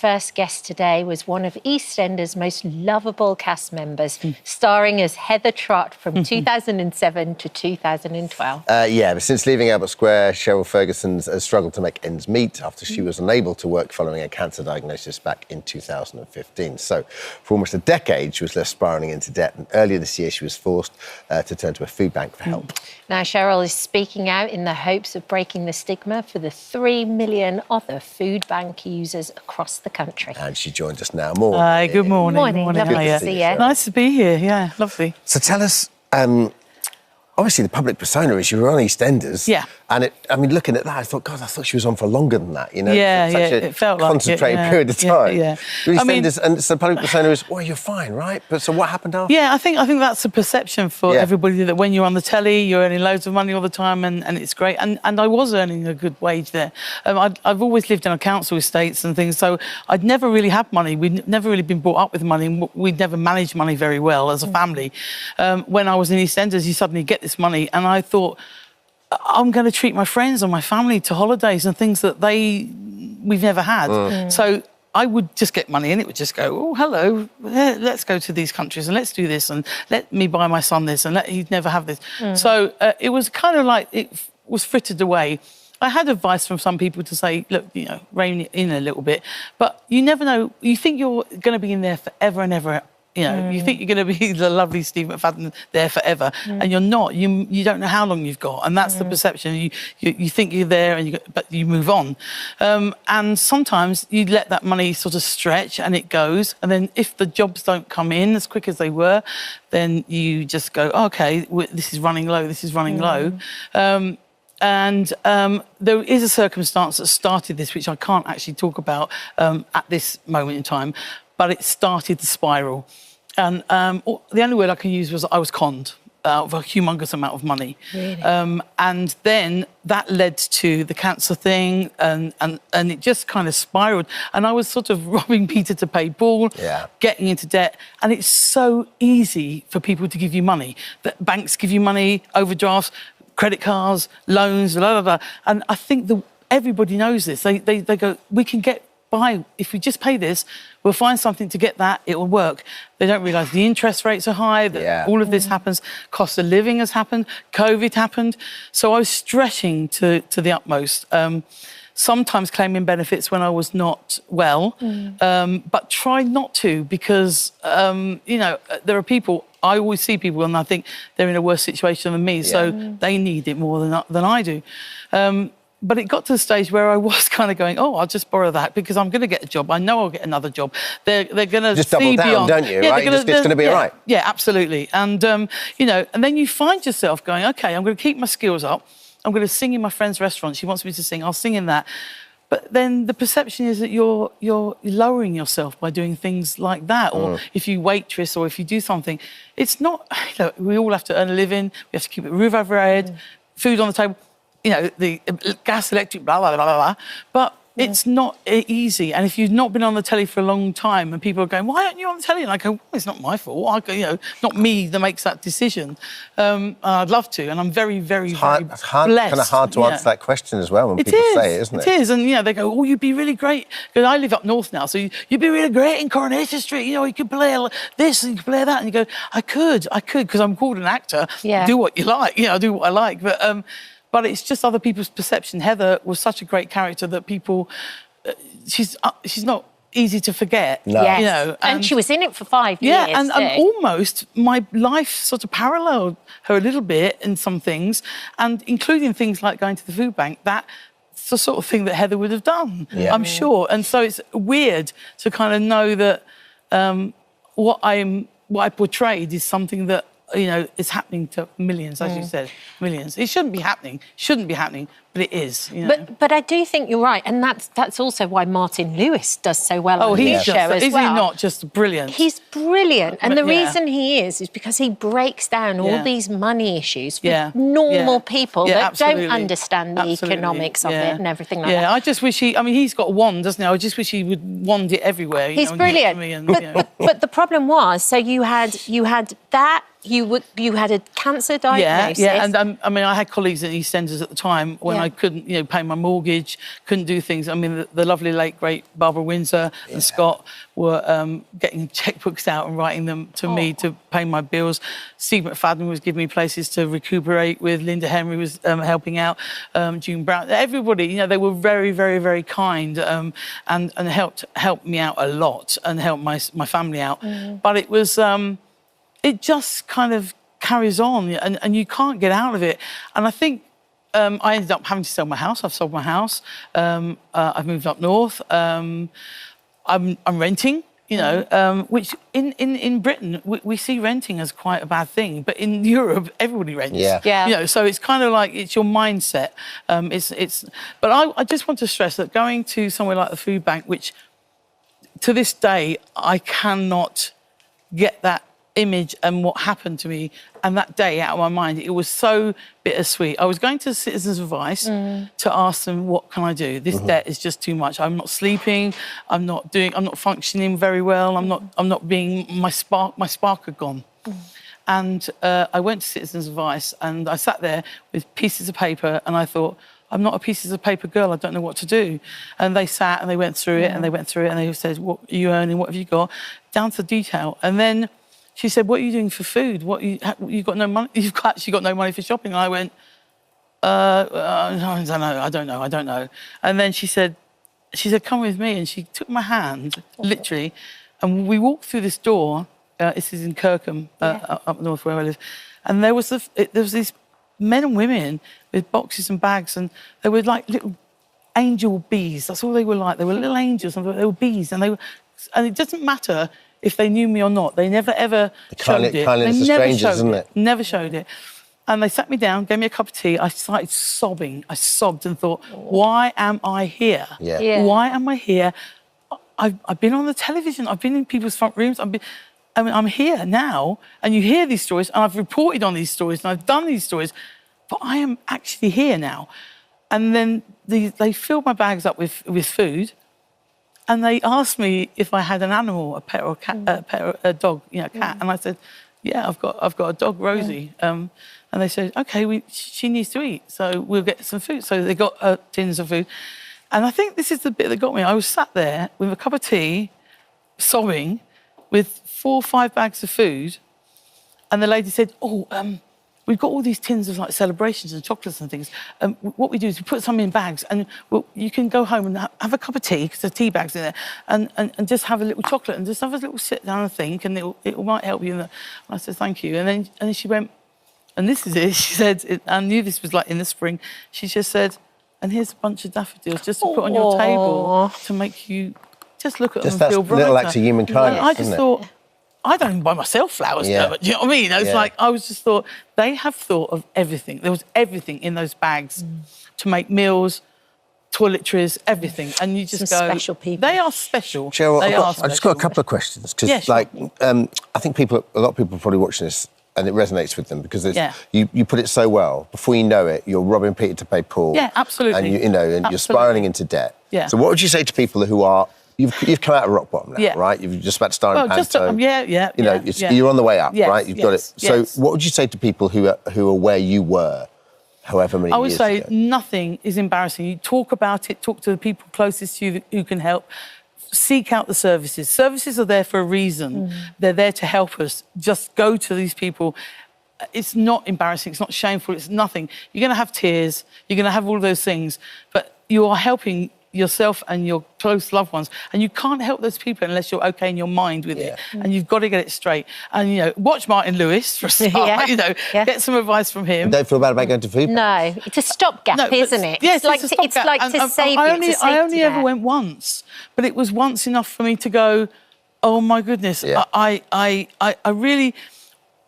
first guest today was one of EastEnders' most lovable cast members, starring as Heather Trott from 2007 to 2012. But since leaving Albert Square, Cheryl Ferguson has struggled to make ends meet after she was unable to work following a cancer diagnosis back in 2015. So, for almost a decade, she was left spiralling into debt, and earlier this year she was forced to turn to a food bank for help. Now, Cheryl is speaking out in the hopes of breaking the stigma for the 3 million other food bank users across the country. And she joins us now. Morning. Hi, good morning. Morning. Lovely to see you. Nice to be here, yeah, lovely. So tell us, obviously the public persona is you were on EastEnders. Yeah. And looking at that, I thought she was on for longer than that, you know? It felt like concentrated period of time. Yeah. EastEnders, and so the public persona is, well, you're fine, right? But so what happened after? Yeah, I think that's a perception for everybody, that when you're on the telly, you're earning loads of money all the time, and it's great. And I was earning a good wage there. I've always lived in a council estates and things, so I'd never really had money. We'd never really been brought up with money, and we'd never managed money very well as a family. When I was in EastEnders, you suddenly get this money, and I thought, I'm going to treat my friends and my family to holidays and things that we've never had. So I would just get money and it would just go, oh, hello, let's go to these countries and let's do this and let me buy my son this and he'd never have this. So it was kind of like it was frittered away. I had advice from some people to say, look, rein it in a little bit, but you never know. You think you're going to be in there forever and ever. You think you're going to be the lovely Steve McFadden there forever, and you're not. You don't know how long you've got, and that's the perception. You think you're there, but you move on. And sometimes you let that money sort of stretch, and it goes. And then if the jobs don't come in as quick as they were, then you just go, okay, this is running low. This is running low. And there is a circumstance that started this, which I can't actually talk about at this moment in time, but it started the spiral. And the only word I can use was I was conned out of a humongous amount of money. Really? And then that led to the cancer thing, and it just kind of spiraled. And I was sort of robbing Peter to pay Paul, getting into debt. And it's so easy for people to give you money. That banks give you money, overdrafts, credit cards, loans, blah, blah, blah. And I think everybody knows this. They go, we can get by, if we just pay this, we'll find something to get that, it will work. They don't realise the interest rates are high, that all of this happens, cost of living has happened, COVID happened. So I was stretching to the utmost. Sometimes claiming benefits when I was not well, but try not to, because, there are people, I always see people and I think they're in a worse situation than me, so they need it more than I do. But it got to the stage where I was kind of going, oh, I'll just borrow that because I'm going to get a job. I know I'll get another job. They're going to just double down, beyond. Don't you? Right? It's going to be all right. Yeah, absolutely. And, and then you find yourself going, OK, I'm going to keep my skills up. I'm going to sing in my friend's restaurant. She wants me to sing. I'll sing in that. But then the perception is that you're lowering yourself by doing things like that. Or if you waitress or if you do something, it's not, we all have to earn a living. We have to keep a roof over our head, food on the table. The gas, electric, blah, blah, blah, blah, blah. But it's not easy. And if you've not been on the telly for a long time and people are going, why aren't you on the telly? And I go, well, it's not my fault. Not me that makes that decision. I'd love to. And I'm very, very, very blessed. It's kind of hard to answer that question as well when people say it, isn't it? It is. And, they go, oh, you'd be really great. Because I live up north now, so you'd be really great in Coronation Street. You could play this and you could play that. And you go, I could, because I'm called an actor. Yeah. Do what you like. I do what I like. But it's just other people's perception. Heather was such a great character that people... she's not easy to forget. No. Yes. And she was in it for 5 years. Yeah, and almost my life sort of paralleled her a little bit in some things, and including things like going to the food bank. That's the sort of thing that Heather would have done, I'm sure. And so it's weird to kind of know that what I portrayed is something that is happening to millions, as you said, millions. It shouldn't be happening, but it is. But I do think you're right, and that's also why Martin Lewis does so well on his show as well. Is he not just brilliant? He's brilliant, and the reason he is because he breaks down all these money issues for normal people that don't understand the economics of it and everything like that. I just wish he's got a wand, doesn't he? I just wish he would wand it everywhere. He's brilliant. But the problem was, so you had that. You had a cancer diagnosis. And I had colleagues in EastEnders at the time when I couldn't, pay my mortgage, couldn't do things. I mean, the lovely late, great Barbara Windsor and Scott were getting checkbooks out and writing them to me to pay my bills. Steve McFadden was giving me places to recuperate with. Linda Henry was helping out. June Brown. Everybody, they were very, very, very kind and helped me out a lot and helped my family out. But it was, it just kind of carries on and you can't get out of it. And I think I ended up having to sell my house. I've sold my house. I've moved up north. I'm renting, which in Britain, we see renting as quite a bad thing. But in Europe, everybody rents. Yeah. So it's kind of like, it's your mindset. But I just want to stress that going to somewhere like the food bank, which to this day, I cannot get that image and what happened to me and that day out of my mind. It was so bittersweet. I was going to Citizens Advice to ask them, what can I do? This debt is just too much. I'm not sleeping. I'm not functioning very well. I'm not being, my spark had gone. And I went to Citizens Advice and I sat there with pieces of paper and I thought, I'm not a pieces of paper girl. I don't know what to do. And they sat and they went through it and they went through it and they said, what are you earning? What have you got? Down to detail. And then she said, what are you doing for food? You got no money? You've actually got no money for shopping. And I went, I don't know. And then she said, come with me. And she took my hand, literally, and we walked through this door. This is in Kirkham, up north where I live. And there was these men and women with boxes and bags, and they were like little angel bees. That's all they were like. They were little angels, and they were bees. And it doesn't matter if they knew me or not. They never, ever showed it. Kindness of strangers, isn't it? Never showed it. And they sat me down, gave me a cup of tea. I started sobbing. I sobbed and thought, why am I here? Why am I here? I've been on the television. I've been in people's front rooms. I'm here now. And you hear these stories, and I've reported on these stories, and I've done these stories, but I am actually here now. And then they filled my bags up with food. And they asked me if I had an animal, a pet or a cat, a dog, a cat. And I said, yeah, I've got a dog, Rosie. And they said, okay, she needs to eat, so we'll get some food. So they got tins of food. And I think this is the bit that got me. I was sat there with a cup of tea, sobbing, with 4 or 5 bags of food. And the lady said, we've got all these tins of like celebrations and chocolates and things. What we do is we put some in bags and you can go home and have a cup of tea, because there's tea bags in there, and just have a little chocolate and just have a little sit down and think, and it might help you. And I said, thank you. And then she went, and this is it. She said, I knew this was like in the spring. She just said, and here's a bunch of daffodils just to put on your table to make you just look at them and feel brighter. Little acts of human kindness, and I just thought, I don't even buy myself flowers, do you know what I mean? It's like, I was just thought, they have thought of everything. There was everything in those bags to make meals, toiletries, everything. And you just go... special people. They are special. Cheryl, I've just got a couple of questions. Because, I think a lot of people are probably watching this and it resonates with them because you put it so well. Before you know it, you're robbing Peter to pay Paul. Yeah, absolutely. And you're spiralling into debt. Yeah. So what would you say to people who are... You've come out of rock bottom now, right? You've just about to start in Panto. You're on the way up, right? You've got it. So what would you say to people who are where you were, however many years ago? I would say nothing is embarrassing. You talk about it, talk to the people closest to you who can help. Seek out the services. Services are there for a reason. They're there to help us. Just go to these people. It's not embarrassing. It's not shameful. It's nothing. You're going to have tears. You're going to have all those things. But you are helping yourself and your close loved ones, and you can't help those people unless you're okay in your mind with it, and you've got to get it straight. And watch Martin Lewis for a start. Get some advice from him. And don't feel bad about going to food. No, it's a stopgap, isn't it? Yes, it's like to save you. I only ever went once, but it was once enough for me to go, oh my goodness, I really.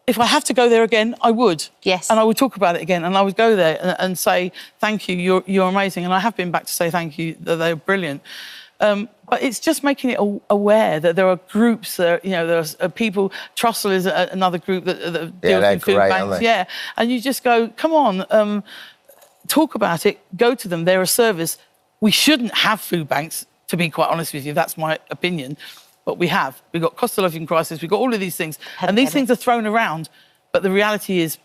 If I have to go there again, I would. Yes. And I would talk about it again, and I would go there and say, thank you, you're amazing. And I have been back to say thank you, that they're brilliant. But it's just making it aware that there are groups, there are people. Trussell is another group that deals with food banks. Yeah, and you just go, come on, talk about it, go to them. They're a service. We shouldn't have food banks, to be quite honest with you. That's my opinion. But we have. We've got cost of living crisis. We've got all of these things. And these things are thrown around. But the reality is,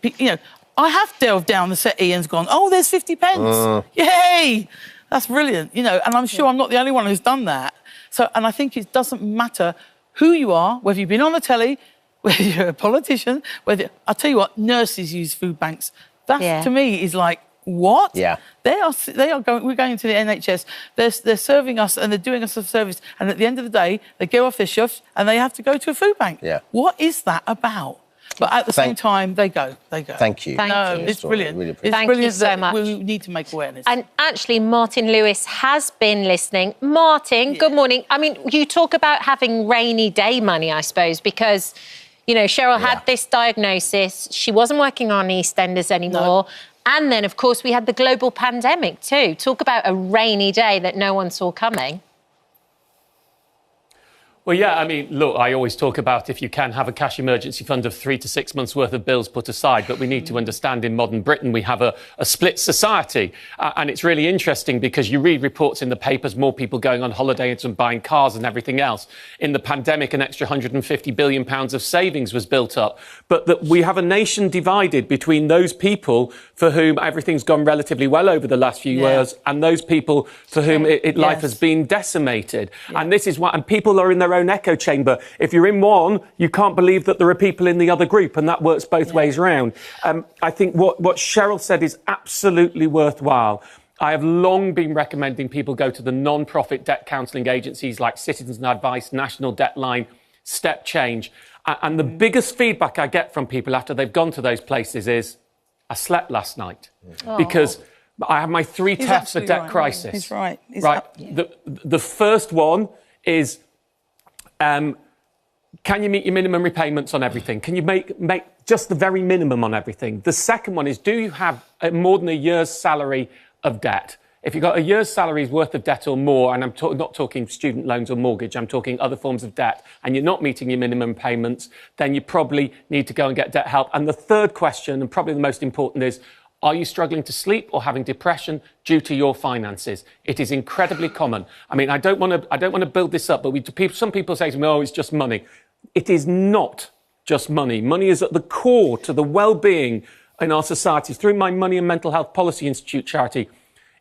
I have delved down the settee and gone, oh, there's 50 pence. Yay! That's brilliant, you know, and I'm sure I'm not the only one who's done that. So, and I think it doesn't matter who you are, whether you've been on the telly, whether you're a politician, I'll tell you what, nurses use food banks. That, to me, is like, what? Yeah. We're going to the NHS, they're serving us and they're doing us a service, and at the end of the day, they go off their shifts and they have to go to a food bank. Yeah. What is that about? But at the same time, they go. Thank you. It's brilliant. Really it's Thank brilliant you so much. We need to make awareness. And actually, Martin Lewis has been listening. Martin, good morning. I mean, you talk about having rainy day money, I suppose, because, you know, Cheryl had this diagnosis. She wasn't working on EastEnders anymore. No. And then, of course, we had the global pandemic too. Talk about a rainy day that no one saw coming. Well, yeah, I mean, look, I always talk about if you can have a cash emergency fund of 3 to 6 months' worth of bills put aside. But we need to understand in modern Britain we have a split society. And it's really interesting because you read reports in the papers, more people going on holidays and buying cars and everything else. In the pandemic, an extra £150 billion of savings was built up. But that we have a nation divided between those people for whom everything's gone relatively well over the last few years and those people for whom life has been decimated. And this is why, and people are in their own echo chamber. If you're in one, you can't believe that there are people in the other group, and that works both ways round. I think what Cheryl said is absolutely worthwhile. I have long been recommending people go to the non-profit debt counselling agencies like Citizens Advice, National Debt Line, Step Change. And the biggest feedback I get from people after they've gone to those places is, I slept last night. Because I have my 3 tests for debt crisis. He's right. The first one is, can you meet your minimum repayments on everything? Can you make just the very minimum on everything? The second one is, do you have more than a year's salary of debt? If you've got a year's salary's worth of debt or more, and I'm not talking student loans or mortgage, I'm talking other forms of debt, and you're not meeting your minimum payments, then you probably need to go and get debt help. And the third question, and probably the most important, is, are you struggling to sleep or having depression due to your finances? It is incredibly common. I mean, I don't want to build this up, but some people say to me, oh, it's just money. It is not just money. Money is at the core to the well-being in our societies. Through my Money and Mental Health Policy Institute charity,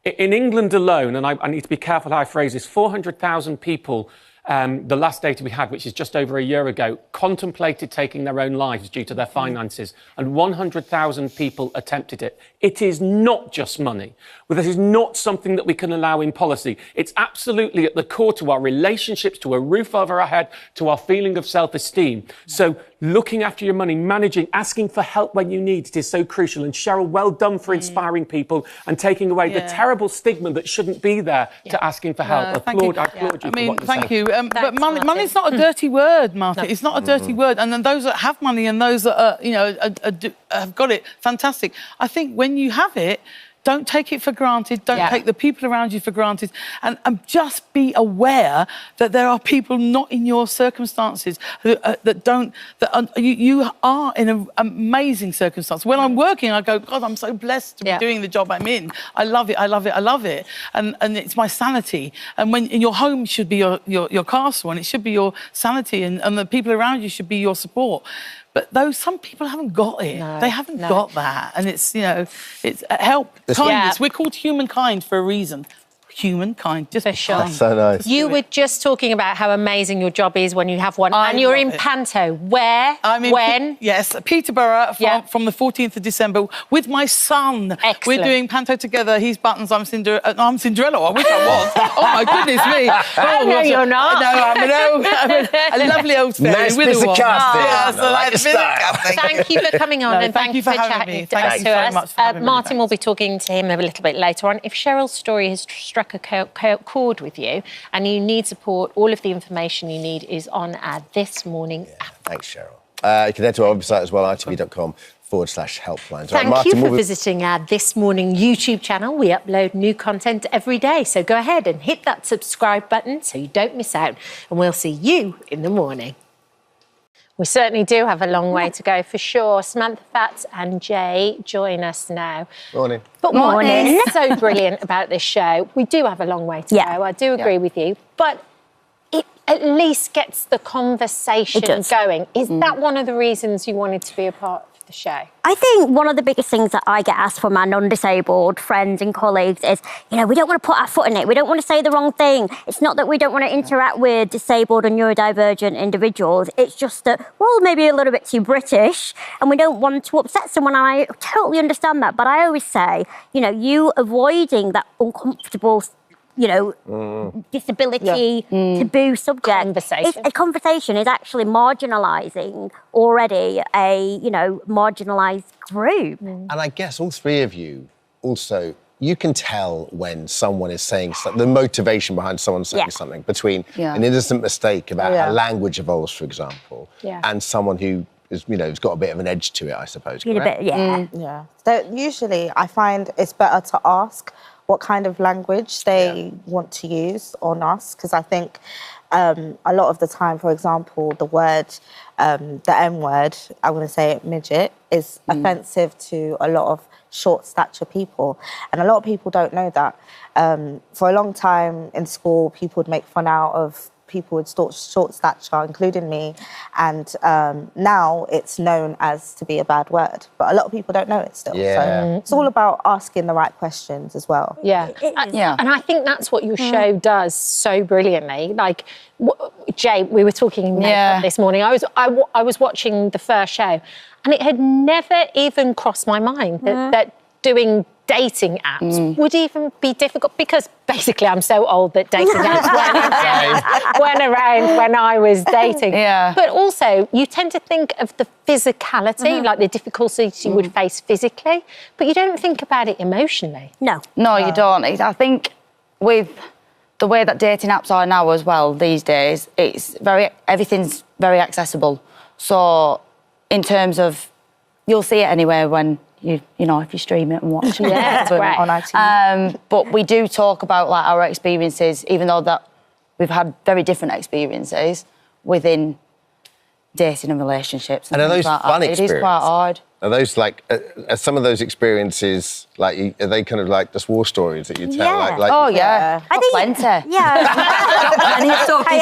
in England alone, and I need to be careful how I phrase this, 400,000 people, the last data we had, which is just over a year ago, contemplated taking their own lives due to their finances, and 100,000 people attempted it. It is not just money. Well, this is not something that we can allow in policy. It's absolutely at the core to our relationships, to a roof over our head, to our feeling of self-esteem. So looking after your money, managing, asking for help when you need it is so crucial. And Cheryl, well done for inspiring people and taking away the terrible stigma that shouldn't be there to asking for help. I applaud you for what you're thank saying. you. But money's not a dirty word, Martin. No. It's not a dirty word. And then those that have money and those that have got it, fantastic. I think when you have it, don't take it for granted. Don't take the people around you for granted. And just be aware that there are people not in your circumstances you are in an amazing circumstance. When I'm working, I go, God, I'm so blessed to be doing the job I'm in. I love it. I love it. I love it. And it's my sanity. And when your home should be your castle, and it should be your sanity, and the people around you should be your support. But some people haven't got it. No, they haven't got that. And it's help, kindness. We're called humankind for a reason. Humankind, just for sure. That's so nice. You were just talking about how amazing your job is when you have one, and you're in Panto. Where? When? Yes, Peterborough from the 14th of December with my son. Excellent. We're doing Panto together. He's Buttons. I'm Cinderella. I'm Cinderella. I wish I was. Oh my goodness me! Oh, no, you're not. No, I'm a lovely old fairy. Nice piece of casting. Thank you for coming on, and thank you for chatting to us. So much Martin will be talking to him a little bit later on. If Cheryl's story has struck a chord with you and you need support, all of the information you need is on our This Morning app. Thanks, Cheryl. You can head to our website as well, itv.com/helplines. Thank you for visiting our This Morning YouTube channel. We upload new content every day, so go ahead and hit that subscribe button so you don't miss out, and we'll see you in the morning. We certainly do have a long way to go, for sure. Samantha Fatts and Jay join us now. Morning. But what is so brilliant about this show, we do have a long way to go. I do agree with you. But it at least gets the conversation going. Is that one of the reasons you wanted to be a part of the show? I think one of the biggest things that I get asked from our non-disabled friends and colleagues is, we don't want to put our foot in it. We don't want to say the wrong thing. It's not that we don't want to interact with disabled and neurodivergent individuals. It's just that we're all maybe a little bit too British and we don't want to upset someone. And I totally understand that. But I always say, you avoiding that uncomfortable disability taboo subject. A conversation is actually marginalising already a, marginalised group. And I guess all three of you also, you can tell when someone is saying the motivation behind someone saying something between an innocent mistake about how language evolves, for example, and someone who is, has got a bit of an edge to it, I suppose. Yeah. So usually I find it's better to ask what kind of language they want to use on us, because I think a lot of the time, for example, the word, the M word, I'm going to say it, midget, is offensive to a lot of short stature people. And a lot of people don't know that. For a long time in school, people would make fun out of people with short stature, including me, and now it's known as to be a bad word, but a lot of people don't know it still. So it's all about asking the right questions as well. And I think that's what your show does so brilliantly. Like, Jay, we were talking this morning. I was watching the first show, and it had never even crossed my mind that doing dating apps would even be difficult, because basically I'm so old that dating apps went around when I was dating. But also you tend to think of the physicality, like the difficulties you would face physically, but you don't think about it emotionally. No, you don't. I think with the way that dating apps are now as well these days, everything's very accessible. So in terms of, you'll see it anywhere when if you stream it and watch it on iTunes. But we do talk about like our experiences, even though that we've had very different experiences within dating and relationships. And are those fun experiences? It is quite hard. Are those like, are some of those experiences, like, are they kind of like just war stories that you tell? Yeah. Like, I think plenty. Yeah. And he's talking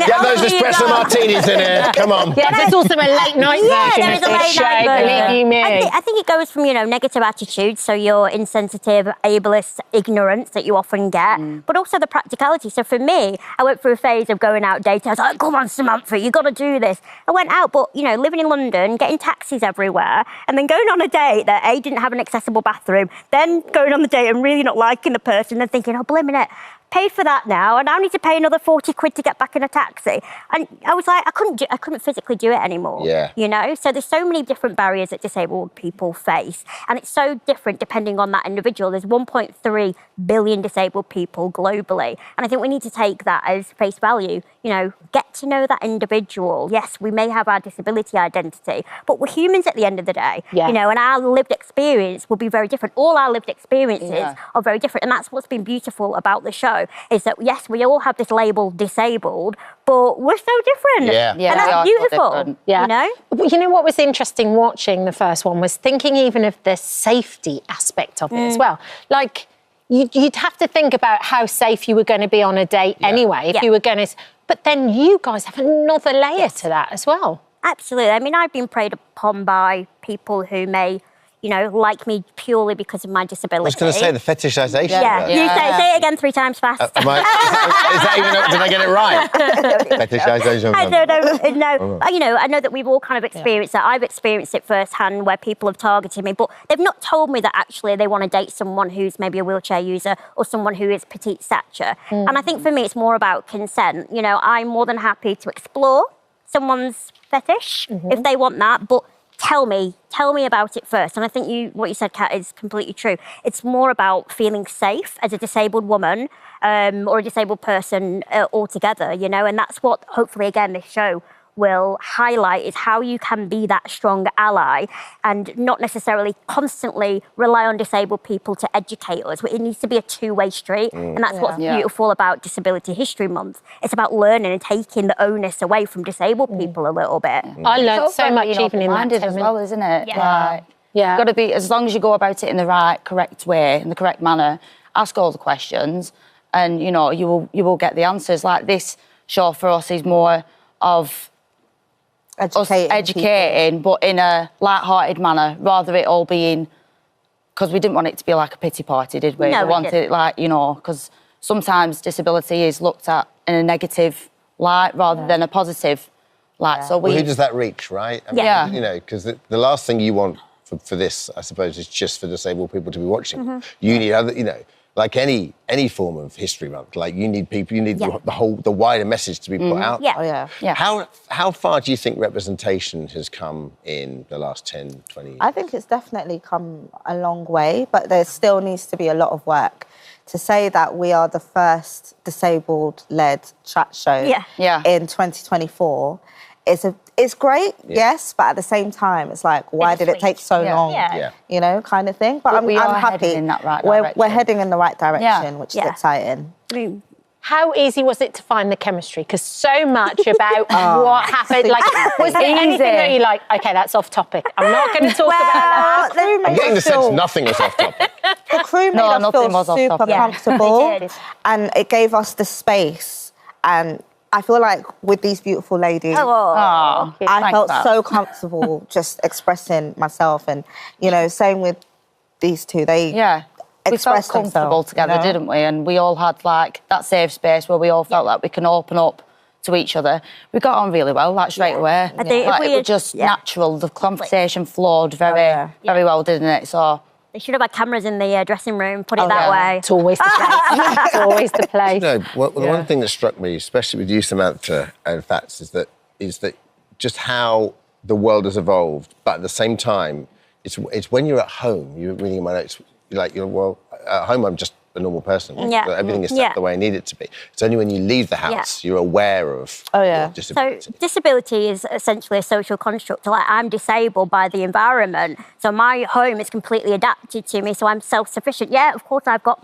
Get those espresso martinis in here, come on. Yeah, there's also a late night version there is of a this late show, night version. believe you me. I think it goes from, negative attitudes, so your insensitive, ableist ignorance that you often get, but also the practicality. So for me, I went through a phase of going out dating. I was like, come on, Samantha, you got to do this. I went out, but, living in London, getting taxis everywhere, and then going on a date that A, didn't have an accessible bathroom, then going on the date and really not liking the person and thinking, oh, blimmin' it, paid for that now, and I need to pay another 40 quid to get back in a taxi. And I was like, I couldn't physically do it anymore. So there's so many different barriers that disabled people face, and it's so different depending on that individual. There's 1.3 billion disabled people globally, and I think we need to take that as face value. Get to know that individual. Yes, we may have our disability identity, but we're humans at the end of the day. And our lived experience will be very different. All our lived experiences are very different, and that's what's been beautiful about the show, is that yes, we all have this label disabled, but we're so different. And that's beautiful. You know what was interesting watching the first one was thinking even of the safety aspect of it as well. Like, you'd have to think about how safe you were going to be on a date anyway, if you were going to... But then you guys have another layer to that as well. Absolutely. I mean, I've been preyed upon by people who may, like me purely because of my disability. I was going to say the fetishization. You say it again 3 times fast. Is that even... Did I get it right? Fetishization. No. I know that we've all kind of experienced that. I've experienced it firsthand where people have targeted me, but they've not told me that actually they want to date someone who's maybe a wheelchair user or someone who is petite stature. And I think for me, it's more about consent. I'm more than happy to explore someone's fetish if they want that, but tell me about it first. And I think what you said, Kat, is completely true. It's more about feeling safe as a disabled woman or a disabled person altogether, and that's what hopefully, again, this show will highlight, is how you can be that strong ally and not necessarily constantly rely on disabled people to educate us. It needs to be a two-way street, and that's what's beautiful about Disability History Month. It's about learning and taking the onus away from disabled people a little bit. I learned so much even in that as well, isn't it? Yeah. You've got to be, as long as you go about it in the right, correct way, in the correct manner, ask all the questions, and you will get the answers. Like, this show for us is more of educating, but in a light-hearted manner, rather it all being, because we didn't want it to be like a pity party, did we? No, we wanted it like, you know, because sometimes disability is looked at in a negative light rather than a positive light. So who does that reach, right? I mean, you know, because the last thing you want for this, I suppose, is just for disabled people to be watching. You need other, you know, like any form of History Month, like you need people, you need the wider message to be put out. How far do you think representation has come in the last 10, 20 years? I think it's definitely come a long way, but there still needs to be a lot of work. To say that we are the first disabled-led chat show in 2024 is great, yes, but at the same time, it's like, why did it take so long? You know, kind of thing. But I'm happy. Heading in that right we're heading in the right direction, which is exciting. How easy was it to find the chemistry? Because so much about what happened, like, was there anything that you're like, okay, that's off topic. I'm not going to talk about that. I'm getting the sense nothing was off topic. The crew made us feel super comfortable, and it gave us the space. And I feel like with these beautiful ladies, I felt so comfortable just expressing myself, and you know, same with these two. We felt comfortable together, didn't we? And we all had like that safe space where we all felt like we can open up to each other. We got on really well, like straight away. I think like, it was just natural. The conversation flowed very well, didn't it? So they should have had cameras in the dressing room. Put it that way. It's always the place. It's always the place. You know, one thing that struck me, especially with you, Samantha and Fats, is that just how the world has evolved. But at the same time, it's when you're at home. You're reading my notes. Like, well, at home I'm just a normal person. Everything is set the way I need it to be. It's only when you leave the house you're aware of disability. So disability is essentially a social construct. Like, I'm disabled by the environment, so my home is completely adapted to me, so I'm self-sufficient. Yeah, of course I've got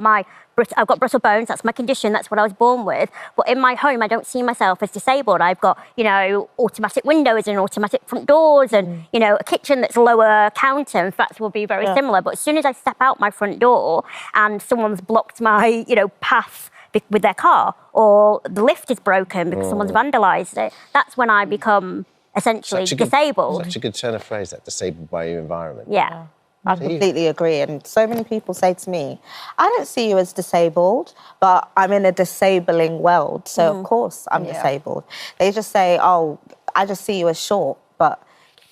brittle bones, that's my condition, that's what I was born with. But in my home, I don't see myself as disabled. I've got, you know, automatic windows and automatic front doors and, you know, a kitchen that's lower counter. In fact, will be very similar. But as soon as I step out my front door and someone's blocked my, you know, path with their car, or the lift is broken because someone's vandalised it, that's when I become essentially disabled. Such a good turn of phrase, that, disabled by your environment. Yeah. I completely agree. And so many people say to me, I don't see you as disabled, but I'm in a disabling world. So, of course, I'm disabled. They just say, oh, I just see you as short. But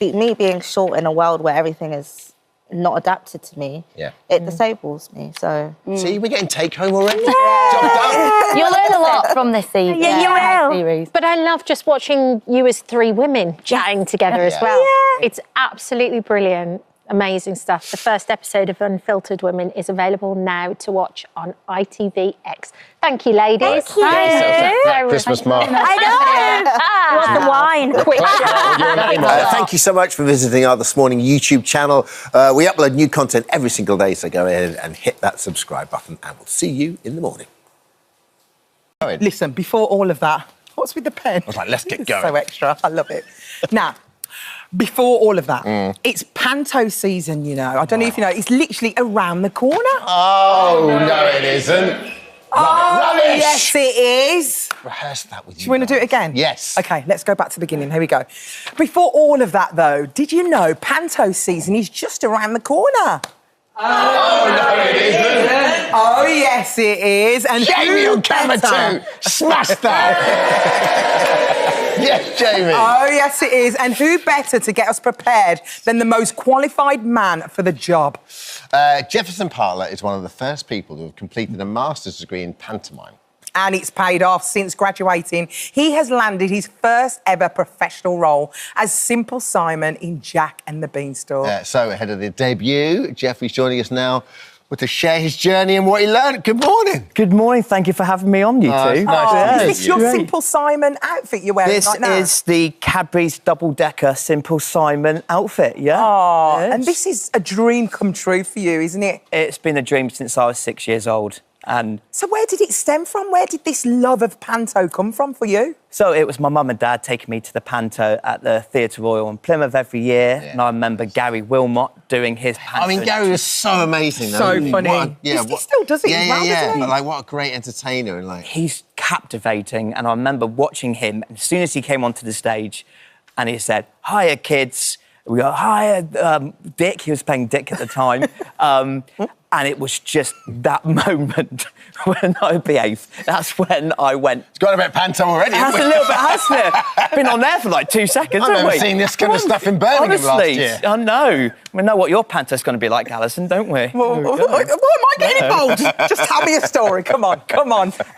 me being short in a world where everything is not adapted to me, it disables me. So see, we're getting take home already. You'll learn a lot from this season. Yeah, you will. Series. But I love just watching you as three women chatting together as well. It's absolutely brilliant. Amazing stuff. The first episode of Unfiltered Women is available now to watch on ITVX. Thank you, ladies. Thank you. Christmas mark. I know. What's the wine? Quick. Thank you so much for visiting our This Morning YouTube channel. We upload new content every single day, so go ahead and hit that subscribe button, and we'll see you in the morning. Listen, before all of that, what's with the pen? I was like, let's get going. So extra. I love it. Now, before all of that, it's panto season, you know. I don't know if you know, it's literally around the corner. Oh, no, it isn't. Rubbish. Yes, it is. Rehearse that with you. Do you want to do it again? Yes. OK, let's go back to the beginning. Here we go. Before all of that, though, did you know panto season is just around the corner? Oh, no, it isn't. Oh, yes, it is. And Jamie on camera too. Smash that. Yes, Jamie. Oh, yes, it is. And who better to get us prepared than the most qualified man for the job? Jefferson Parler is one of the first people who have completed a master's degree in pantomime. And it's paid off. Since graduating, he has landed his first ever professional role as Simple Simon in Jack and the Beanstalk. So ahead of the debut, Jeffrey's joining us now to share his journey and what he learned. Good morning. Good morning. Thank you for having me on, you two. Is this your Simple Simon outfit you're wearing right now? This is the Cadbury's double-decker Simple Simon outfit, yeah. Oh, and this is a dream come true for you, isn't it? It's been a dream since I was 6 years old. And so where did it stem from? Where did this love of panto come from for you? So it was my mum and dad taking me to the panto at the Theatre Royal in Plymouth every year. Yeah. And I remember Gary Wilmot doing his panto. I mean, Gary was so amazing. So funny. He still does it as well, doesn't he? But like, what a great entertainer. And like, he's captivating. And I remember watching him, and as soon as he came onto the stage, and he said, "Hiya, kids." We go, "Hiya, Dick." He was playing Dick at the time. And it was just that moment when I behaved. That's when I went. It's got a bit panto already. That's a little bit, hasn't it? Been on there for like 2 seconds, I've haven't never we? seen this kind of stuff in Birmingham last year. I know. We know what your panto's going to be like, Alison, don't we? Why am I getting involved? Just tell me a story. Come on.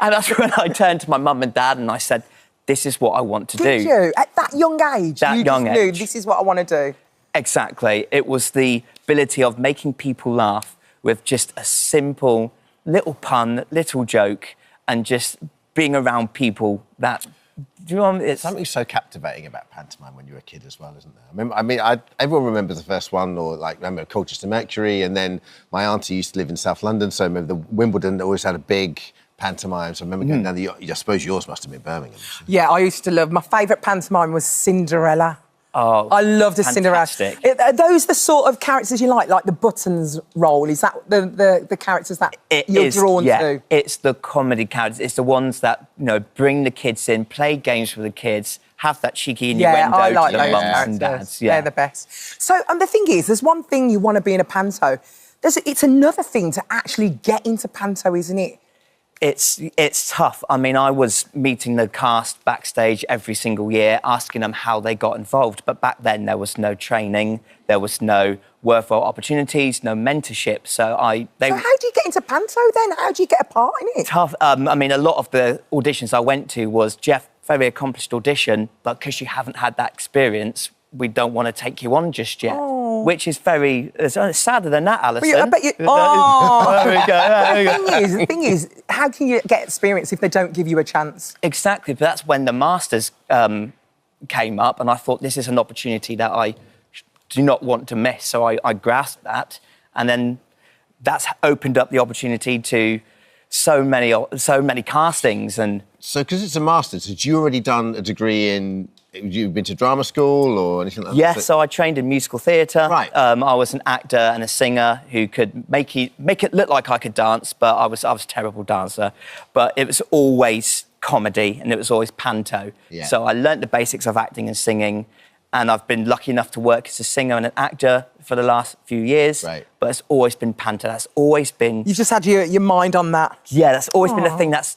And that's when I turned to my mum and dad and I said, "This is what I want to do." Did you? At that young age? That you young just knew age. this is what I want to do? Exactly. It was the ability of making people laugh with just a simple little pun, little joke, and just being around people that... Do you know what I mean? It's something so captivating about pantomime when you were a kid as well, isn't there? Everyone remembers the first one, or remember Colchester Mercury, and then my auntie used to live in South London, so I remember the Wimbledon always had a big pantomime. So I remember going down I suppose yours must have been Birmingham. Yeah, I used to love... My favourite pantomime was Cinderella. Oh, I loved the Cinderella. Are those the sort of characters you like the Buttons role? Is that the characters that you're drawn to? It's the comedy characters. It's the ones that, bring the kids in, play games with the kids, have that cheeky innuendo I like to the those mums characters. and dads. They're the best. So, and the thing is, there's one thing you want to be in a panto. It's another thing to actually get into panto, isn't it? It's tough. I mean, I was meeting the cast backstage every single year, asking them how they got involved. But back then, there was no training, there was no worthwhile opportunities, no mentorship. So how do you get into panto then? How do you get a part in it? Tough. I mean, a lot of the auditions I went to was, "Jeff, very accomplished audition, but because you haven't had that experience, we don't want to take you on just yet." Which is it's sadder than that, Alison. I bet you... Oh! There we go. The thing is, how can you get experience if they don't give you a chance? Exactly, but that's when the Masters came up, and I thought this is an opportunity that I do not want to miss. So I grasped that, and then that's opened up the opportunity to so many castings. And so, because it's a Masters, had you already done a degree in... You've been to drama school or anything like that? Yes, so I trained in musical theatre. Right. I was an actor and a singer who could make it look like I could dance, but I was a terrible dancer. But it was always comedy and it was always panto. Yeah. So I learnt the basics of acting and singing, and I've been lucky enough to work as a singer and an actor for the last few years. Right. But it's always been panto. That's always been... You've just had your mind on that? Yeah, that's always been a thing that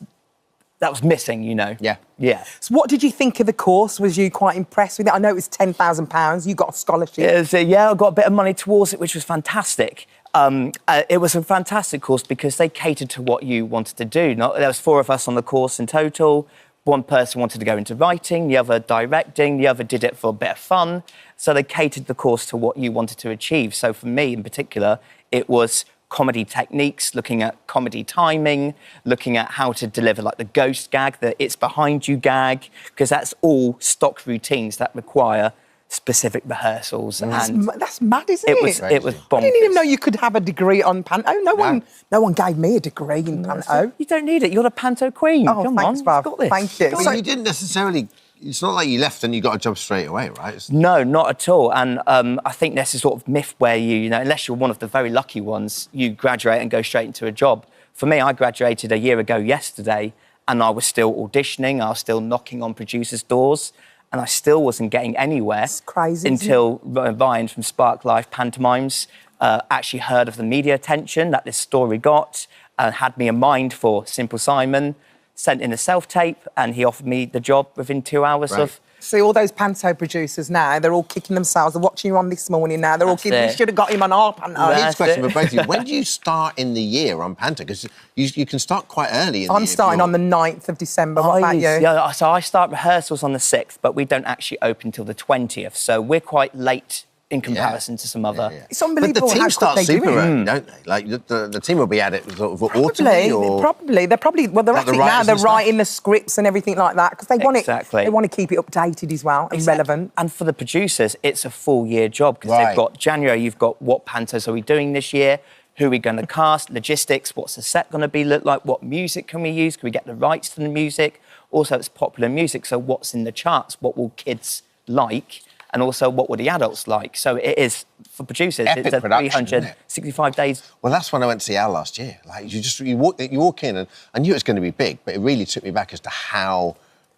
was missing, Yeah. Yeah. So what did you think of the course? Was you quite impressed with it? I know it was £10,000. You got a scholarship. I got a bit of money towards it, which was fantastic. It was a fantastic course because they catered to what you wanted to do. There was 4 of us on the course in total. One person wanted to go into writing, the other directing, the other did it for a bit of fun. So they catered the course to what you wanted to achieve. So for me in particular, it was comedy techniques, looking at comedy timing, looking at how to deliver the ghost gag, the it's behind you gag, because that's all stock routines that require specific rehearsals. That's mad, isn't it? It was bonkers. I didn't even know you could have a degree on panto. No one gave me a degree in panto. You don't need it. You're the panto queen. Oh, Come thanks, on, Bob. got this. Thank you. So you didn't necessarily... It's not like you left and you got a job straight away, right? No, not at all. And I think there's a sort of myth where unless you're one of the very lucky ones, you graduate and go straight into a job. For me, I graduated a year ago yesterday, and I was still auditioning, I was still knocking on producers' doors, and I still wasn't getting anywhere. That's crazy. Until Ryan from Spark Life Pantomimes actually heard of the media attention that this story got, and had me in mind for Simple Simon, sent in a self-tape, and he offered me the job within 2 hours of... See, all those panto producers now, they're all kicking themselves. They're watching you on this morning now. They're all kicking... We should have got him on our panto. Next question for both of you. When do you start in the year on panto? Because you can start quite early in the year. I'm starting on the 9th of December. What about you? Yeah, so I start rehearsals on the 6th, but we don't actually open till the 20th. So we're quite late in comparison to some other... It's unbelievable. But the team starts super early, don't they? The team will be at it sort of autumnally, or... Probably. They're probably... Well, they're at it now. They're writing the scripts and everything like that because they want it... They want to keep it updated as well and relevant. And for the producers, it's a full-year job because they've got January, you've got what pantos are we doing this year? Who are we going to cast? Logistics, what's the set going to look like? What music can we use? Can we get the rights to the music? Also, it's popular music, so what's in the charts? What will kids like? And also, what would the adults like? So it is, for producers, it's a 365 days. Well, that's when I went to see Al last year. You walk in, and I knew it was going to be big, but it really took me back as to how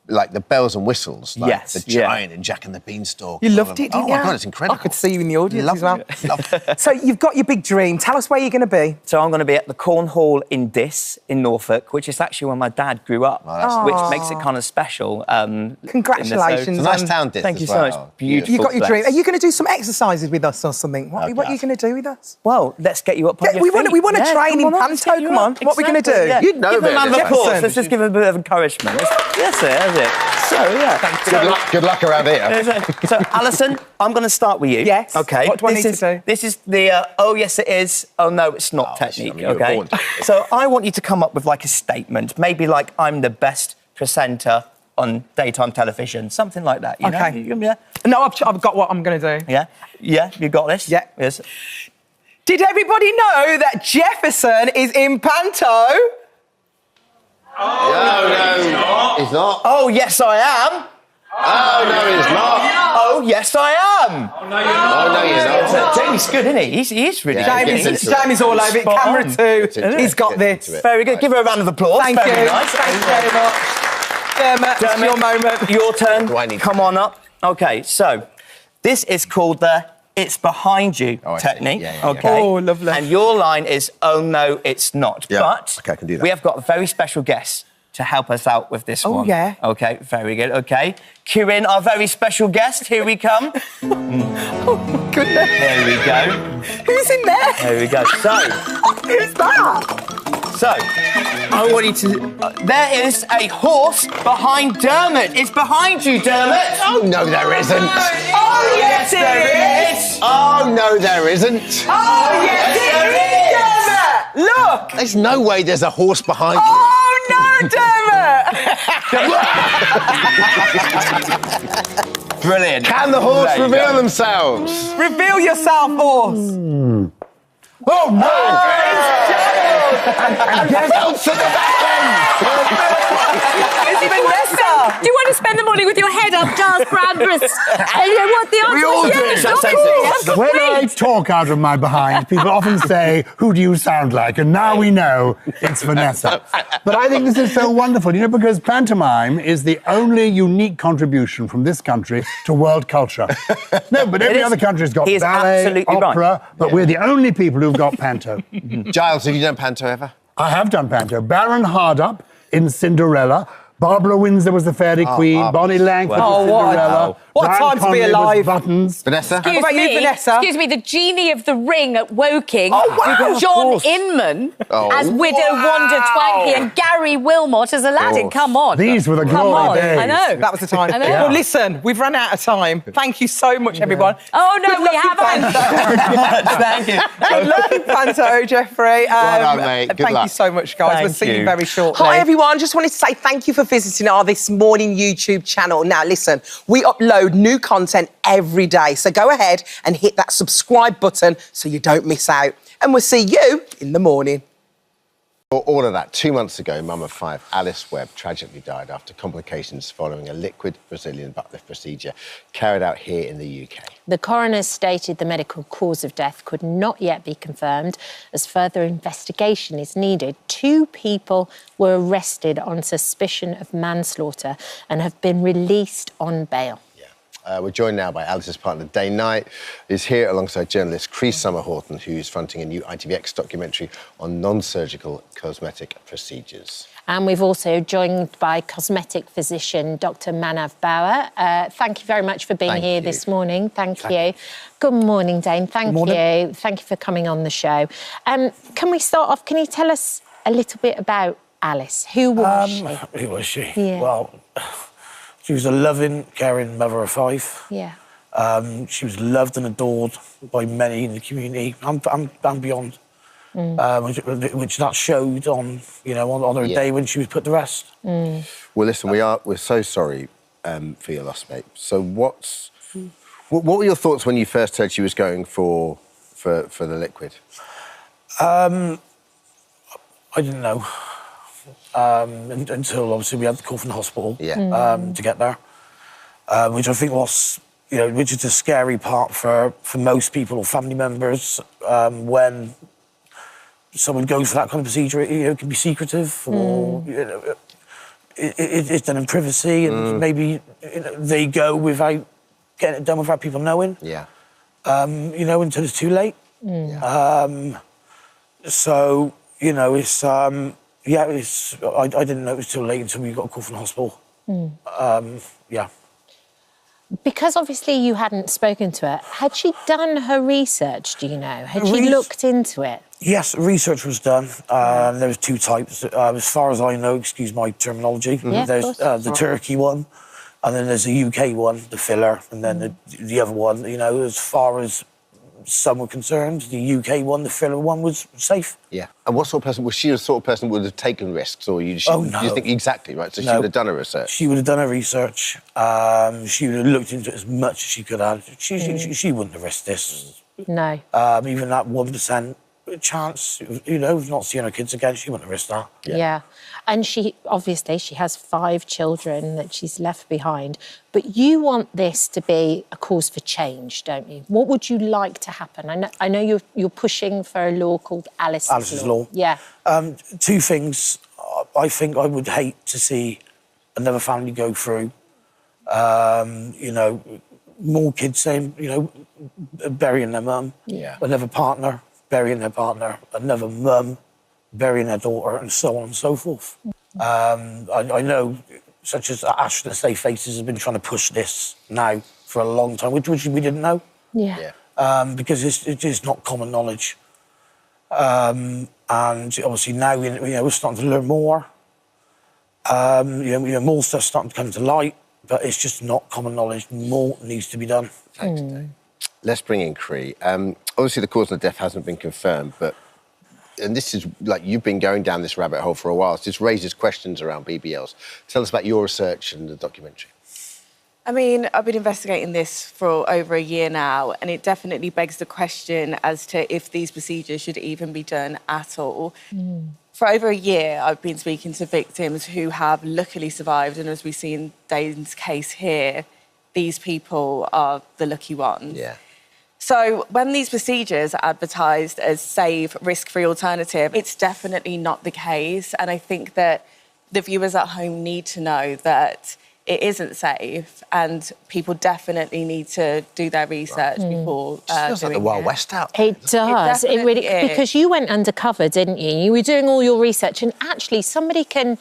like the bells and whistles, like Yes, the yeah. giant in Jack and the Beanstalk. You loved it, Oh didn't you? my God, it's incredible. I could see you in the audience as well. Loved it. So you've got your big dream. Tell us where you're going to be. So I'm going to be at the Corn Hall in Diss in Norfolk, which is actually where my dad grew up, which makes it kind of special. Congratulations. It's a nice town, Diss. Thank you as so well. much. Beautiful. You've got your dream. place. Are you going to do some exercises with us or something? What are you going to do with us? Well, let's get you up on your We feet. want to train in come on, let's panto. get you Come on. up. What are we going to do? Exactly, yeah. You'd know Give them a round of Jefferson. applause. Let's just give them a bit of encouragement. That's it. So, yeah. Good luck around here. So, Alison, I'm going to start with you. Yes. Okay. What do I need to do? This is the oh, yes, it is, oh, no, it's not technique, I mean, you were okay? born to do it. So I want you to come up with, like, a statement. Maybe, like, I'm the best presenter on daytime television. Something like that, you know? Okay. Yeah? No, I've got what I'm going to do. Yeah? Yeah? You got this? Yeah. Yes. Did everybody know that Jefferson is in panto? No, he's not. Oh, yes, I am. Oh, no, he's not. Oh, yes, I am. Oh, no, you're not. Jamie's good, isn't he? He's really Yeah, good. he gets into it. Jamie's all over it. Spot Camera on. two. He's got Gets this. into it. Very good. Give her a round of applause. Thank Very you. nice. Thank you very much. Dermot, it's your moment. Your turn. Do I need to- Come on up. Okay, so this is called the "it's behind you" Oh, I see. technique. Yeah, yeah. Okay. Oh, lovely. And your line is "oh no, it's not." Yeah. But Okay, I can do that. we have got a very special guest to help us out with this one. yeah. Okay, very good. Okay, cue in our very special guest. Here we come. Oh, goodness. There we go. Who's in there? There we go. So. Who's that? So, I want you to... there is a horse behind Dermot. It's behind you, Dermot. Oh, no, there isn't. Oh, yes, there is. Oh, no, there isn't. Oh, yes, it is, Dermot. Look. There's no way there's a horse behind you. Oh, no, Dermot. Brilliant. Can the horse There you reveal go. themselves? Reveal yourself, horse. Oh, no! Felt to the back It's Vanessa. Do you want to spend the morning with your head up Charles Bradbury's? And you know what the answer all is? do. Yes, That's of sensitive. course. When I talk out of my behind, people often say, "Who do you sound like?" And now we know it's Vanessa. But I think this is so wonderful, you know, because pantomime is the only unique contribution from this country to world culture. No, but every is. other country's got He is ballet, absolutely right. opera, but we're the only people who've got panto. Giles, have you done panto ever? I have done panto. Baron Hardup in Cinderella. Barbara Windsor was the Fairy Queen. Barbara. Bonnie Langford Oh, was what a- Cinderella. what a Brian time to be Conley was alive. Buttons. Vanessa? What about you, Vanessa? Excuse me, the genie of the ring at Woking, Oh, wow, with of John course. Inman Oh. as Widow Wanda Twanky and Gary Wilmot as Aladdin. Oh. Come on. These were the Come glory on. days. I know. That was the time. I know. Well, listen, we've run out of time. Thank you so much, everyone. Oh, no, Good we luck in haven't. Panto. Thank you. Good luck in Panto, Jeffrey. Well done, mate. Good thank you luck. so much, guys. We'll Thank see you you. very shortly. Hi, everyone. Just wanted to say thank you for visiting our This Morning YouTube channel. Now, listen, we upload new content every day, so go ahead and hit that subscribe button so you don't miss out. And we'll see you in the morning. For all of that, 2 months ago, mum of 5, Alice Webb, tragically died after complications following a liquid Brazilian butt lift procedure carried out here in the UK. The coroner stated the medical cause of death could not yet be confirmed as further investigation is needed. 2 people were arrested on suspicion of manslaughter and have been released on bail. We're joined now by Alice's partner, Dane Knight, who's here alongside journalist Chris Summer-Horton, who's fronting a new ITVX documentary on non-surgical cosmetic procedures. And we've also joined by cosmetic physician Dr. Manav Bauer. Thank you very much for being Thank here you. this morning. Thank you. Good morning, Dane. Thank you. Thank you for coming on the show. Can we start off? Can you tell us a little bit about Alice? Who was she? Who was she? Yeah. Well, she was a loving, caring mother of 5. Yeah. She was loved and adored by many in the community and beyond, which that showed on, on her day when she was put to rest. Well, listen, we're so sorry for your loss, mate. So what were your thoughts when you first heard she was going for the liquid? I didn't know. Until obviously we had the call from the hospital to get there, which I think was, which is the scary part for most people or family members when someone goes for that kind of procedure. It can be secretive or it's done in privacy, and maybe they go without getting it done without people knowing. Yeah. Until it's too late. So, it's, I didn't know it was too late until we got a call from the hospital. Yeah. Because obviously you hadn't spoken to her, had she done her research, do you know? Had she looked into it? Yes, research was done. There was 2 types. As far as I know, excuse my terminology, there's the Turkey one, and then there's the UK one, the filler, and then the other one, as far as some were concerned, the UK one, the filler one, was safe. Yeah. And what sort of person, was she the sort of person who would have taken risks, or you think exactly, right? So she would have done her research? She would have done her research. She would have looked into it as much as she could have. She wouldn't have risked this. No. Even that 1% chance, of not seeing her kids again, she wouldn't have risked that. Yeah. And she has 5 children that she's left behind. But you want this to be a cause for change, don't you? What would you like to happen? I know you're pushing for a law called Alice's Law. Yeah. 2 things. I think I would hate to see another family go through. More kids saying, burying their mum. Yeah. Another partner burying their partner. Another mum burying their daughter, and so on and so forth. I know, such as Ashton Estate Faces has been trying to push this now for a long time, which we didn't know. Yeah. Because it's just not common knowledge. And obviously now we're starting to learn more. More stuff's starting to come to light, but it's just not common knowledge. More needs to be done. Thanks, Dave. Let's bring in Cree. Obviously, the cause of death hasn't been confirmed, and this is, you've been going down this rabbit hole for a while, so this raises questions around BBLs. Tell us about your research and the documentary. I mean, I've been investigating this for over a year now, and it definitely begs the question as to if these procedures should even be done at all. For over a year, I've been speaking to victims who have luckily survived, and as we see in Dane's case here, these people are the lucky ones. Yeah. So when these procedures are advertised as safe, risk-free alternative, it's definitely not the case. And I think that the viewers at home need to know that it isn't safe, and people definitely need to do their research before feels like the Wild West out. It does. It really is. Because you went undercover, didn't you? You were doing all your research, and actually someone can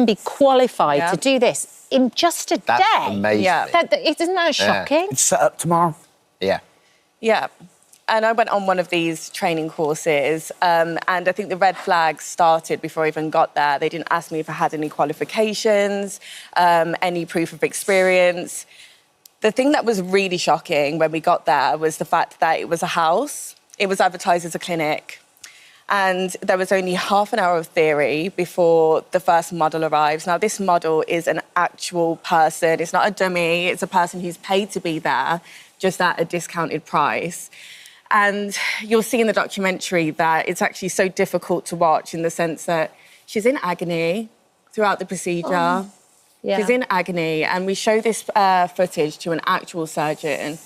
be qualified to do this in just a day. That's amazing. Isn't that shocking? It's set up tomorrow. Yeah. Yeah. And I went on one of these training courses, and I think the red flags started before I even got there. They didn't ask me if I had any qualifications, any proof of experience. The thing that was really shocking when we got there was the fact that it was a house. It was advertised as a clinic. And there was only half an hour of theory before the first model arrives. Now, this model is an actual person. It's not a dummy. It's a person who's paid to be there, just at a discounted price. And you'll see in the documentary that it's actually so difficult to watch in the sense that she's in agony throughout the procedure. She's in agony. And we show this footage to an actual surgeon,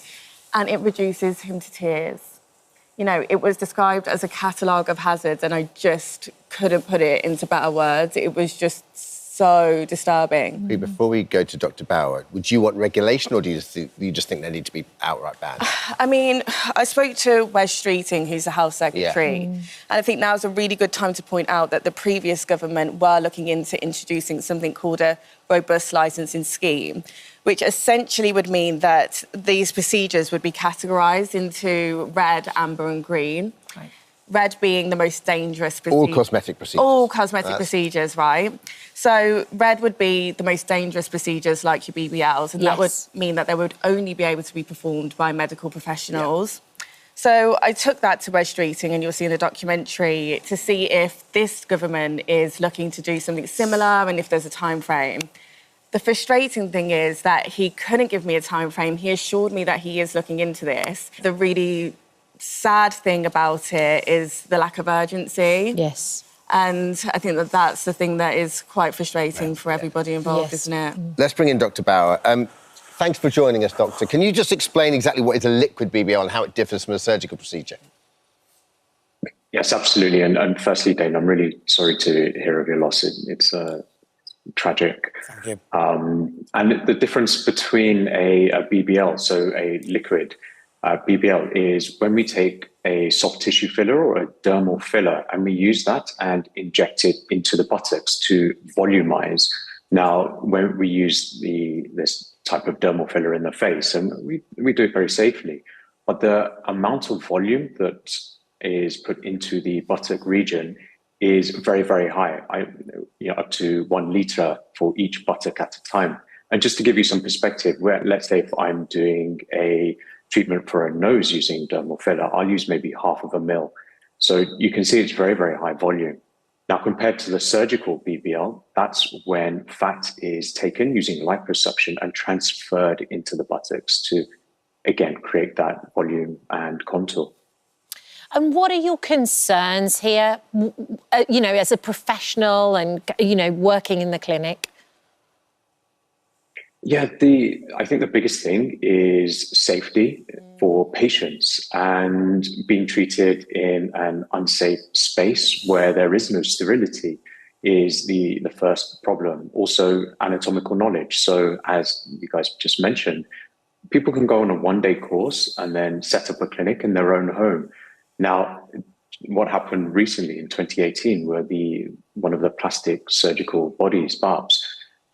and it reduces him to tears. It was described as a catalogue of hazards, and I just couldn't put it into better words. It was just so disturbing. Before we go to Dr. Bauer, would you want regulation, or do you just think they need to be outright banned? I mean, I spoke to Wes Streeting, who's the Health Secretary, and I think now's a really good time to point out that the previous government were looking into introducing something called a robust licensing scheme, which essentially would mean that these procedures would be categorised into red, amber and green. Right. Red being the most dangerous procedure. All cosmetic procedures. All cosmetic procedures, right? So red would be the most dangerous procedures like your BBLs, and that would mean that they would only be able to be performed by medical professionals. Yeah. So I took that to Wes Streeting, and you'll see in the documentary, to see if this government is looking to do something similar and if there's a time frame. The frustrating thing is that he couldn't give me a time frame. He assured me that he is looking into this. The really sad thing about it is the lack of urgency. Yes. And I think that that's the thing that is quite frustrating for everybody involved, isn't it? Let's bring in Dr. Bauer. Thanks for joining us, Doctor. Can you just explain exactly what is a liquid BBL and how it differs from a surgical procedure? Yes, absolutely. And firstly, Dane, I'm really sorry to hear of your loss. It's tragic. Thank you. And the difference between a BBL, so a liquid BBL, is when we take a soft tissue filler or a dermal filler and we use that and inject it into the buttocks to volumize. Now, when we use this type of dermal filler in the face, and we do it very safely, but the amount of volume that is put into the buttock region is very, very high, up to 1 liter for each buttock at a time. And just to give you some perspective, let's say if I'm doing a treatment for a nose using dermal filler, I'll use maybe 0.5 ml. So you can see it's very, very high volume. Now, compared to the surgical BBL, that's when fat is taken using liposuction and transferred into the buttocks to, again, create that volume and contour. And what are your concerns here, as a professional and, working in the clinic? Yeah, I think the biggest thing is safety for patients and being treated in an unsafe space where there is no sterility is the first problem. Also, anatomical knowledge. So as you guys just mentioned, people can go on a 1-day course and then set up a clinic in their own home. Now, what happened recently in 2018, where one of the plastic surgical bodies, BARPs,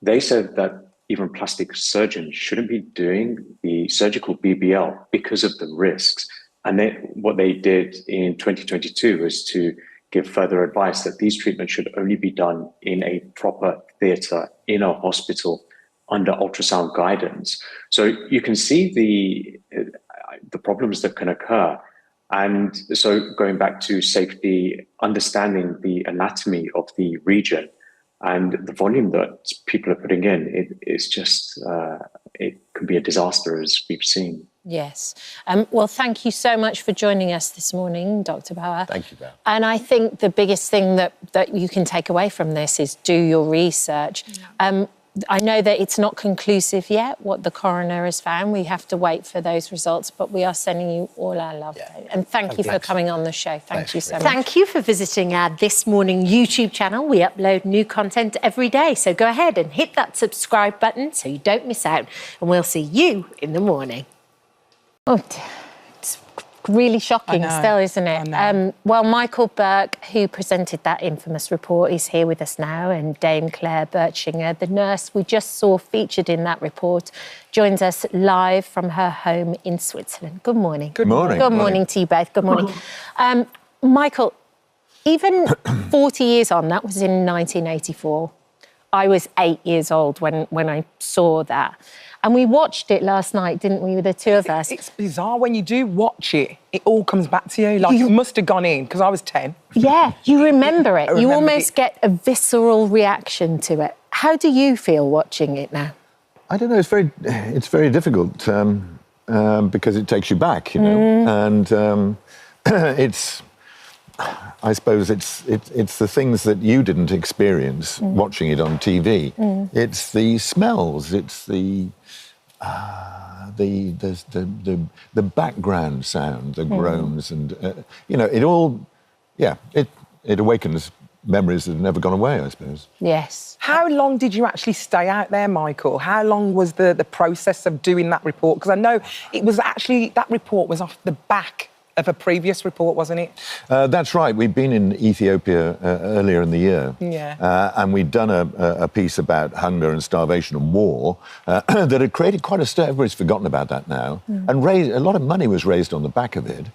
they said that even plastic surgeons shouldn't be doing the surgical BBL because of the risks. And what they did in 2022 was to give further advice that these treatments should only be done in a proper theatre, in a hospital, under ultrasound guidance. So you can see the problems that can occur. And so going back to safety, understanding the anatomy of the region and the volume that people are putting in, it's just, it can be a disaster, as we've seen. Yes. Well, thank you so much for joining us this morning, Dr. Bauer. Thank you, Bauer. And I think the biggest thing that you can take away from this is do your research. I know that it's not conclusive yet, what the coroner has found. We have to wait for those results, but we are sending you all our love. Yeah. And thank you for coming on the show. Thank you so much. Thank you for visiting our This Morning YouTube channel. We upload new content every day, so go ahead and hit that subscribe button so you don't miss out. And we'll see you in the morning. Oh, it's really shocking still, isn't it? Well, Michael Burke, who presented that infamous report, is here with us now, and Dame Claire Birchinger, the nurse we just saw featured in that report, joins us live from her home in Switzerland. Good morning. Good morning. Good morning to you both. Good morning. Michael, even 40 years on, that was in 1984. I was 8 years old when I saw that. And we watched it last night, didn't we, with the two of us? It's bizarre. When you do watch it, it all comes back to you. Like, you must have gone in, because I was 10. Yeah, you remember it. You almost get a visceral reaction to it. How do you feel watching it now? I don't know. It's very difficult because it takes you back, and I suppose it's the things that you didn't experience watching it on TV. It's the smells. It's the background sound, the groans, and it all. Yeah, it awakens memories that have never gone away, I suppose. Yes. How long did you actually stay out there, Michael? How long was the process of doing that report? Because I know it was actually, that report was off the back of a previous report, wasn't it? That's right. We'd been in Ethiopia earlier in the year. Yeah. And we'd done a piece about hunger and starvation and war that had created quite a stir. Everybody's forgotten about that now. And a lot of money was raised on the back of it.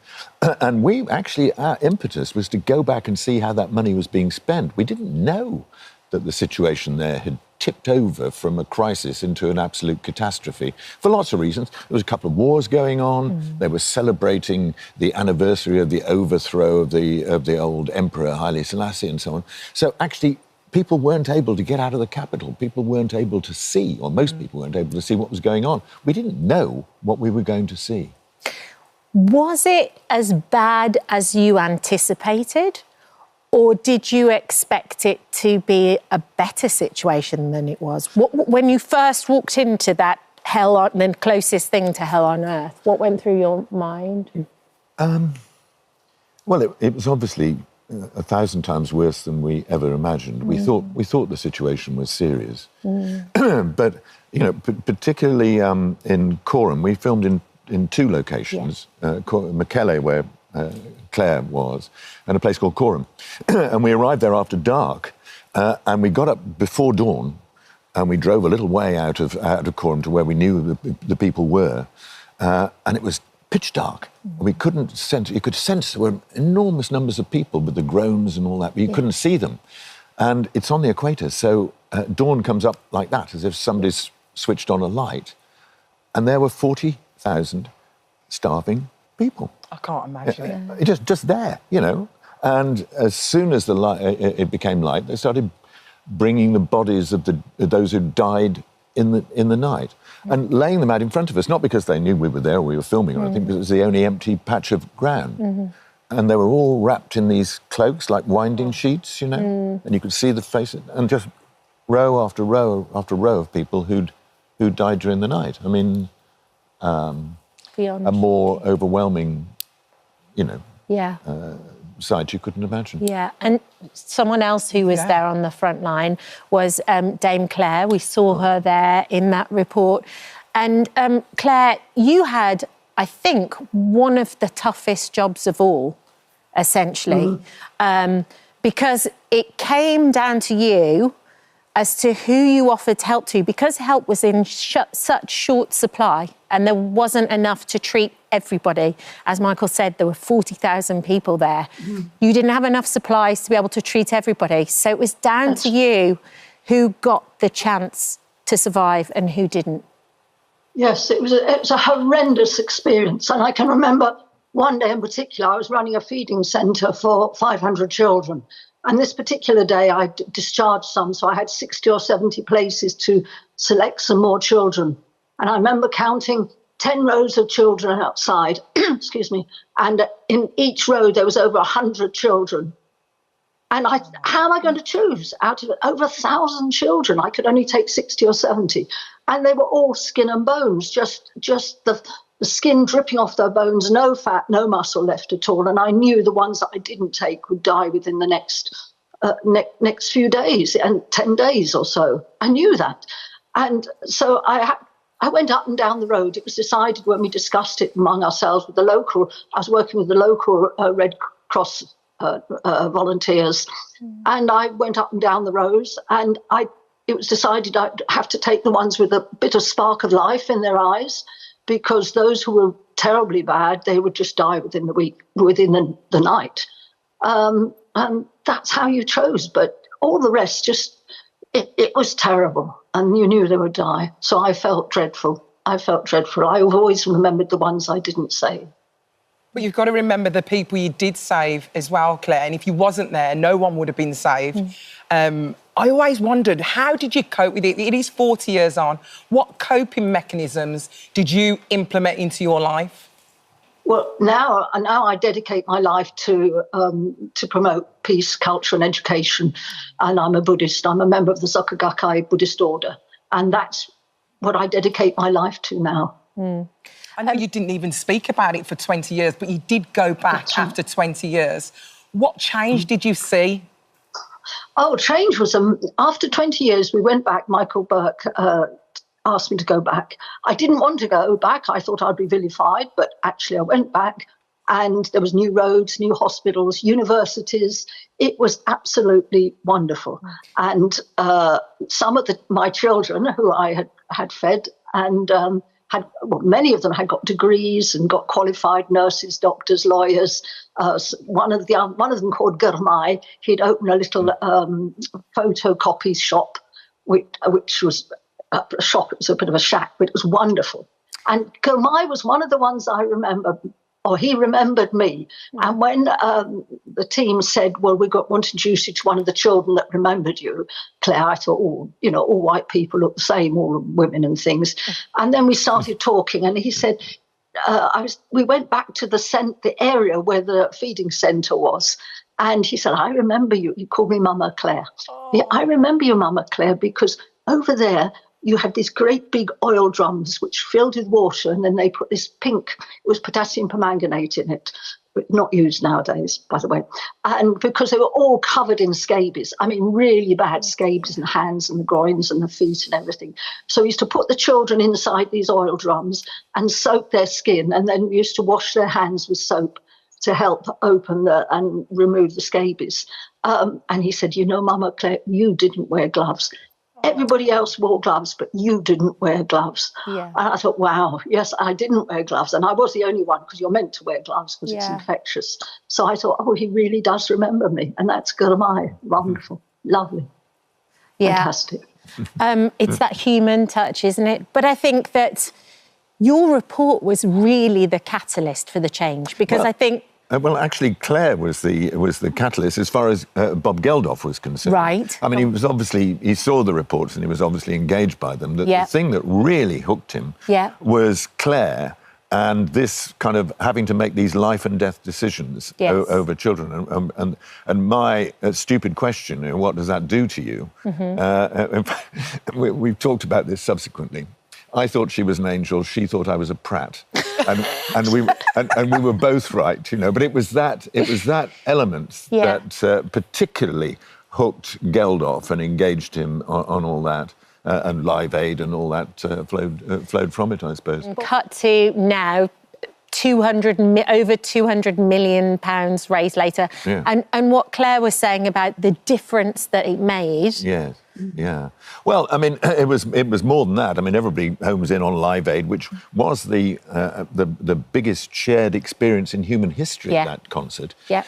And our impetus was to go back and see how that money was being spent. We didn't know that the situation there had tipped over from a crisis into an absolute catastrophe for lots of reasons. There was a couple of wars going on. They were celebrating the anniversary of the overthrow of the old Emperor Haile Selassie and so on. So actually, people weren't able to get out of the capital. People weren't able to see, or most people weren't able to see what was going on. We didn't know what we were going to see. Was it as bad as you anticipated? Or did you expect it to be a better situation than it was? When you first walked into that the closest thing to hell on earth, what went through your mind? Well, it was obviously 1,000 times worse than we ever imagined. We thought the situation was serious, but particularly in Corham, we filmed in two locations: Mackele, where Claire was, and a place called Corham. And we arrived there after dark, and we got up before dawn, and we drove a little way out of Corham to where we knew the people were, and it was pitch dark. We couldn't sense. You could sense there were enormous numbers of people with the groans and all that, but you couldn't see them. And it's on the equator, so dawn comes up like that, as if somebody's switched on a light, and there were 40,000 starving people. I can't imagine it. Just there, And as soon as it became light, they started bringing the bodies of those who died in the night and laying them out in front of us, not because they knew we were there or we were filming or anything, because it was the only empty patch of ground. And they were all wrapped in these cloaks like winding sheets, and you could see the faces, and just row after row after row of people who'd died during the night. I mean, a more overwhelming, sight you couldn't imagine. Yeah, and someone else who was there on the front line was Dame Claire. We saw her there in that report. And Claire, you had, I think, one of the toughest jobs of all, essentially, because it came down to you as to who you offered help to, because help was in such short supply and there wasn't enough to treat everybody. As Michael said, there were 40,000 people there. You didn't have enough supplies to be able to treat everybody. So it was down to you who got the chance to survive and who didn't. Yes, it was a horrendous experience. And I can remember one day in particular, I was running a feeding centre for 500 children. And this particular day, I discharged some, so I had 60 or 70 places to select some more children. And I remember counting 10 rows of children outside, excuse me, and in each row there was over 100 children. And how am I going to choose out of over 1,000 children? I could only take 60 or 70. And they were all skin and bones, just the skin dripping off their bones, no fat, no muscle left at all. And I knew the ones that I didn't take would die within the next few days, and 10 days or so. I knew that. And so I went up and down the road. It was decided when we discussed it among ourselves with I was working with the local Red Cross volunteers, and I went up and down the rows, and it was decided I'd have to take the ones with a bit of spark of life in their eyes, because those who were terribly bad, they would just die within the night. And that's how you chose. But all the rest, it was terrible. And you knew they would die. So I felt dreadful. I've always remembered the ones I didn't save. But you've got to remember the people you did save as well, Claire. And if you wasn't there, no one would have been saved. I always wondered, how did you cope with it? It is 40 years on. What coping mechanisms did you implement into your life? Well, now I dedicate my life to promote peace, culture and education. And I'm a Buddhist. I'm a member of the Soka Gakkai Buddhist order. And that's what I dedicate my life to now. I know you didn't even speak about it for 20 years, but you did go back after 20 years. What change did you see? Oh, change was after 20 years, we went back. Michael Burke asked me to go back. I didn't want to go back. I thought I'd be vilified, but actually I went back, and there was new roads, new hospitals, universities. It was absolutely wonderful. And some of my children who I had fed and many of them had got degrees and got qualified nurses, doctors, lawyers. One of them called Gurmai, he'd opened a little photocopy shop, which was a shop. It was a bit of a shack, but it was wonderful. And Gurmai was one of the ones I remember, or he remembered me. And when the team said, well, want to introduce you to one of the children that remembered you, Claire, I thought, all white people look the same, all women and things. And then we started talking, and he said, we went back to the area where the feeding centre was. And he said, I remember you. He called me Mama Claire. Yeah, I remember you, Mama Claire, because over there, you had these great big oil drums which filled with water, and then they put this pink, it was potassium permanganate in it, but not used nowadays, by the way. And because they were all covered in scabies, I mean, really bad scabies in the hands and the groins and the feet and everything. So we used to put the children inside these oil drums and soak their skin, and then we used to wash their hands with soap to help open and remove the scabies. And he said, you know, Mama Claire, you didn't wear gloves. Everybody else wore gloves, but you didn't wear gloves. Yeah. And I thought, wow, yes, I didn't wear gloves. And I was the only one, because you're meant to wear gloves because it's infectious. So I thought, oh, he really does remember me. And that's good. Wonderful. Lovely. Yeah. Fantastic. It's that human touch, isn't it? But I think that your report was really the catalyst for the change, because I think... Well, actually, Claire was the catalyst as far as Bob Geldof was concerned. Right. I mean, he saw the reports and he was obviously engaged by them. The thing that really hooked him was Claire and this kind of having to make these life and death decisions over children. And my stupid question, what does that do to you? We've talked about this subsequently. I thought she was an angel. She thought I was a prat, and we were both right, you know. But it was that element that particularly hooked Geldof and engaged him on all that, and Live Aid and all that flowed from it, I suppose. Cut to now. Over £200 million raised later, and what Claire was saying about the difference that it made. Yes. Yeah. Well, I mean, it was more than that. I mean, everybody homes in on Live Aid, which was the biggest shared experience in human history. That concert. Yeah.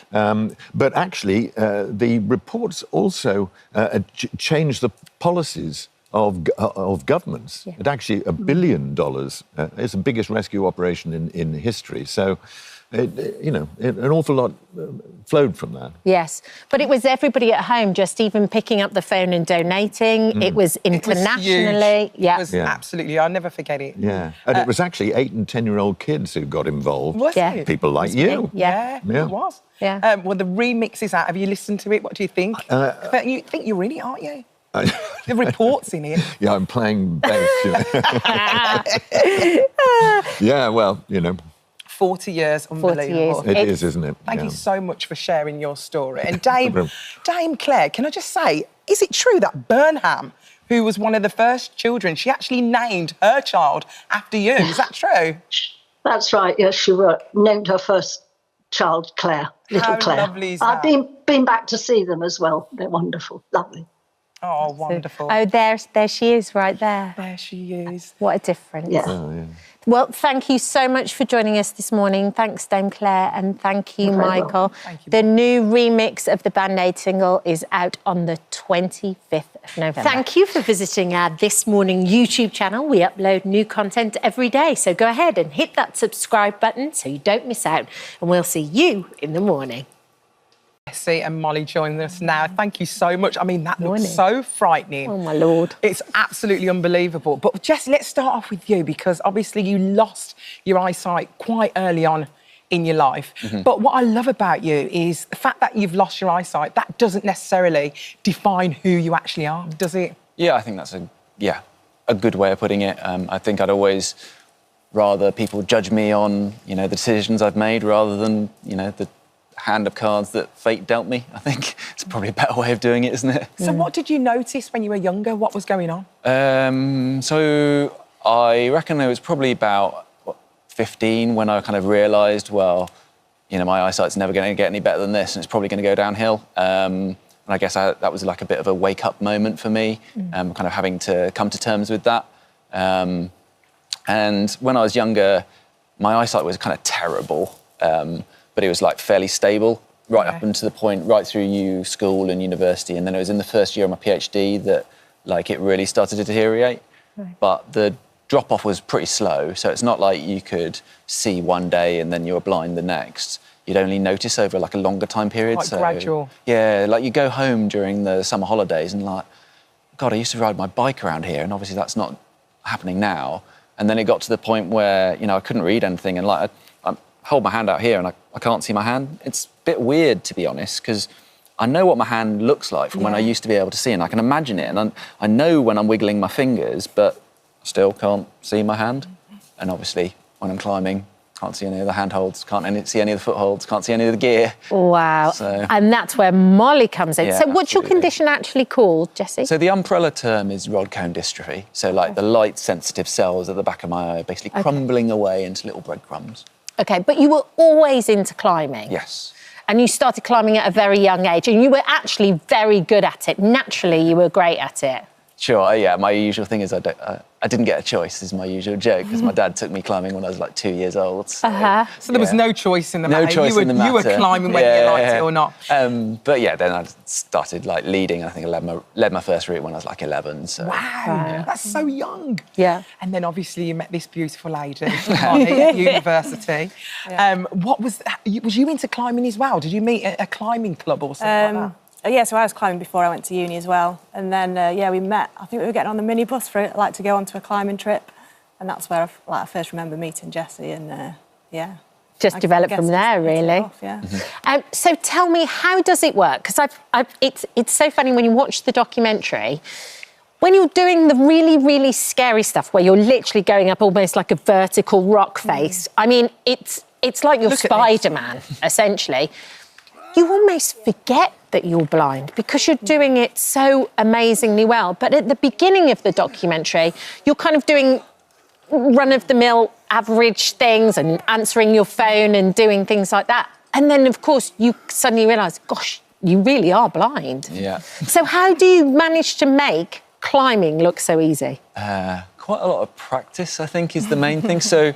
But actually, the reports also changed the policies of governments. It actually $1 billion. It's the biggest rescue operation in history. So. An awful lot flowed from that. Yes, but it was everybody at home just even picking up the phone and donating. It was internationally. It was absolutely, I'll never forget it. Yeah, and it was actually 8 and 10-year-old kids who got involved. Was it? People like you. Yeah, it was. Yeah. Well, the remix is out. Have you listened to it? What do you think? But you think you're in it, aren't you? The report's in it. Yeah, I'm playing bass. Yeah, well, 40 years, unbelievable. 40 years. It is, isn't it? Thank you so much for sharing your story. And Dame Claire, can I just say, is it true that Burnham, who was one of the first children, she actually named her child after you? Is that true? That's right, yes, she named her first child Claire, little Claire. How lovely is that? I've been back to see them as well. They're wonderful, lovely. Oh, wonderful. Oh, there she is right there. There she is. What a difference. Yeah. Oh, yeah. Well, thank you so much for joining us this morning. Thanks, Dame Claire, and thank you, Michael. Thank you. The new remix of the Band-Aid single is out on the 25th of November. Thank you for visiting our This Morning YouTube channel. We upload new content every day, so go ahead and hit that subscribe button so you don't miss out, and we'll see you in the morning. Essie and Molly joining us now. Thank you so much. I mean, that looks so frightening. Oh, my Lord. It's absolutely unbelievable. But Jess, let's start off with you, because obviously you lost your eyesight quite early on in your life. But what I love about you is the fact that you've lost your eyesight, that doesn't necessarily define who you actually are, does it? Yeah, I think that's a good way of putting it. I think I'd always rather people judge me on, the decisions I've made rather than, the hand of cards that fate dealt me. I think it's probably a better way of doing it, isn't it? So what did you notice when you were younger? What was going on? So I reckon it was probably about 15 when I kind of realised, well, my eyesight's never going to get any better than this, and it's probably going to go downhill. And I guess that was like a bit of a wake-up moment for me, kind of having to come to terms with that. And when I was younger, my eyesight was kind of terrible. But it was like fairly stable right up until the point, right through school and university. And then it was in the first year of my PhD that it really started to deteriorate. Right. But the drop-off was pretty slow. So it's not like you could see one day and then you were blind the next. You'd only notice over a longer time period. Quite gradual. Yeah, you go home during the summer holidays and God, I used to ride my bike around here, and obviously that's not happening now. And then it got to the point where, I couldn't read anything, and I hold my hand out here and I can't see my hand. It's a bit weird, to be honest, because I know what my hand looks like from when I used to be able to see, and I can imagine it, and I know when I'm wiggling my fingers, but I still can't see my hand. And obviously, when I'm climbing, Can't see any of the handholds, can't see any of the footholds, can't see any of the gear. Wow. So, and that's where Molly comes in. Yeah, So what's your absolutely. condition actually called, Jessie? So the umbrella term is rod cone dystrophy. So like the light sensitive cells at the back of my eye are basically crumbling away into little breadcrumbs. OK, but you were always into climbing. Yes. And you started climbing at a very young age, and you were actually very good at it. Naturally, you were great at it. Sure, yeah, my usual thing is I didn't get a choice, is my usual joke, because my dad took me climbing when I was like 2 years old. So, So there was no choice in the matter. No choice in the matter. You were climbing whether you liked it or not. But yeah, then I started like leading. I think I led my first route when I was like 11. So. Wow, that's so young. Yeah. And then obviously you met this beautiful lady at university. Was you into climbing as well? Did you meet at a climbing club or something like that? Yeah, so I was climbing before I went to uni as well. And then, we met. I think we were getting on the minibus to go onto a climbing trip. And that's where I first remember meeting Jessie and, Just developed from there, really. So tell me, how does it work? Because it's so funny when you watch the documentary, when you're doing the really, really scary stuff where you're literally going up almost like a vertical rock face. I mean, it's like you're Spider-Man, essentially. You almost forget that you're blind because you're doing it so amazingly well. But at the beginning of the documentary, you're kind of doing run-of-the-mill average things and answering your phone and doing things like that. And then, of course, you suddenly realise, gosh, you really are blind. Yeah. So how do you manage to make climbing look so easy? Quite a lot of practice, I think, is the main thing. So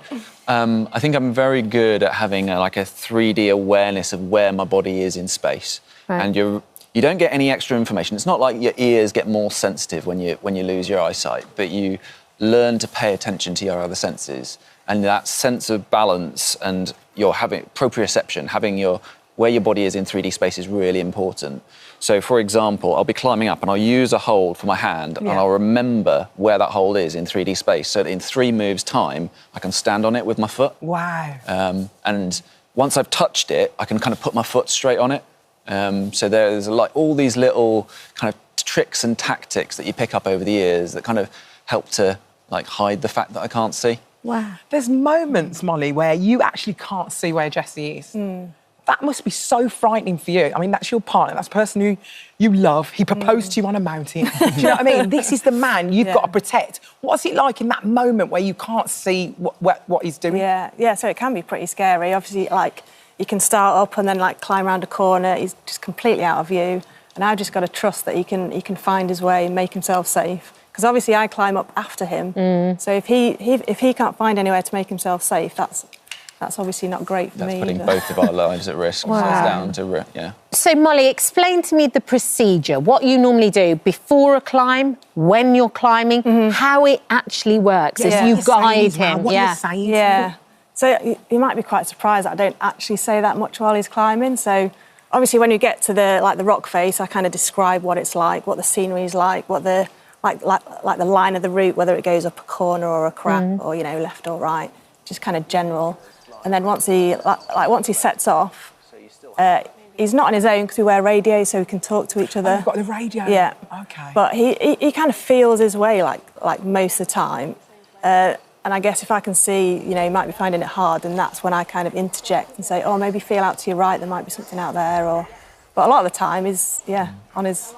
I think I'm very good at having a 3D awareness of where my body is in space. Right. And you don't get any extra information. It's not like your ears get more sensitive when you lose your eyesight, but you learn to pay attention to your other senses. And that sense of balance and your having proprioception, where your body is in 3D space is really important. So, for example, I'll be climbing up and I'll use a hold for my hand and I'll remember where that hold is in 3D space so that in 3 moves' time, I can stand on it with my foot. Wow. And once I've touched it, I can kind of put my foot straight on it. So there's like all these little kind of tricks and tactics that you pick up over the years that kind of help to like hide the fact that I can't see. Wow. There's moments, Molly, where you actually can't see where Jessie is. That must be so frightening for you. I mean, that's your partner, that's the person who you love. He proposed to you on a mountain. Do you know what I mean? This is the man you've got to protect. What's it like in that moment where you can't see what he's doing? Yeah, so it can be pretty scary. Obviously, like, you can start up and then, like, climb around a corner. He's just completely out of view. And I've just got to trust that he can find his way and make himself safe. Because obviously I climb up after him. So if he can't find anywhere to make himself safe, that's obviously not great for me. That's putting either. both of our lives at risk. Wow. So it's down to, yeah. So, Molly, explain to me the procedure, what you normally do before a climb, when you're climbing, how it actually works as you guide him. What you're saying. Yeah. So you might be quite surprised that I don't actually say that much while he's climbing. So obviously when you get to the rock face, I kind of describe what it's like, what the scenery is like, what the like the line of the route, whether it goes up a corner or a crack or left or right, just kind of general. And then once he sets off, he's not on his own because we wear radios, so we can talk to each other. Oh, you've got the radio. Yeah. Okay. But he kind of feels his way like most of the time. And I guess if I can see, he might be finding it hard, and that's when I kind of interject and say, oh, maybe feel out to your right, there might be something out there. But a lot of the time he's, on his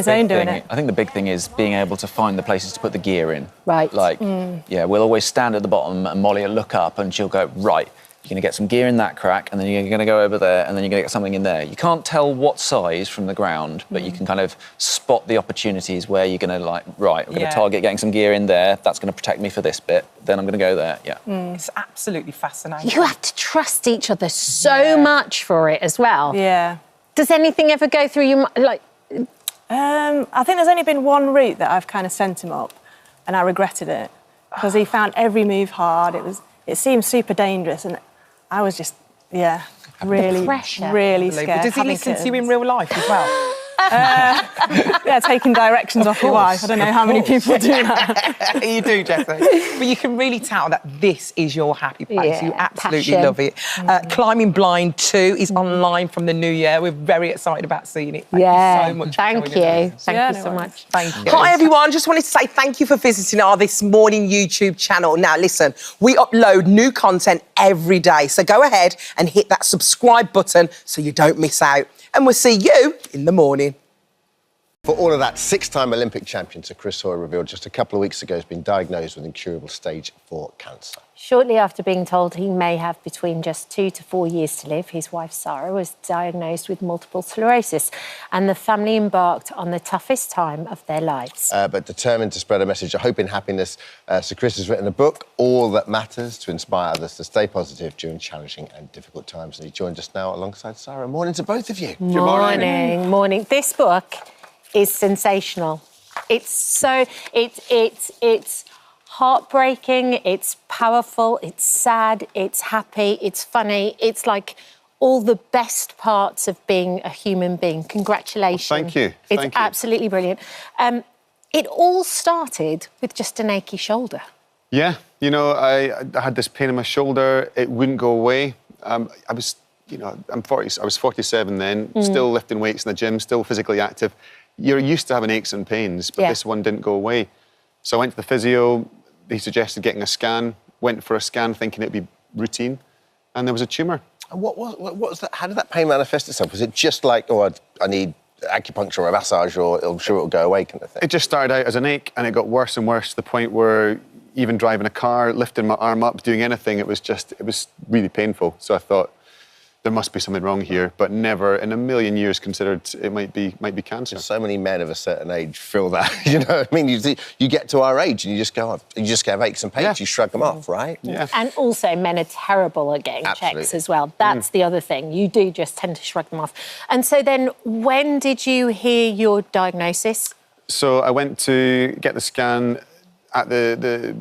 own doing it. I think the big thing is being able to find the places to put the gear in. Right. Like, we'll always stand at the bottom and Molly will look up and she'll go, right, you're going to get some gear in that crack and then you're going to go over there and then you're going to get something in there. You can't tell what size from the ground, but you can kind of spot the opportunities where you're going to I'm going to target getting some gear in there. That's going to protect me for this bit. Then I'm going to go there, It's absolutely fascinating. You have to trust each other so much for it as well. Yeah. Does anything ever go through your mind, I think there's only been one route that I've kind of sent him up and I regretted it because he found every move hard. It seemed super dangerous and I was just, really, really scared. Does he listen to you in real life as well? Yeah, taking directions off your wife. I don't know how many people do that. You do, Jessie. But you can really tell that this is your happy place. You absolutely love it. Climbing Blind 2 is online from the new year. We're very excited about seeing it. Thank you so much. Thank you. Thank you so much. Thank you. Hi, everyone. Just wanted to say thank you for visiting our This Morning YouTube channel. Now, listen, we upload new content every day. So go ahead and hit that subscribe button so you don't miss out. And we'll see you in the morning. For all of that, 6-time Olympic champion Sir Chris Hoy revealed just a couple of weeks ago has been diagnosed with incurable stage 4 cancer. Shortly after being told he may have between just 2 to 4 years to live, his wife Sarah was diagnosed with multiple sclerosis, and the family embarked on the toughest time of their lives. But determined to spread a message of hope and happiness, Sir Chris has written a book, All That Matters, to inspire others to stay positive during challenging and difficult times. And he joined us now alongside Sarah. Morning to both of you. Morning, morning. This book is sensational. It's heartbreaking, it's powerful, it's sad, it's happy, it's funny. It's like all the best parts of being a human being. Congratulations. Well, thank you. It's absolutely brilliant. It all started with just an achy shoulder. Yeah, you know, I had this pain in my shoulder. It wouldn't go away. I was 47 then, still lifting weights in the gym, still physically active. You're used to having aches and pains, but this one didn't go away. So I went to the physio. He suggested getting a scan. Went for a scan thinking it'd be routine, and there was a tumour. And what was that? How did that pain manifest itself? Was it just like, oh, I need acupuncture or a massage, or I'm sure it'll go away kind of thing? It just started out as an ache, and it got worse and worse to the point where even driving a car, lifting my arm up, doing anything, it was really painful. So I thought, there must be something wrong here, but never in a million years considered it might be cancer. So many men of a certain age feel that, you know what I mean? You get to our age and you just go, you just have aches and pains, you shrug them off, right? Yeah. And also men are terrible at getting checks as well. That's the other thing. You do just tend to shrug them off. And so then when did you hear your diagnosis? So I went to get the scan at the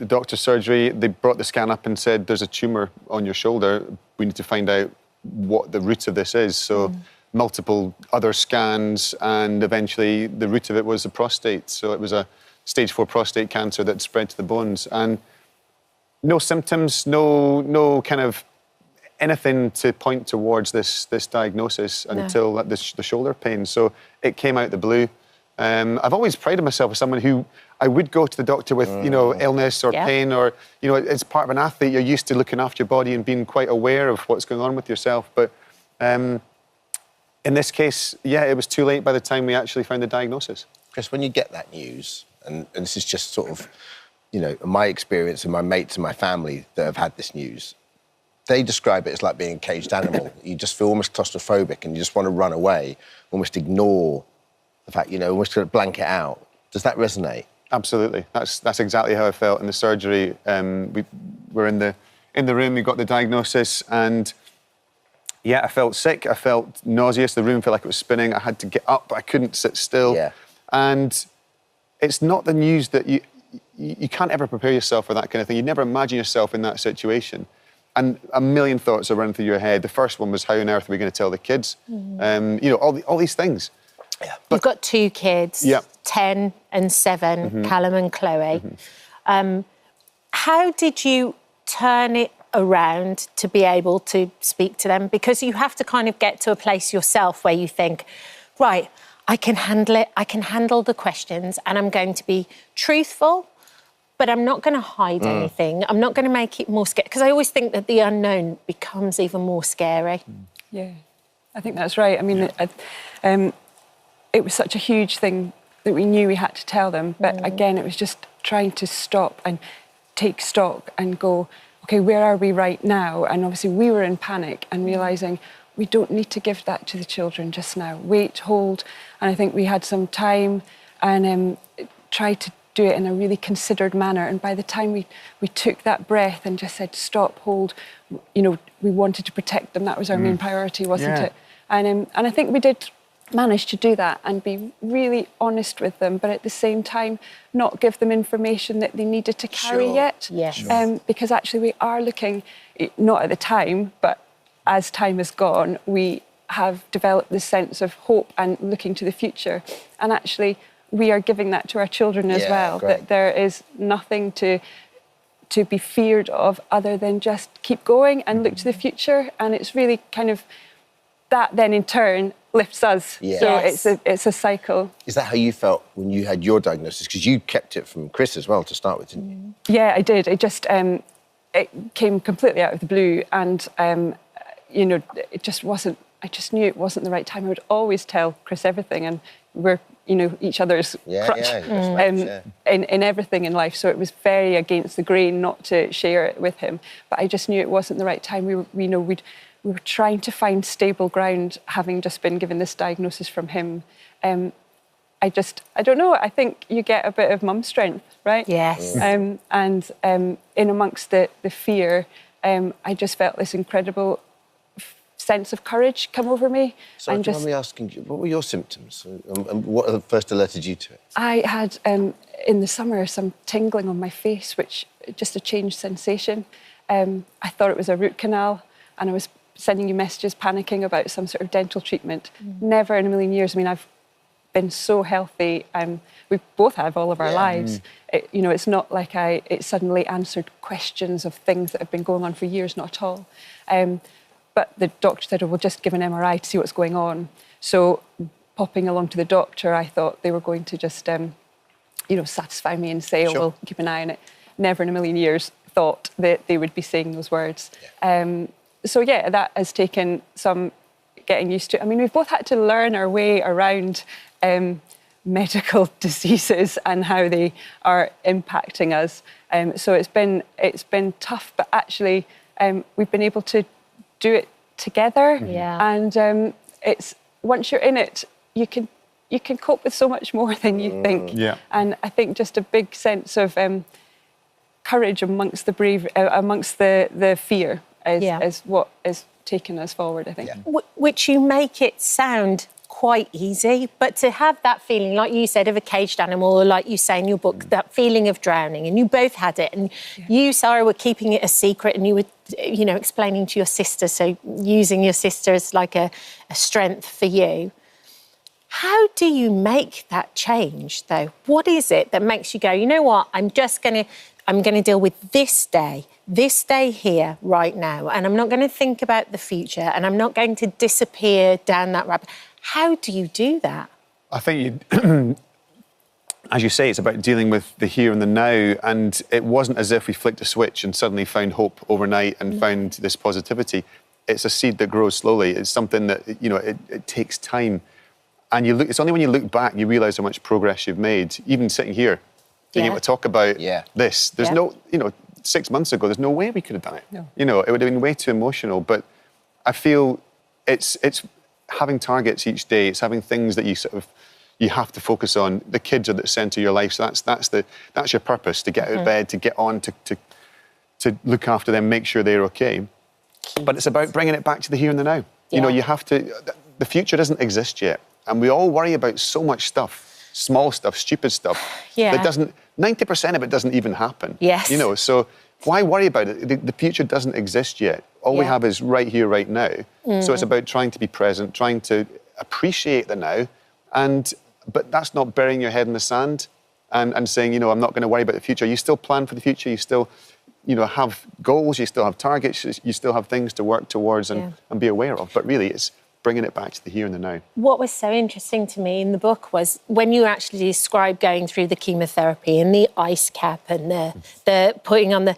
doctor's surgery. They brought the scan up and said, there's a tumour on your shoulder. We need to find out what the root of this is. So multiple other scans, and eventually the root of it was the prostate. So it was a stage 4 prostate cancer that spread to the bones, and no symptoms, no kind of anything to point towards this diagnosis until the shoulder pain. So it came out the blue. I've always prided myself as someone who I would go to the doctor with, you know, illness or pain, or, you know, as part of an athlete, you're used to looking after your body and being quite aware of what's going on with yourself. But in this case, yeah, it was too late by the time we actually found the diagnosis. Chris, when you get that news, and this is just sort of, you know, my experience and my mates and my family that have had this news, they describe it as like being a caged animal. You just feel almost claustrophobic and you just want to run away, almost ignore the fact, you know, almost to blank it out. Does that resonate? Absolutely. That's exactly how I felt in the surgery. We were in the room, we got the diagnosis, and yeah, I felt sick, I felt nauseous, the room felt like it was spinning, I had to get up, I couldn't sit still. Yeah. And it's not the news that you can't ever prepare yourself for that kind of thing. You never imagine yourself in that situation. And a million thoughts are running through your head. The first one was, how on earth are we going to tell the kids? You know, all these things. Yeah. You've got 2 kids, 10 and 7, Callum and Chloe. How did you turn it around to be able to speak to them? Because you have to kind of get to a place yourself where you think, right, I can handle it, I can handle the questions, and I'm going to be truthful, but I'm not going to hide anything. I'm not going to make it more scary, because I always think that the unknown becomes even more scary. Yeah, I think that's right. I mean, it was such a huge thing that we knew we had to tell them. But again, it was just trying to stop and take stock and go, OK, where are we right now? And obviously we were in panic and realising we don't need to give that to the children just now. Wait, hold. And I think we had some time and tried to do it in a really considered manner. And by the time we took that breath and just said, stop, hold, you know, we wanted to protect them. That was our main priority, wasn't it? And I think we did manage to do that and be really honest with them, but at the same time not give them information that they needed to carry yet. Yes. Because actually we are looking, not at the time, but as time has gone, we have developed this sense of hope and looking to the future. And actually, we are giving that to our children as well, great. that there is nothing to be feared of other than just keep going and look to the future. And it's really kind of that then in turn lifts us. Yeah. So Yes. it's a cycle. Is that how you felt when you had your diagnosis? Because you kept it from Chris as well to start with, didn't you? Yeah, I did. It just it came completely out of the blue, and you know, it just wasn't. I just knew it wasn't the right time. I would always tell Chris everything, and we're, you know, each other's crutch in everything in life. So it was very against the grain not to share it with him. But I just knew it wasn't the right time. We were trying to find stable ground, having just been given this diagnosis from him. I don't know. I think you get a bit of mum strength, right? Yes. And in amongst the fear, I just felt this incredible sense of courage come over me. So do you mind me asking, what were your symptoms? And what first alerted you to it? I had, in the summer, some tingling on my face, which just a changed sensation. I thought it was a root canal, and I was sending you messages panicking about some sort of dental treatment. Never in a million years. I mean, I've been so healthy. We both have all of our lives. You know, it's not like it suddenly answered questions of things that have been going on for years, not at all. But the doctor said, oh, we'll just give an MRI to see what's going on. So popping along to the doctor, I thought they were going to just, you know, satisfy me and say, oh, we'll keep an eye on it. Never in a million years thought that they would be saying those words. So yeah, that has taken some getting used to. I mean, we've both had to learn our way around medical diseases and how they are impacting us. So it's been tough, but actually we've been able to do it together. And it's once you're in it, you can cope with so much more than you think. And I think just a big sense of courage amongst the brave, amongst the fear is what has taken us forward, I think. Which you make it sound quite easy, but to have that feeling, like you said, of a caged animal, or like you say in your book, that feeling of drowning, and you both had it, and you, Sarah, were keeping it a secret, and you were, you know, explaining to your sister, so using your sister as like a strength for you. How do you make that change, though? What is it that makes you go, you know what, I'm going to deal with this day here, right now, and I'm not going to think about the future, and I'm not going to disappear down that rabbit. How do you do that? I think you, as you say, it's about dealing with the here and the now, and it wasn't as if we flicked a switch and suddenly found hope overnight and found this positivity. It's a seed that grows slowly. It's something that, you know, it takes time. And you look, it's only when you look back you realise how much progress you've made. Even sitting here, being able to talk about this. There's no, you know, 6 months ago, there's no way we could have done it. You know, it would have been way too emotional. But I feel it's having targets each day. It's having things that you have to focus on. The kids are at the centre of your life, so that's your purpose, to get out of bed, to get on, to look after them, make sure they're okay. But it's about bringing it back to the here and the now. You know, you have to. The future doesn't exist yet, and we all worry about so much stuff, small stuff, stupid stuff. That doesn't. 90% of it doesn't even happen. You know, so why worry about it? The future doesn't exist yet. All we have is right here, right now. So it's about trying to be present, trying to appreciate the now, but that's not burying your head in the sand and saying, you know, I'm not going to worry about the future. You still plan for the future. You still, you know, have goals. You still have targets. You still have things to work towards and be aware of. But really, it's bringing it back to the here and the now. What was so interesting to me in the book was when you actually described going through the chemotherapy and the ice cap and the putting on the...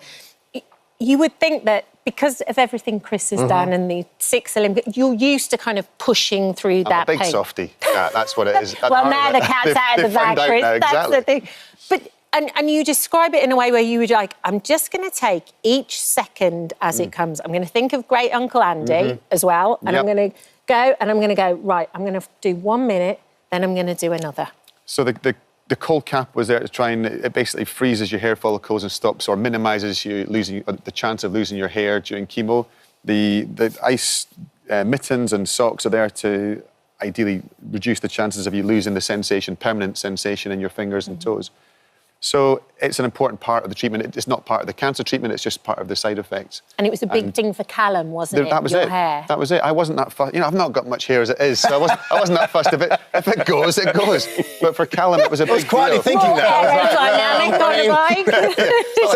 You would think that because of everything Chris has done and the 6 Olympics, you're used to kind of pushing through that pain. I'm a big softie. That's what it is. Well, now the cat's out of the bag, Chris. That's the thing. But and you describe it in a way where you would like, I'm just going to take each second as it comes. I'm going to think of great Uncle Andy as well, and I'm going to go, and I'm going to go, right, I'm going to do 1 minute, then I'm going to do another. So the cold cap was there to try and it basically freezes your hair follicles and stops or minimises you losing the chance of losing your hair during chemo. The ice mittens and socks are there to ideally reduce the chances of you losing the sensation, permanent sensation in your fingers and toes. So it's an important part of the treatment. It's not part of the cancer treatment, it's just part of the side effects. And it was a big thing for Callum, wasn't it? That was Your it. hair. That was it. I wasn't that fussed. You know, I've not got much hair as it is, so I wasn't that fussed. If it goes, it goes. But for Callum, it was a big deal. quietly thinking that.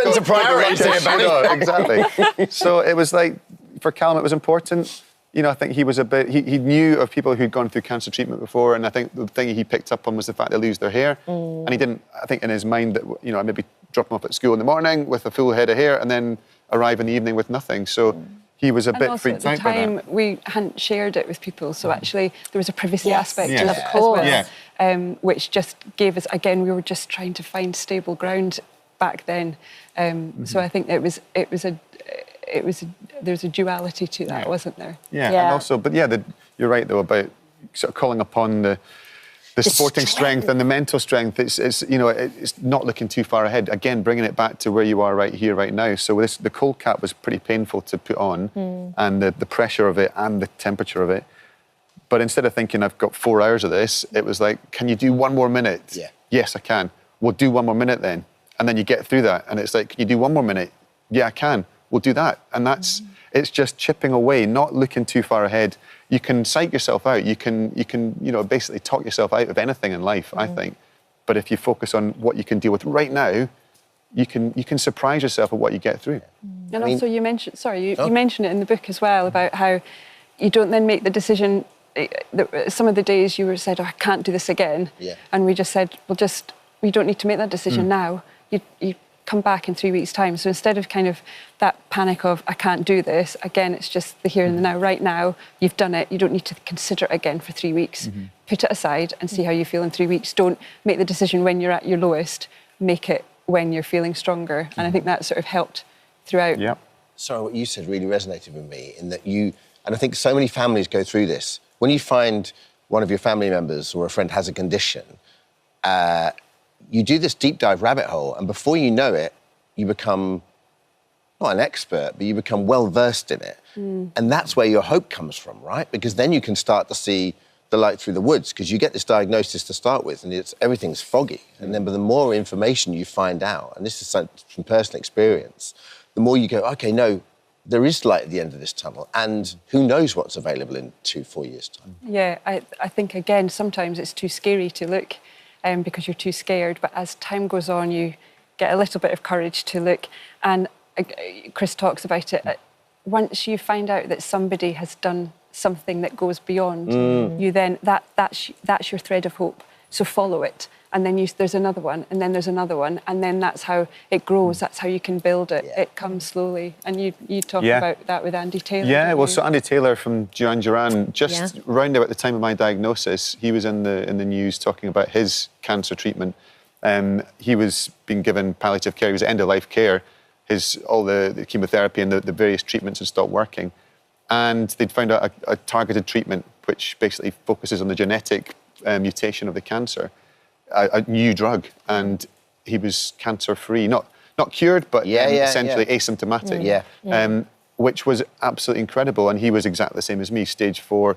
Sense of priority about it. Exactly. So it was like, for Callum, it was important. You know, I think he was a bit, he knew of people who'd gone through cancer treatment before, and I think the thing he picked up on was the fact they lose their hair. And he didn't, I think in his mind that, you know, I maybe drop him off at school in the morning with a full head of hair and then arrive in the evening with nothing. So he was a bit freaked out by that. At the time, we hadn't shared it with people, so actually there was a privacy aspect to it Yes. as well, Yeah. which just gave us, again, we were just trying to find stable ground back then. So I think there was a duality to that, wasn't there? Yeah, and also, but yeah, you're right though about sort of calling upon the sporting strength and the mental strength. It's you know, it's not looking too far ahead. Again, bringing it back to where you are right here, right now. So the cold cap was pretty painful to put on, and the pressure of it and the temperature of it. But instead of thinking I've got 4 hours of this, it was like, can you do 1 more minute? Yeah. Yes, I can. We'll do 1 more minute then, and then you get through that, and it's like, can you do 1 more minute? Yeah, I can. We'll do that, and that's. It's just chipping away, not looking too far ahead. You can psych yourself out. You can, you know, basically talk yourself out of anything in life, I think. But if you focus on what you can deal with right now, you can surprise yourself at what you get through. And also, you mentioned, you mentioned it in the book as well about how you don't then make the decision. Some of the days you were said, oh, I can't do this again, and we just said, well, we don't need to make that decision now. You come back in 3 weeks' time. So instead of kind of that panic of, I can't do this, again, it's just the here and the now. Right now, you've done it. You don't need to consider it again for 3 weeks. Put it aside and see how you feel in 3 weeks. Don't make the decision when you're at your lowest. Make it when you're feeling stronger. And I think that sort of helped throughout. Yeah. Sorry, what you said really resonated with me in that and I think so many families go through this. When you find one of your family members or a friend has a condition, you do this deep dive rabbit hole, and before you know it, you become not an expert, but you become well versed in it. And that's where your hope comes from, right? Because then you can start to see the light through the woods, because you get this diagnosis to start with, and everything's foggy. And then, but the more information you find out, and this is from personal experience, the more you go, okay, no, there is light at the end of this tunnel, and who knows what's available in 2-4 years' time. Yeah, I think, again, sometimes it's too scary to look. Because you're too scared. But as time goes on, you get a little bit of courage to look. And Chris talks about it. Once you find out that somebody has done something that goes beyond, you then that's your thread of hope. So follow it. And then there's another one, and then there's another one, and then that's how it grows. That's how you can build it. It comes slowly. And you talk about that with Andy Taylor. Yeah, well, so Andy Taylor from Duran Duran, just round about the time of my diagnosis, he was in the news talking about his cancer treatment. He was being given palliative care. He was at end-of-life care. All the chemotherapy and the various treatments had stopped working. And they'd found out a targeted treatment which basically focuses on the genetic mutation of the cancer. A new drug, and he was cancer-free, not cured, but essentially asymptomatic, which was absolutely incredible. And he was exactly the same as me, stage 4,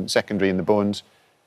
secondary in the bones.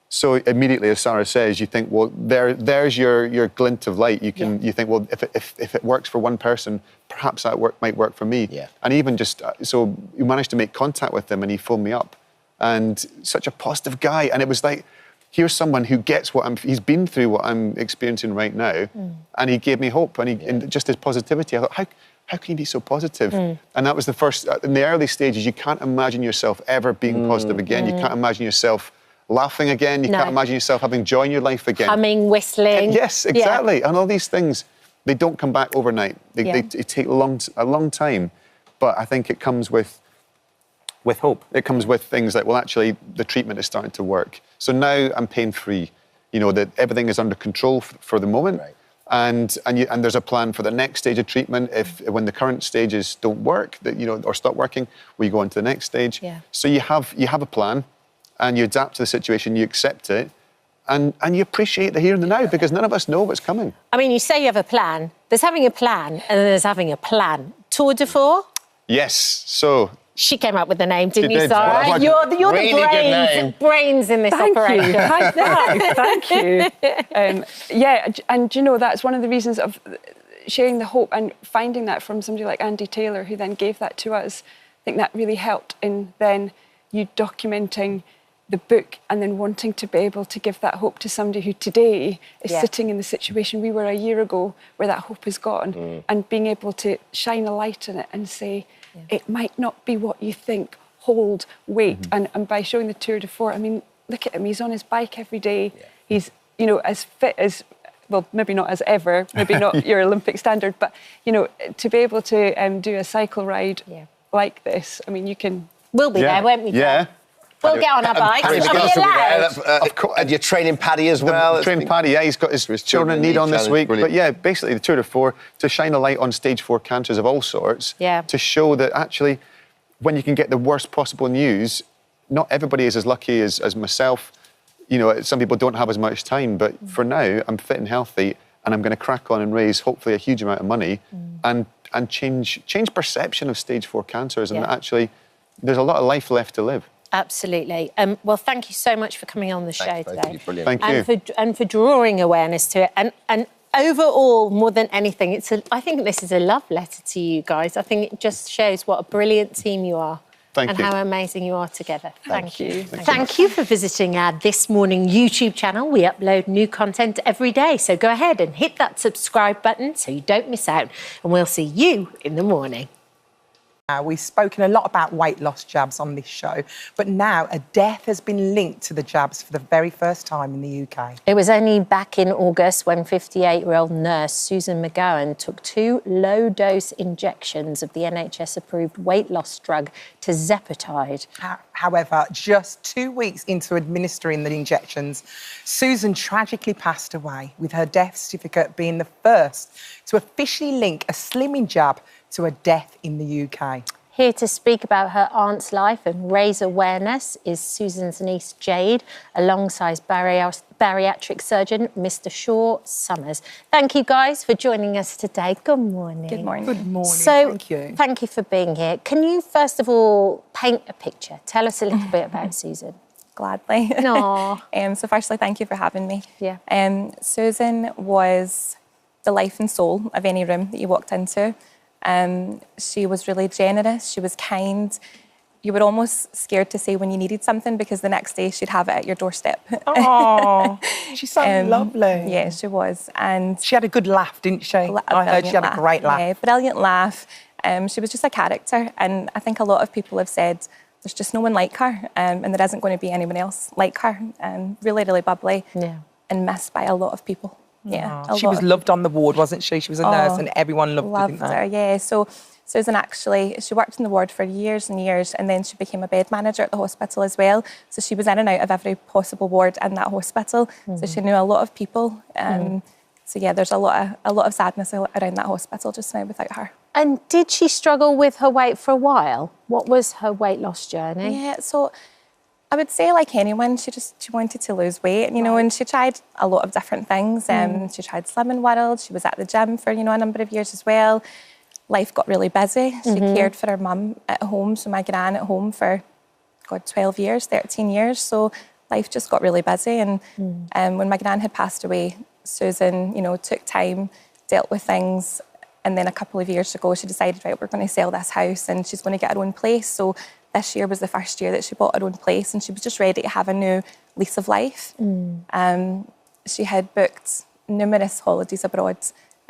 So immediately, as Sarah says, you think, well, there's your glint of light. You think, well, if it works for one person, perhaps that might work for me. And even just so, you managed to make contact with him, and he phoned me up, and such a positive guy, and it was like, here's someone who gets he's been through what I'm experiencing right now, and he gave me hope, and just his positivity. I thought, how can you be so positive? And that was the first, in the early stages, you can't imagine yourself ever being positive again. You can't imagine yourself laughing again. You can't imagine yourself having joy in your life again. Humming, whistling. Yes, exactly. And all these things, they don't come back overnight. They take a long time. But I think it comes with hope. It comes with things like, well, actually, the treatment is starting to work. So now I'm pain-free. You know, that everything is under control for the moment. Right. And there's a plan for the next stage of treatment. When the current stages don't work, or stop working, we go on to the next stage. Yeah. So you have a plan, and you adapt to the situation, you accept it, and you appreciate the here and the now, because none of us know what's coming. I mean, you say you have a plan. There's having a plan, and then there's having a plan. Tour de force? Yes. So She came up with the name, didn't She you, did. Sarah? Well, You're really the good name. brains in this operation. Thank you. Yeah, and you know, that's one of the reasons of sharing the hope and finding that from somebody like Andy Taylor, who then gave that to us. I think that really helped in then you documenting the book and then wanting to be able to give that hope to somebody who today is sitting in the situation we were a year ago, where that hope is gone, and being able to shine a light in it and say, it might not be what you think, hold, wait. And by showing the Tour de Force, I mean, look at him, he's on his bike every day. He's, you know, as fit as, well, maybe not as ever, maybe not your Olympic standard, but, you know, to be able to do a cycle ride like this, I mean, you can... We'll be there, won't we? Yeah. We'll get on our bikes. Paddy's Are we got to be allowed? there. Of course. And you're training Paddy as well. Training Paddy, yeah, he's got his children in need on this week. But yeah, basically the Tour de Force, to shine a light on stage 4 cancers of all sorts, to show that actually when you can get the worst possible news, not everybody is as lucky as myself. You know, some people don't have as much time, but for now, I'm fit and healthy, and I'm going to crack on and raise hopefully a huge amount of money and change perception of stage 4 cancers, and that actually there's a lot of life left to live. Absolutely. Well, thank you so much for coming on the show today. Brilliant. Thank you. And for drawing awareness to it. And overall, more than anything, I think this is a love letter to you guys. I think it just shows what a brilliant team you are. Thank you. How amazing you are together. Thank you. Thank you for visiting our This Morning YouTube channel. We upload new content every day. So go ahead and hit that subscribe button so you don't miss out. And we'll see you in the morning. We've spoken a lot about weight loss jabs on this show, but now a death has been linked to the jabs for the very first time in the UK. It was only back in August when 58-year-old nurse Susan McGowan took 2 low-dose injections of the NHS-approved weight loss drug tirzepatide. However, just 2 weeks into administering the injections, Susan tragically passed away, with her death certificate being the first to officially link a slimming jab to a death in the UK. Here to speak about her aunt's life and raise awareness is Susan's niece Jade, alongside bariatric surgeon Mr. Shaw Summers. Thank you guys for joining us today. Good morning. Good morning. Good morning. So, Thank you for being here. Can you first of all paint a picture? Tell us a little bit about Susan. Gladly. Aww. So firstly, thank you for having me. Yeah. Susan was the life and soul of any room that you walked into. She was really generous, she was kind. You were almost scared to say when you needed something because the next day she'd have it at your doorstep. Oh, she's so lovely. Yeah, she was. And she had a good laugh, didn't she? I heard she had a great laugh. Yeah, brilliant laugh. She was just a character, and I think a lot of people have said there's just no one like her, and there isn't going to be anyone else like her. Really, really bubbly, and missed by a lot of people. Yeah, she was loved on the ward, wasn't she? She was a nurse and everyone loved her. Yeah, so Susan actually, she worked in the ward for years and years, and then she became a bed manager at the hospital as well. So she was in and out of every possible ward in that hospital. So she knew a lot of people. So yeah, there's a lot of sadness around that hospital just now without her. And did she struggle with her weight for a while? What was her weight loss journey? Yeah, so I would say, like anyone, she wanted to lose weight, you know, and she tried a lot of different things. She tried Slimming World. She was at the gym for, a number of years as well. Life got really busy. She cared for her mum at home, so my gran at home for, 12 years, 13 years. So life just got really busy. And when my gran had passed away, Susan, took time, dealt with things. And then a couple of years ago, she decided, right, we're going to sell this house and she's going to get her own place. So this year was the first year that she bought her own place, and she was just ready to have a new lease of life. She had booked numerous holidays abroad.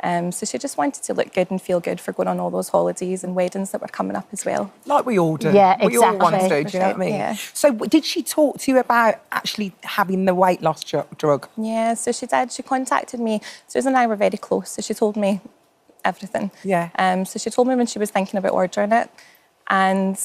So she just wanted to look good and feel good for going on all those holidays and weddings that were coming up as well. Like we all do. Yeah, exactly. We all want to, do you know what I mean? Yeah. So did she talk to you about actually having the weight loss drug? Yeah, so she did. She contacted me. Susan and I were very close, so she told me everything. Yeah. So she told me when she was thinking about ordering it, and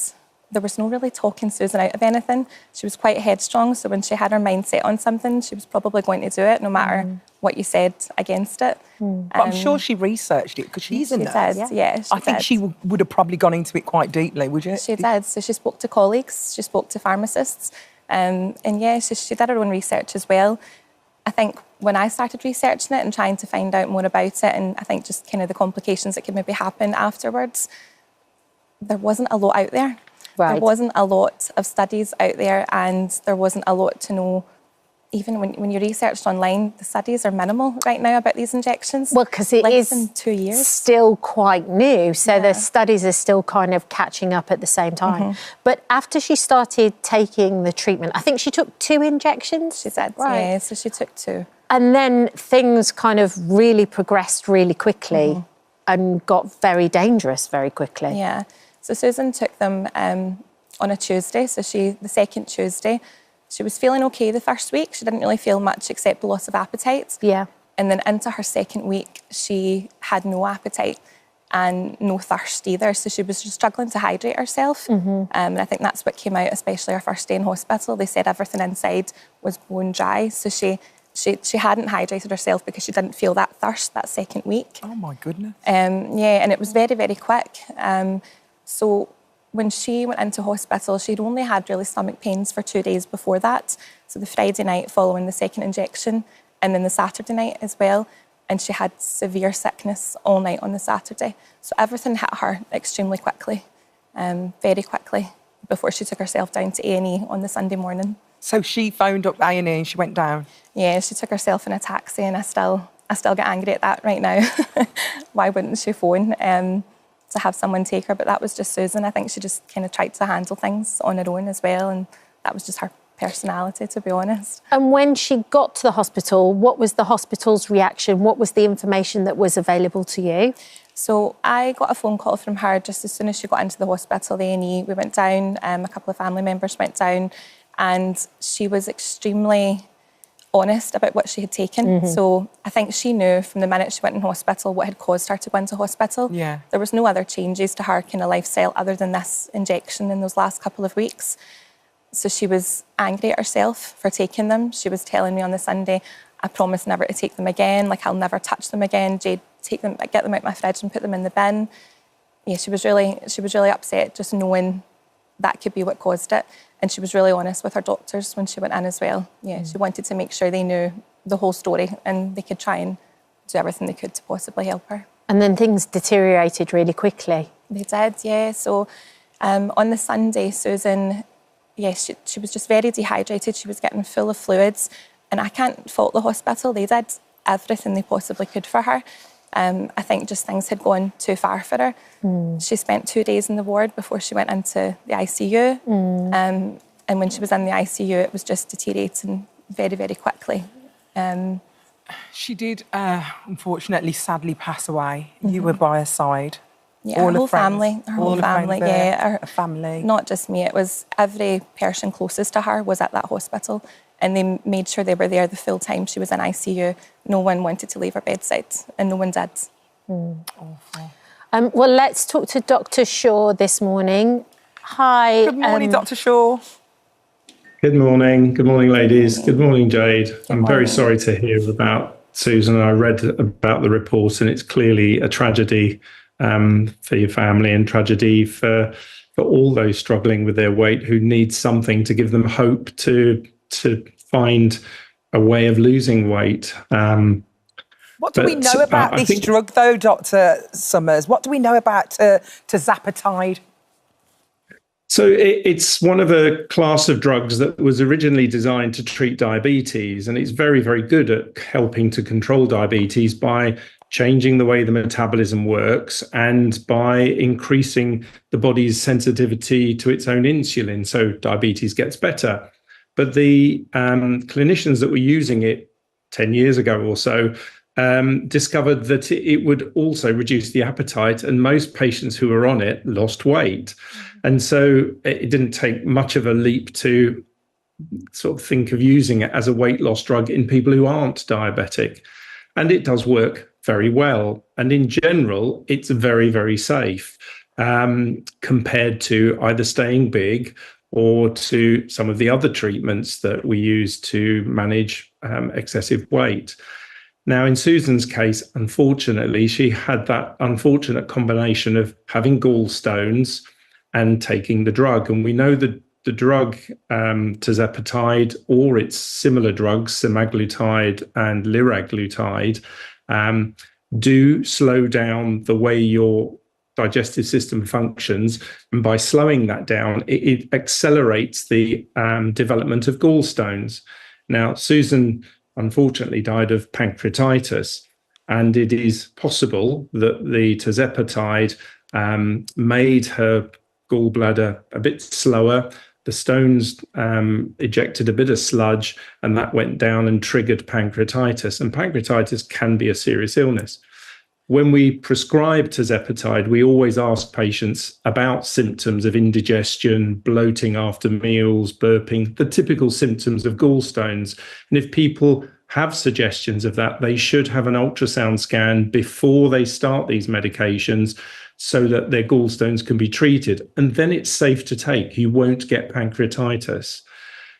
there was no really talking Susan out of anything. She was quite headstrong, so when she had her mind set on something, she was probably going to do it, no matter what you said against it. But I'm sure she researched it, because she's a nurse. She I think she would have probably gone into it quite deeply, would you? She did. So she spoke to colleagues, she spoke to pharmacists, and yeah, she did her own research as well. I think when I started researching it and trying to find out more about it, and I think just kind of the complications that could maybe happen afterwards, there wasn't a lot out there. There wasn't a lot of studies out there, and there wasn't a lot to know. Even when you researched online, the studies are minimal right now about these injections. Well, because it is in 2 years. Still quite new, so the studies are still kind of catching up at the same time. But after she started taking the treatment, I think she took 2 injections. She said, yeah, so she took 2. And then things kind of really progressed really quickly and got very dangerous very quickly. Yeah, so Susan took them on a Tuesday, so the second Tuesday. She was feeling okay the first week. She didn't really feel much except the loss of appetite. Yeah. And then into her second week, she had no appetite and no thirst either. So she was just struggling to hydrate herself. And I think that's what came out, especially her first day in hospital. They said everything inside was bone dry. So she hadn't hydrated herself because she didn't feel that thirst that second week. Oh my goodness. Yeah, and it was very, very quick. So when she went into hospital, she'd only had really stomach pains for 2 days before that. So the Friday night following the second injection, and then the Saturday night as well. And she had severe sickness all night on the Saturday. So everything hit her extremely quickly, very quickly, before she took herself down to A&E on the Sunday morning. So she phoned up A&E and she went down? Yeah, she took herself in a taxi, and I still get angry at that right now. Why wouldn't she phone? To have someone take her, but that was just Susan. I think she just kind of tried to handle things on her own as well, and that was just her personality, to be honest. And when she got to the hospital, what was the hospital's reaction? What was the information that was available to you? So I got a phone call from her just as soon as she got into the hospital, the A&E. We went down, a couple of family members went down, and she was extremely honest about what she had taken. So I think she knew from the minute she went in hospital what had caused her to go into hospital. Yeah. There was no other changes to her kind of lifestyle other than this injection in those last couple of weeks. So she was angry at herself for taking them. She was telling me on the Sunday, I promise never to take them again. Like, I'll never touch them again. Jade, take them, get them out my fridge and put them in the bin. Yeah, she was really upset just knowing that could be what caused it. And she was really honest with her doctors when she went in as well. Yeah, she wanted to make sure they knew the whole story and they could try and do everything they could to possibly help her. And then things deteriorated really quickly. They did, yeah. So on the Sunday, Susan, yes, she was just very dehydrated. She was getting full of fluids. And I can't fault the hospital. They did everything they possibly could for her. I think just things had gone too far for her. She spent 2 days in the ward before she went into the ICU. And when she was in the ICU, it was just deteriorating very, very quickly. She did, unfortunately, sadly pass away. You were by her side. Yeah, her whole family, yeah, her family. Not just me, it was every person closest to her was at that hospital. And they made sure they were there the full time she was in ICU. No one wanted to leave her bedside, and no one did. Awful. Well, let's talk to Dr. Shaw this morning. Hi. Good morning, Dr. Shaw. Good morning. Good morning, ladies. Good morning, Jade. I'm very sorry to hear about Susan. I read about the report, and it's clearly a tragedy for your family and tragedy for all those struggling with their weight who need something to give them hope to find a way of losing weight. What do we know about this drug, though, Dr. Summers? What do we know about tirzepatide? So it's one of a class of drugs that was originally designed to treat diabetes, and it's very, very good at helping to control diabetes by changing the way the metabolism works and by increasing the body's sensitivity to its own insulin, so diabetes gets better. But the clinicians that were using it 10 years ago or so discovered that it would also reduce the appetite, and most patients who were on it lost weight. And so it didn't take much of a leap to sort of think of using it as a weight loss drug in people who aren't diabetic. And it does work very well. And in general, it's very, very safe compared to either staying big or to some of the other treatments that we use to manage excessive weight. Now, in Susan's case, unfortunately, she had that unfortunate combination of having gallstones and taking the drug. And we know that the drug tirzepatide or its similar drugs, semaglutide and liraglutide, do slow down the way your digestive system functions, and by slowing that down, it accelerates the development of gallstones. Now, Susan unfortunately died of pancreatitis, and it is possible that the tirzepatide made her gallbladder a bit slower. The stones ejected a bit of sludge, and that went down and triggered pancreatitis. And pancreatitis can be a serious illness. When we prescribe tirzepatide, we always ask patients about symptoms of indigestion, bloating after meals, burping, the typical symptoms of gallstones. And if people have suggestions of that, they should have an ultrasound scan before they start these medications so that their gallstones can be treated. And then it's safe to take. You won't get pancreatitis.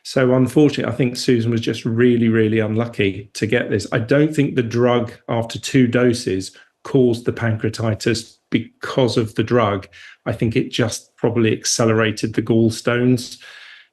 So unfortunately, I think Susan was just really, really unlucky to get this. I don't think the drug after 2 doses caused the pancreatitis because of the drug. I think it just probably accelerated the gallstones.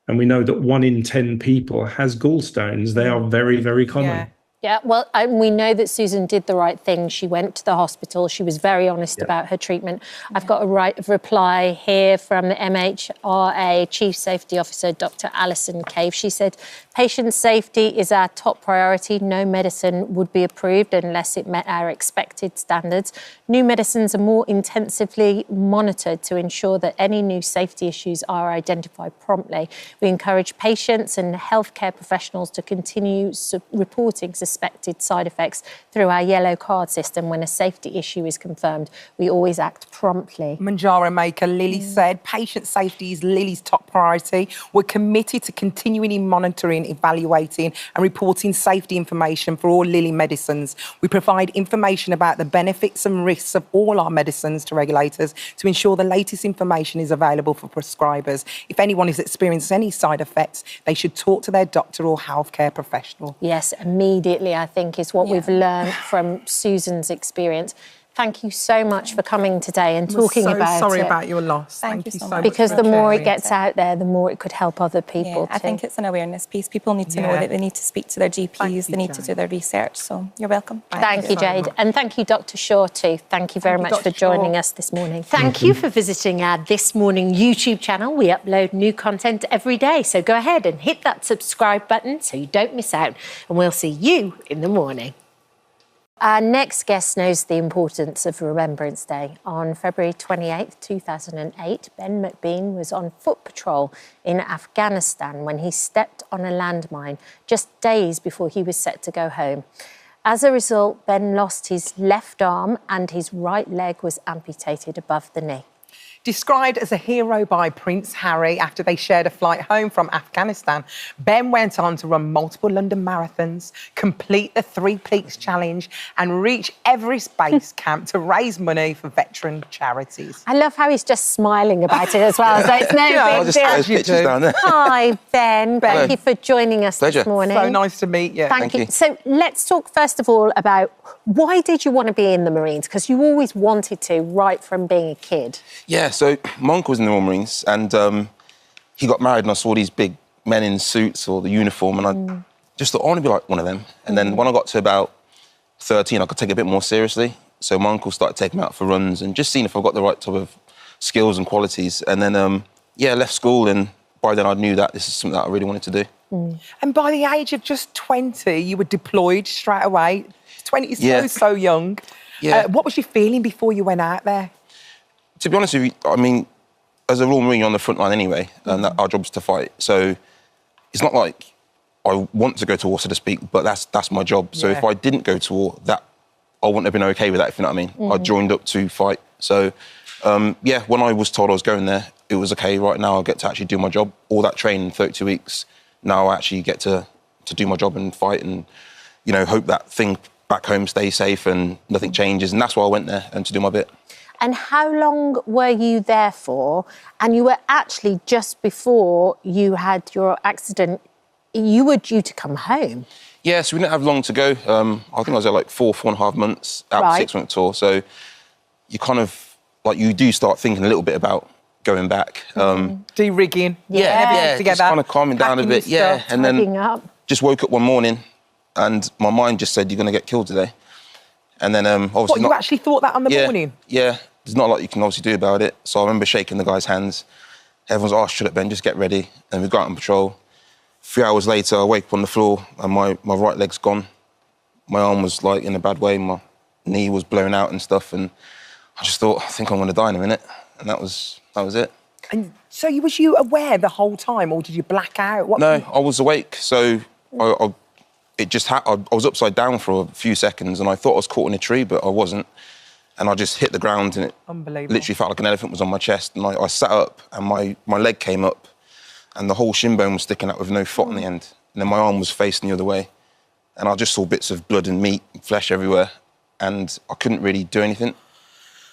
And we know that 1 in 10 people has gallstones. They are very, very common. Yeah, well, we know that Susan did the right thing. She went to the hospital. She was very honest about her treatment. I've got a reply here from the MHRA Chief Safety Officer, Dr. Alison Cave. She said, patient safety is our top priority. No medicine would be approved unless it met our expected standards. New medicines are more intensively monitored to ensure that any new safety issues are identified promptly. We encourage patients and healthcare professionals to continue reporting suspected side effects through our yellow card system. When a safety issue is confirmed, we always act promptly. Manjaro maker Lily said, patient safety is Lily's top priority. We're committed to continually monitoring, evaluating and reporting safety information for all Lily medicines. We provide information about the benefits and risks of all our medicines to regulators to ensure the latest information is available for prescribers. If anyone is experiencing any side effects, they should talk to their doctor or healthcare professional. Yes, immediately, I think, is what we've learned from Susan's experience. Thank you so much for coming today and talking about it. Sorry about your loss. Thank you so much. Because the more it gets out there, the more it could help other people too. I think it's an awareness piece. People need to know that they need to speak to their GPs, they need to do their research. So you're welcome. Thank you, Jade. And thank you, Dr. Shaw, too. Thank you very much for joining us this morning. Thank you for visiting our This Morning YouTube channel. We upload new content every day. So go ahead and hit that subscribe button so you don't miss out. And we'll see you in the morning. Our next guest knows the importance of Remembrance Day. On February 28th, 2008, Ben McBean was on foot patrol in Afghanistan when he stepped on a landmine just days before he was set to go home. As a result, Ben lost his left arm and his right leg was amputated above the knee. Described as a hero by Prince Harry after they shared a flight home from Afghanistan, Ben went on to run multiple London marathons, complete the 3 Peaks Challenge and reach Everest Base Camp to raise money for veteran charities. I love how he's just smiling about it as well, so it's no big deal. Hi, Ben. Thank you for joining us this morning. So nice to meet you. Thank you. So let's talk first of all about why did you want to be in the Marines? Because you always wanted to, right from being a kid. Yeah, so my uncle was in the Royal Marines and he got married and I saw these big men in suits or the uniform and I just thought, I want to be like one of them. And then when I got to about 13, I could take it a bit more seriously. So my uncle started taking me out for runs and just seeing if I got the right type of skills and qualities. And then, I left school and by then I knew that this is something that I really wanted to do. And by the age of just 20, you were deployed straight away. 20 is so young. Yeah. What was you feeling before you went out there? To be honest with you, I mean, as a Royal Marine, you're on the front line anyway, and our job's to fight. So it's not like I want to go to war, so to speak, but that's my job. So if I didn't go to war, that I wouldn't have been okay with that, if you know what I mean. I joined up to fight. So, when I was told I was going there, it was okay, right now I get to actually do my job. All that training, 32 weeks, now I actually get to do my job and fight and, hope that thing back home stays safe and nothing changes. And that's why I went there, and to do my bit. And how long were you there for? And you were actually, just before you had your accident, you were due to come home. Yeah, so we didn't have long to go. I think I was there like 4.5 months out of a 6-month tour. So you kind of, you do start thinking a little bit about going back. De-rigging. Together. Just kind of calming down a bit. Stuff, and then just woke up one morning and my mind just said, you're going to get killed today. And then obviously you actually thought that on the morning? Yeah. there's not a lot you can obviously do about it. So I remember shaking the guy's hands. Everyone's like, oh, shut up, Ben, just get ready. And we got out on patrol. 3 hours later, I wake up on the floor and my right leg's gone. My arm was like in a bad way. My knee was blown out and stuff. And I just thought, I think I'm going to die in a minute. And that was it. And so was you aware the whole time, or did you black out? No, I was awake. So I was upside down for a few seconds and I thought I was caught in a tree, but I wasn't. And I just hit the ground and it literally felt like an elephant was on my chest. And I sat up and my leg came up and the whole shin bone was sticking out with no foot on the end. And then my arm was facing the other way. And I just saw bits of blood and meat and flesh everywhere. And I couldn't really do anything.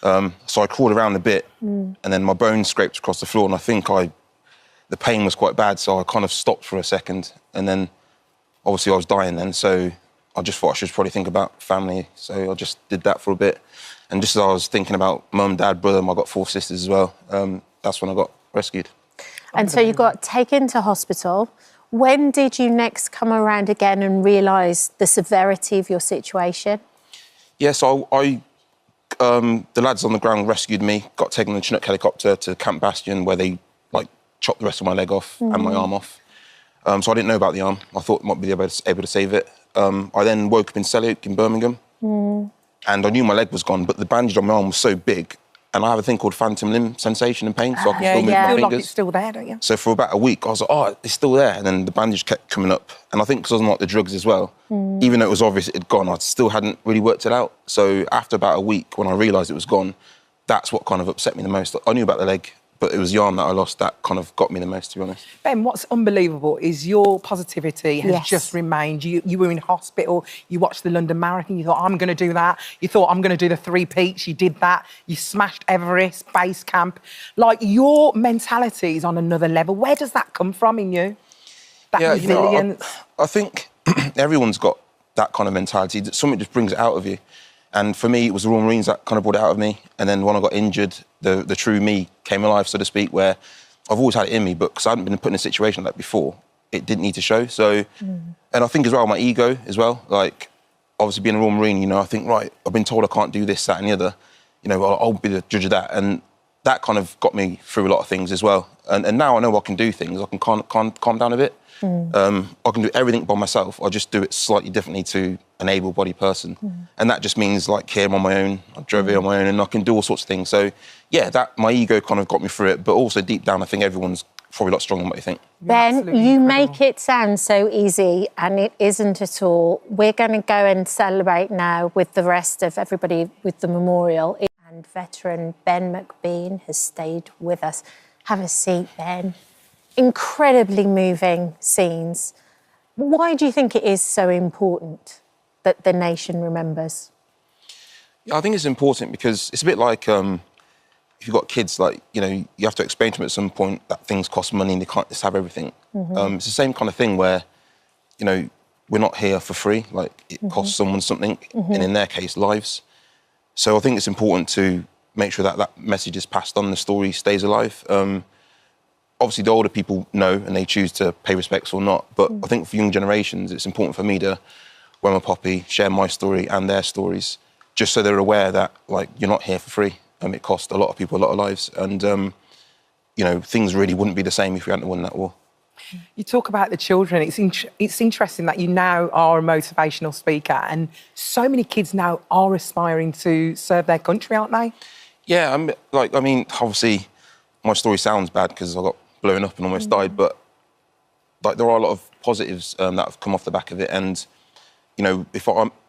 So I crawled around a bit and then my bones scraped across the floor and I think the pain was quite bad, so I kind of stopped for a second. And then obviously I was dying then, so I just thought I should probably think about family. So I just did that for a bit. And just as I was thinking about mum, dad, brother, I got 4 sisters as well, that's when I got rescued. And so you got taken to hospital. When did you next come around again and realise the severity of your situation? Yeah, so the lads on the ground rescued me, got taken in a Chinook helicopter to Camp Bastion where they chopped the rest of my leg off and my arm off. So I didn't know about the arm. I thought I might be able to save it. I then woke up in Selly in Birmingham and I knew my leg was gone, but the bandage on my arm was so big and I have a thing called phantom limb sensation and pain, so I can still move my fingers. Like it's still there, don't you? So for about a week, I was like, oh, it's still there. And then the bandage kept coming up. And I think because I was on like the drugs as well, even though it was obvious it had gone, I still hadn't really worked it out. So after about a week, when I realised it was gone, that's what kind of upset me the most. I knew about the leg, but it was the arm that I lost that kind of got me the most, to be honest. Ben, what's unbelievable is your positivity has just remained. You were in hospital, you watched the London Marathon, you thought, I'm going to do that. You thought, I'm going to do the 3 peaks, you did that. You smashed Everest, base camp. Like, your mentality is on another level. Where does that come from in you? That resilience? I think everyone's got that kind of mentality. Something just brings it out of you. And for me, it was the Royal Marines that kind of brought it out of me. And then when I got injured, the true me came alive, so to speak, where I've always had it in me, but because I hadn't been put in a situation like that before, it didn't need to show. So, and I think as well, my ego as well, like, obviously being a Royal Marine, you know, I think, right, I've been told I can't do this, that and the other, you know, I'll be the judge of that. And that kind of got me through a lot of things as well. And now I know I can do things, I can calm down a bit. I can do everything by myself. I just do it slightly differently to an able-bodied person. And that just means, like, here I'm on my own, I drove here on my own, and I can do all sorts of things. So, yeah, my ego kind of got me through it, but also deep down, I think everyone's probably a lot stronger than what you think. Ben, you make it sound so easy, and it isn't at all. We're going to go and celebrate now with the rest of everybody with the memorial. And veteran Ben McBean has stayed with us. Have a seat, Ben. Incredibly moving scenes. Why do you think it is so important that the nation remembers? Yeah, I think it's important because it's a bit like if you've got kids, like, you know, you have to explain to them at some point that things cost money and they can't just have everything. It's the same kind of thing where, you know, we're not here for free. Like, it costs someone something, and in their case, lives. So I think it's important to make sure that that message is passed on, the story stays alive. Obviously, the older people know and they choose to pay respects or not. But I think for young generations, it's important for me to wear my poppy, share my story and their stories, just so they're aware that, like, you're not here for free. It cost a lot of people a lot of lives. And, you know, things really wouldn't be the same if we hadn't won that war. You talk about the children. It's interesting that you now are a motivational speaker and so many kids now are aspiring to serve their country, aren't they? Yeah, I mean, obviously, my story sounds bad because I got blown up and almost died, but, like, there are a lot of positives that have come off the back of it. And, you know,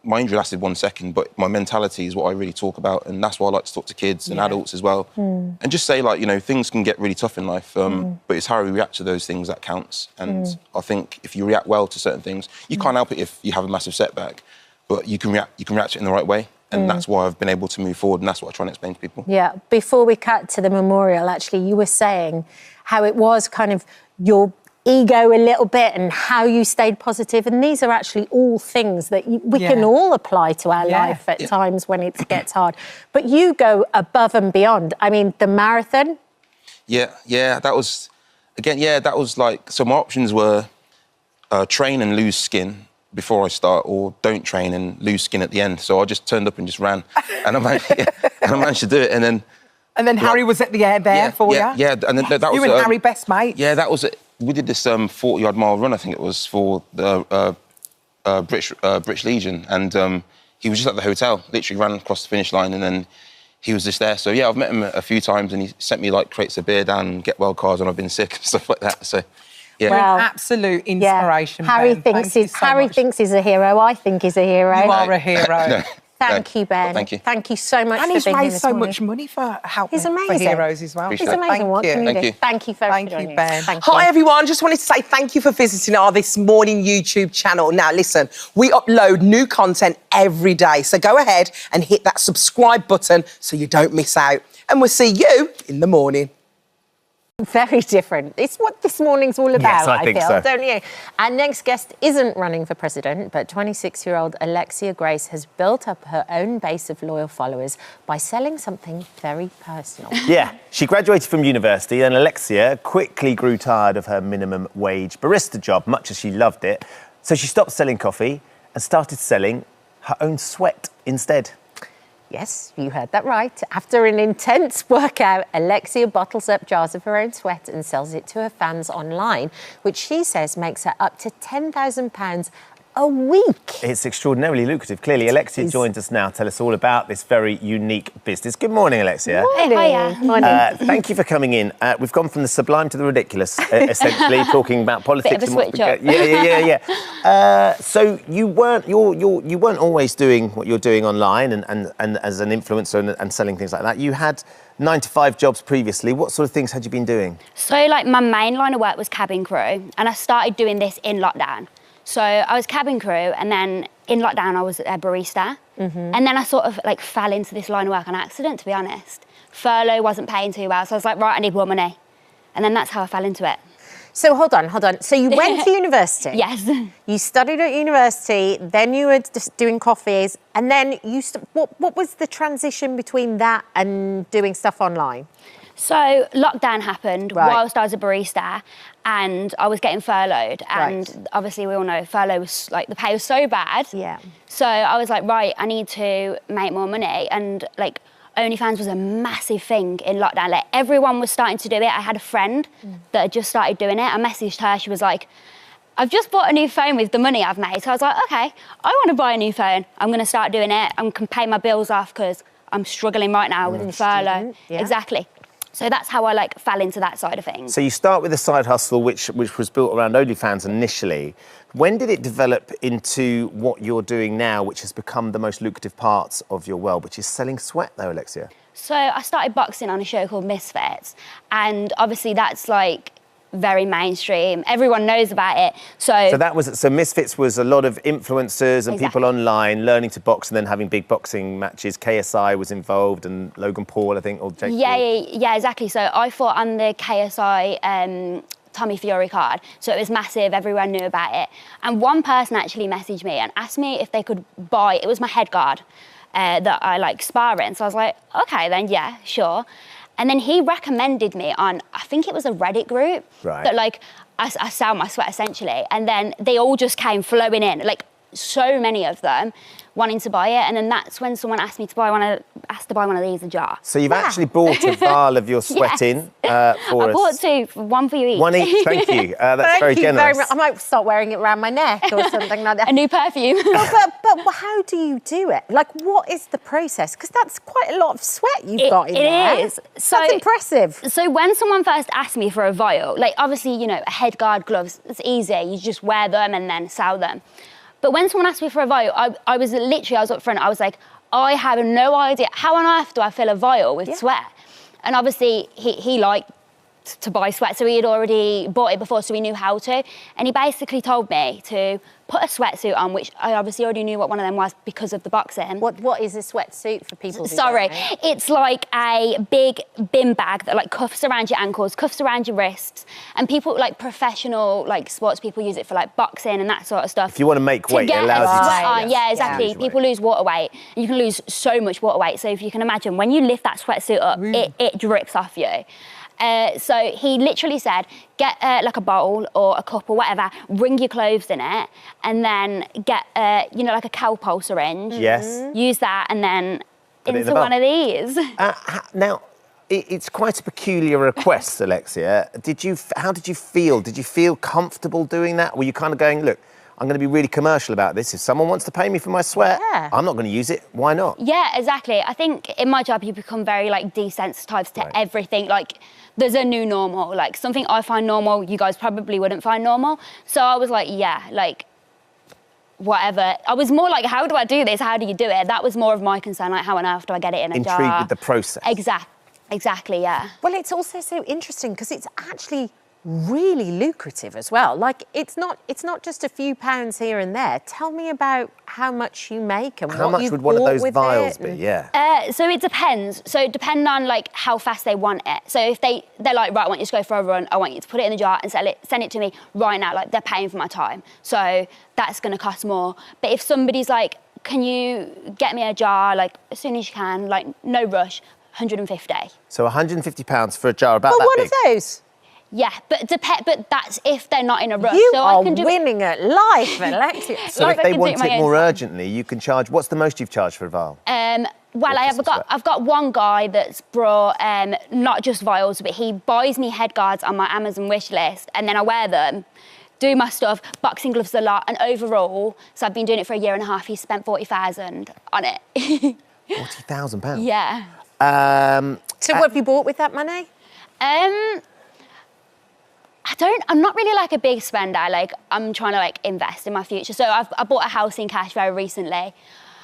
my injury lasted 1 second, but my mentality is what I really talk about, and that's why I like to talk to kids and adults as well. And just say, like, you know, things can get really tough in life, but it's how we react to those things that counts. And I think if you react well to certain things, you can't help it if you have a massive setback, but you can react to it in the right way. And that's why I've been able to move forward, and that's what I try and explain to people. Yeah, before we cut to the memorial, actually, you were saying how it was kind of your ego a little bit and how you stayed positive. And these are actually all things that we can all apply to our life at times when it gets hard. But you go above and beyond. I mean, the marathon. Yeah, that was, again, that was like, so my options were train and lose skin before I start or don't train and lose skin at the end. So I just turned up and just ran. And I managed to do it. And then Harry was at the air there for you? Yeah, and then that was... You and Harry best mates? Yeah, that was it. We did this 40-odd mile run, I think it was, for the British Legion. And he was just at the hotel, literally ran across the finish line, and then he was just there. So, yeah, I've met him a few times, and he sent me, like, crates of beer down and get well cards when I've been sick and stuff like that. So, yeah. Well, absolute inspiration, Harry Ben. Harry thinks he's a hero. I think he's a hero. You are a hero. Thank you, Ben. Thank you. Thank you so much And for he's being here raised this so morning. much money for helping He's amazing. for heroes as well. He's amazing. What can you do? Thank you for Thank you, Ben. Thank you. Hi, everyone. Just wanted to say thank you for visiting our This Morning YouTube channel. Now, listen, we upload new content every day. So go ahead and hit that subscribe button so you don't miss out. And we'll see you in the morning. Very different. It's what This Morning's all about, Yes, I think feel, so. don't you? Our next guest isn't running for president, but 26-year-old Alexia Grace has built up her own base of loyal followers by selling something very personal. Yeah, she graduated from university and Alexia quickly grew tired of her minimum wage barista job, much as she loved it. So she stopped selling coffee and started selling her own sweat instead. Yes, you heard that right. After an intense workout, Alexia bottles up jars of her own sweat and sells it to her fans online, which she says makes her up to £10,000 a week. It's extraordinarily lucrative. Clearly, Alexia joins us now. Tell us all about this very unique business. Good morning, Alexia. Hey, hiya. Morning. Thank you for coming in. We've gone from the sublime to the ridiculous, essentially, talking about politics. Bit of a and what's switch up. Yeah. So you weren't always doing what you're doing online and as an influencer and selling things like that. You had 9-to-5 jobs previously. What sort of things had you been doing? So, like, my main line of work was cabin crew, and I started doing this in lockdown. So I was cabin crew, and then in lockdown I was a barista. And then I sort of like fell into this line of work on accident, to be honest. Furlough wasn't paying too well, so I was like, right, I need more money. And then that's how I fell into it. So hold on. So you went to university? Yes. You studied at university, then you were just doing coffees, and then what was the transition between that and doing stuff online? So lockdown happened whilst I was a barista, and I was getting furloughed. And obviously we all know furlough was like, the pay was so bad. Yeah. So I was like, right, I need to make more money. And like OnlyFans was a massive thing in lockdown. Like everyone was starting to do it. I had a friend that had just started doing it. I messaged her, she was like, I've just bought a new phone with the money I've made. So I was like, okay, I want to buy a new phone. I'm gonna start doing it. I can pay my bills off because I'm struggling right now with the furlough. Yeah. Exactly. So that's how I like fell into that side of things. So you start with a side hustle, which was built around OnlyFans initially. When did it develop into what you're doing now, which has become the most lucrative parts of your world, which is selling sweat, though, Alexia? So I started boxing on a show called Misfits, and obviously that's like very mainstream. Everyone knows about it. So Misfits was a lot of influencers and people online learning to box and then having big boxing matches. KSI was involved and Logan Paul, I think, or Jake Paul. Yeah, exactly. So I fought on the KSI Tommy Fury card. So it was massive, everyone knew about it. And one person actually messaged me and asked me if they could buy, it was my head guard that I like spar in. So I was like, okay then, yeah, sure. And then he recommended me on, I think it was a Reddit group that like, I sell my sweat essentially. And then they all just came flowing in, like so many of them wanting to buy it. And then that's when someone asked me to buy one of these, a jar. So you've actually bought a vial of your sweat in for us. I bought two, one for you each. One each, thank you. That's very generous. Very much. I might start wearing it around my neck or something like that. A new perfume. but how do you do it? Like, what is the process? Because that's quite a lot of sweat you've got in there. It is. So, that's impressive. So when someone first asked me for a vial, like obviously, you know, a head guard, gloves, it's easy. You just wear them and then sell them. But when someone asked me for a vial, I was up front, I was like, I have no idea. How on earth do I fill a vial with sweat? And obviously, he liked to buy sweat, so he had already bought it before, so he knew how to. And he basically told me to put a sweatsuit on, which I obviously already knew what one of them was because of the boxing. What is a sweatsuit for people who Sorry, don't know? it's like a big bin bag that like cuffs around your ankles, cuffs around your wrists, and people like professional like sports people use it for like boxing and that sort of stuff. If you want to make weight, it allows you to... on. Yeah, exactly. People lose water weight, and you can lose so much water weight. So if you can imagine, when you lift that sweatsuit up, it drips off you. So he literally said, get like a bowl or a cup or whatever, wring your clothes in it, and then get, you know, like a cowpole syringe. Yes. Use that and then Put it in into the bowl. one of these. Now, it's quite a peculiar request, Alexia. How did you feel? Did you feel comfortable doing that? Were you kind of going, look, I'm going to be really commercial about this. If someone wants to pay me for my sweat, I'm not going to use it. Why not? Yeah, exactly. I think in my job, you become very like desensitized to everything. Like, there's a new normal. Like, something I find normal, you guys probably wouldn't find normal. So I was like, yeah, like, whatever. I was more like, how do I do this? How do you do it? That was more of my concern, like, how on earth do I get it in a jar? Intrigued with the process. Exactly, yeah. Well, it's also so interesting because it's actually really lucrative as well. Like, it's not just a few pounds here and there. Tell me about how much you make and How what much you would one of bought those with vials it be? and- Yeah. So it depends. So depending on like how fast they want it. So if they're like, right, I want you to go for a run, I want you to put it in the jar and send it to me right now. Like, they're paying for my time. So that's going to cost more. But if somebody's like, can you get me a jar like as soon as you can, like no rush, 150. So £150 for a jar about Well, that one big. of those. Yeah, but that's if they're not in a rush. You so are I can do winning at life, Alexia. So if they want it more urgently, you can charge. What's the most you've charged for a vial? Well, I've got one guy that's brought not just vials, but he buys me head guards on my Amazon wish list, and then I wear them, do my stuff, boxing gloves a lot, and overall, so I've been doing it for a year and a half. He spent 40,000 on it. £40,000. Yeah. So what have you bought with that money? I'm not really like a big spender. Like, I'm trying to like invest in my future. So I bought a house in cash very recently.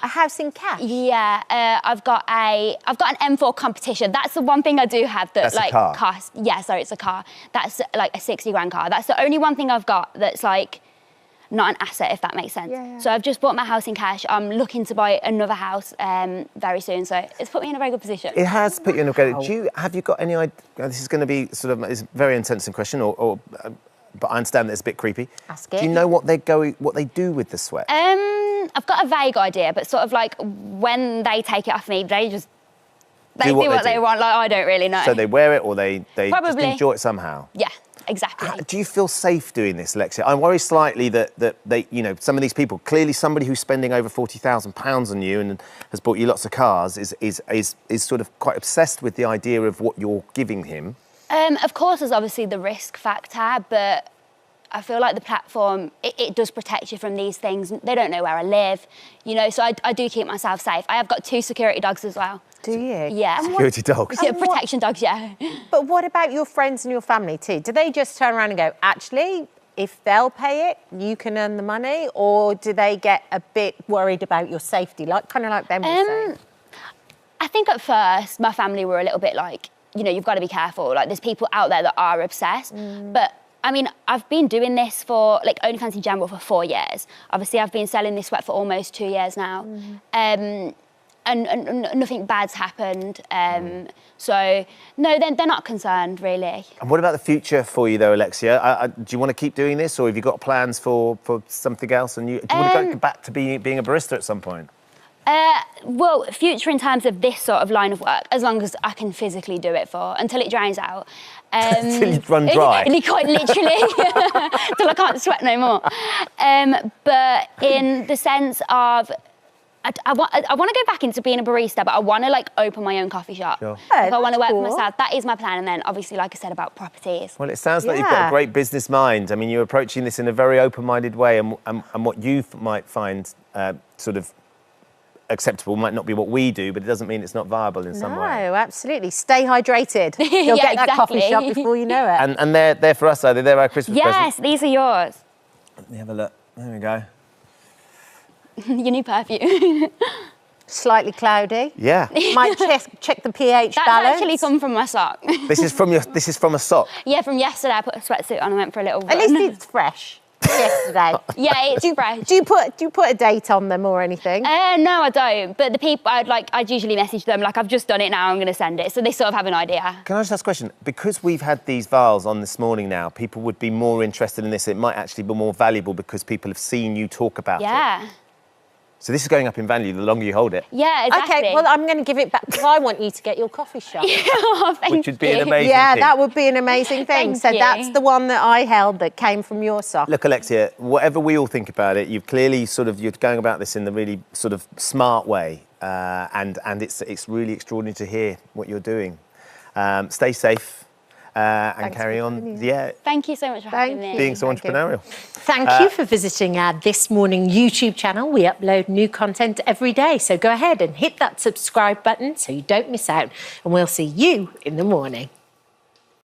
A house in cash? Yeah, I've got an M4 competition. That's the one thing I do have that That's a like car? costs. Yeah, sorry, it's a car. That's like a 60 grand car. That's the only one thing I've got that's like not an asset, if that makes sense. Yeah. So I've just bought my house in cash. I'm looking to buy another house very soon. So it's put me in a very good position. It has put you in a good. Have you got any idea? This is going to be sort of it's a very intensive question, but I understand that it's a bit creepy. Ask Do it. you know what they do with the sweat? I've got a vague idea, but sort of like when they take it off me, they do what they want. Like, I don't really know. So they wear it, or they just Probably. enjoy it somehow. Yeah, exactly. Do you feel safe doing this, Alexia? I worry slightly that they, you know, some of these people, clearly somebody who's spending over £40,000 on you and has bought you lots of cars is sort of quite obsessed with the idea of what you're giving him. Of course, there's obviously the risk factor, but I feel like the platform, it does protect you from these things. They don't know where I live, you know, so I do keep myself safe. I have got 2 security dogs as well. Do you? Yeah. Security dogs? Yeah, protection dogs, yeah. But what about your friends and your family too? Do they just turn around and go, actually, if they'll pay it, you can earn the money? Or do they get a bit worried about your safety, kind of like Ben was saying? I think at first, my family were a little bit like, you know, you've got to be careful. Like, there's people out there that are obsessed. But I mean, I've been doing this for, like, OnlyFans in general for 4 years. Obviously, I've been selling this sweat for almost 2 years now. And nothing bad's happened. So, no, they're not concerned, really. And what about the future for you, though, Alexia? Do you want to keep doing this, or have you got plans for something else? And do you want to go back to being a barista at some point? Well, future in terms of this sort of line of work, as long as I can physically do it for, until it dries out. Until you run dry? Quite literally, till I can't sweat no more. But in the sense of, I want to go back into being a barista, but I want to like open my own coffee shop. Sure. Like, I want to work cool. for myself. That is my plan. And then obviously, like I said about properties. Well, it sounds like you've got a great business mind. I mean, you're approaching this in a very open-minded way, and what you might find sort of acceptable might not be what we do, but it doesn't mean it's not viable in some way. No, absolutely. Stay hydrated. You'll Yeah, get that coffee exactly. shop before you know it. And they're for us, are they? They're our Christmas presents. Yes, these are yours. Let me have a look. There we go. Your new perfume. Slightly cloudy. Yeah. Might check the pH That's balance. actually come from my sock. This is from a sock. Yeah, from yesterday. I put a sweatsuit on and went for a little run. At least it's fresh. Yesterday. Yeah, it's fresh. Do you put a date on them or anything? No, I don't. But the people, I'd usually message them like, I've just done it now, I'm going to send it. So they sort of have an idea. Can I just ask a question? Because we've had these vials on this morning now, people would be more interested in this. It might actually be more valuable because people have seen you talk about it. Yeah. So this is going up in value the longer you hold it. Yeah, exactly. Okay, well, I'm going to give it back because I want you to get your coffee shop. Which would be an amazing Yeah, thing. that would be an amazing thing. Thank So you. that's the one that I held that came from your sock. Look, Alexia, whatever we all think about it, you've clearly you're going about this in the really sort of smart way. And it's really extraordinary to hear what you're doing. Stay safe and carry on. Yeah. Thank you so much for having me. Being so entrepreneurial. Thank you for visiting our This Morning YouTube channel. We upload new content every day. So go ahead and hit that subscribe button so you don't miss out. And we'll see you in the morning.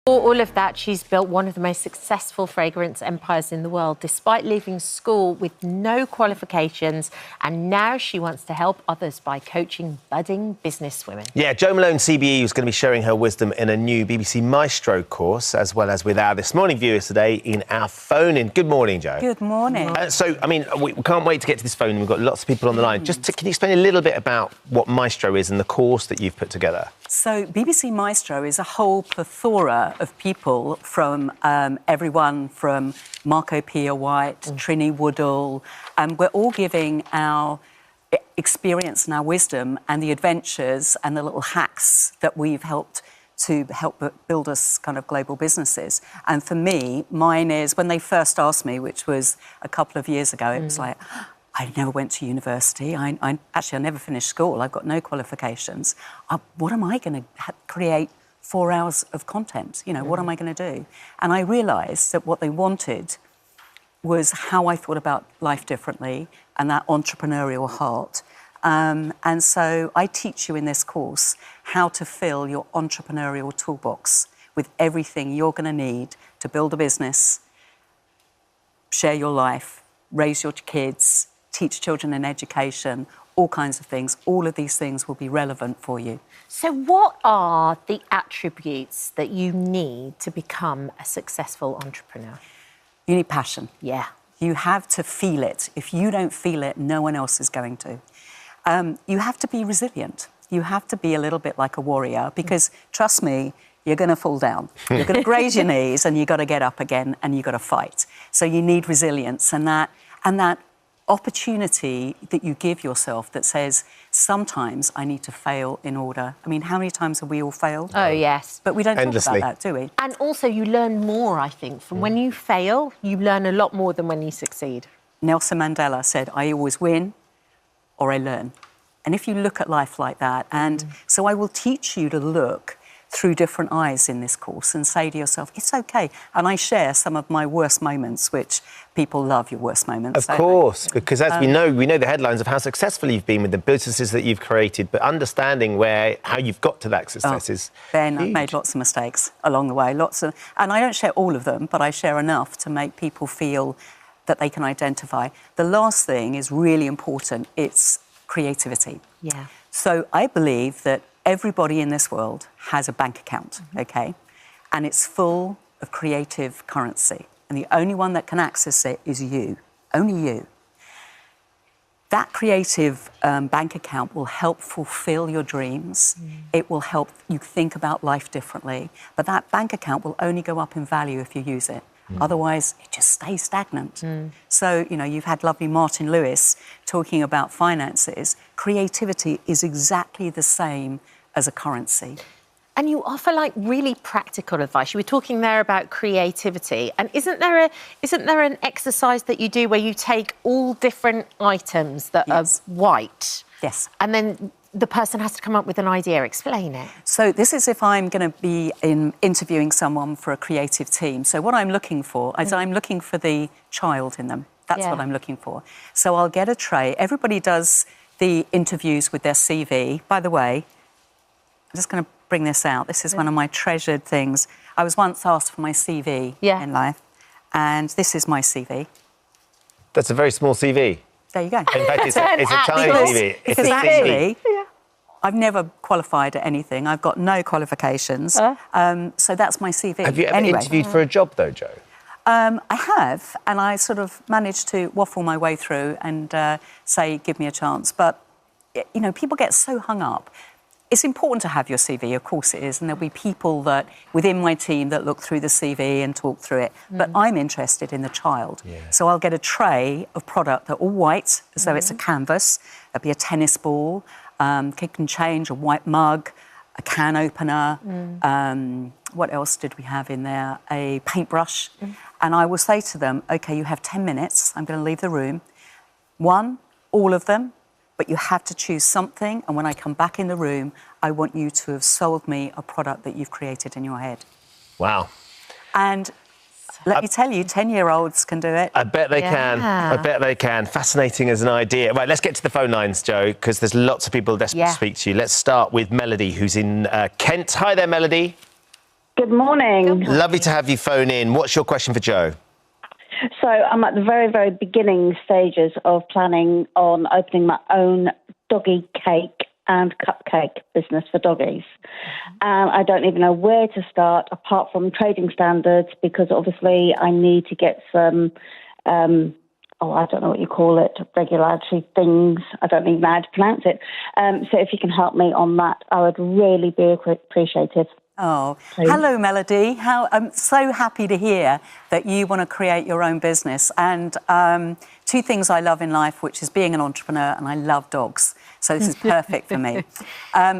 For all of that, she's built one of the most successful fragrance empires in the world, despite leaving school with no qualifications. And now she wants to help others by coaching budding businesswomen. Yeah, Jo Malone, CBE, is going to be sharing her wisdom in a new BBC Maestro course, as well as with our This Morning viewers today in our phone-in. Good morning, Jo. Good morning. So, I mean, we can't wait to get to this phone. We've got lots of people on the line. Can you explain a little bit about what Maestro is and the course that you've put together? So BBC Maestro is a whole plethora of people from everyone from Marco Pia White, Trini Woodall, and we're all giving our experience and our wisdom and the adventures and the little hacks that we've helped build us kind of global businesses. And for me, mine is, when they first asked me, which was a couple of years ago, it was like, I never went to university. I never finished school. I've got no qualifications. What am I going to create 4 hours of content? You know, what am I going to do? And I realised that what they wanted was how I thought about life differently and that entrepreneurial heart. And so I teach you in this course how to fill your entrepreneurial toolbox with everything you're going to need to build a business, share your life, raise your kids, teach children in education, all kinds of things. All of these things will be relevant for you. So what are the attributes that you need to become a successful entrepreneur? You need passion. Yeah. You have to feel it. If you don't feel it, no one else is going to. You have to be resilient. You have to be a little bit like a warrior because, trust me, you're going to fall down. You're going to graze your knees and you've got to get up again and you've got to fight. So you need resilience and that opportunity that you give yourself that says, sometimes I need to fail in order. I mean, how many times have we all failed? Oh, yes. But we don't talk about that, do we? And also you learn more, I think. From when you fail, you learn a lot more than when you succeed. Nelson Mandela said, I always win or I learn. And if you look at life like that, and so I will teach you to look through different eyes in this course and say to yourself, it's okay. And I share some of my worst moments, which people love your worst moments. Of course, because as we know the headlines of how successful you've been with the businesses that you've created, but understanding how you've got to that success is Ben, huge. I've made lots of mistakes along the way, and I don't share all of them, but I share enough to make people feel that they can identify. The last thing is really important. It's creativity. Yeah. So I believe that everybody in this world has a bank account, okay? And it's full of creative currency. And the only one that can access it is you, only you. That creative bank account will help fulfill your dreams. It will help you think about life differently. But that bank account will only go up in value if you use it. Otherwise, it just stays stagnant. So, you know, you've had lovely Martin Lewis talking about finances. Creativity is exactly the same as a currency. And you offer like really practical advice. You were talking there about creativity. And isn't there an exercise that you do where you take all different items that are white? Yes. And then the person has to come up with an idea. Explain it. So this is if I'm going to be interviewing someone for a creative team. So what I'm looking for is I'm looking for the child in them. That's what I'm looking for. So I'll get a tray. Everybody does the interviews with their CV. By the way, I'm just going to bring this out. This is one of my treasured things. I was once asked for my CV in life, and this is my CV. That's a very small CV. There you go. In fact, it's a tiny CV. It's a actually, I've never qualified at anything. I've got no qualifications. So that's my CV. Have you ever interviewed for a job, though, Jo? I have, and I sort of managed to waffle my way through and say, give me a chance. But, you know, people get so hung up. it's important to have your CV, of course it is, and there'll be people that within my team that look through the CV and talk through it. But I'm interested in the child, so I'll get a tray of product. They're all white, as though it's a canvas. There'll be a tennis ball, kick and change, a white mug, a can opener. What else did we have in there? A paintbrush. And I will say to them, OK, you have 10 minutes. I'm going to leave the room. One, all of them. But you have to choose something, and when I come back in the room, I want you to have sold me a product that you've created in your head. Wow. And let me tell you, 10-year-olds can do it. I bet they can. I bet they can. Fascinating as an idea. Right, let's get to the phone lines, Joe, because there's lots of people desperate to speak to you. Let's start with Melody, who's in Kent. Hi there, Melody. Good morning. Lovely to have you phone in. What's your question for Joe? So I'm at the very, very beginning stages of planning on opening my own doggy cake and cupcake business for doggies. And I don't even know where to start apart from trading standards, because obviously I need to get some, I don't know what you call it, regulatory things. I don't even know how to pronounce it. So if you can help me on that, I would really be appreciative. Oh, hello, Melody. I'm so happy to hear that you want to create your own business. And two things I love in life, which is being an entrepreneur, and I love dogs. So this is perfect for me.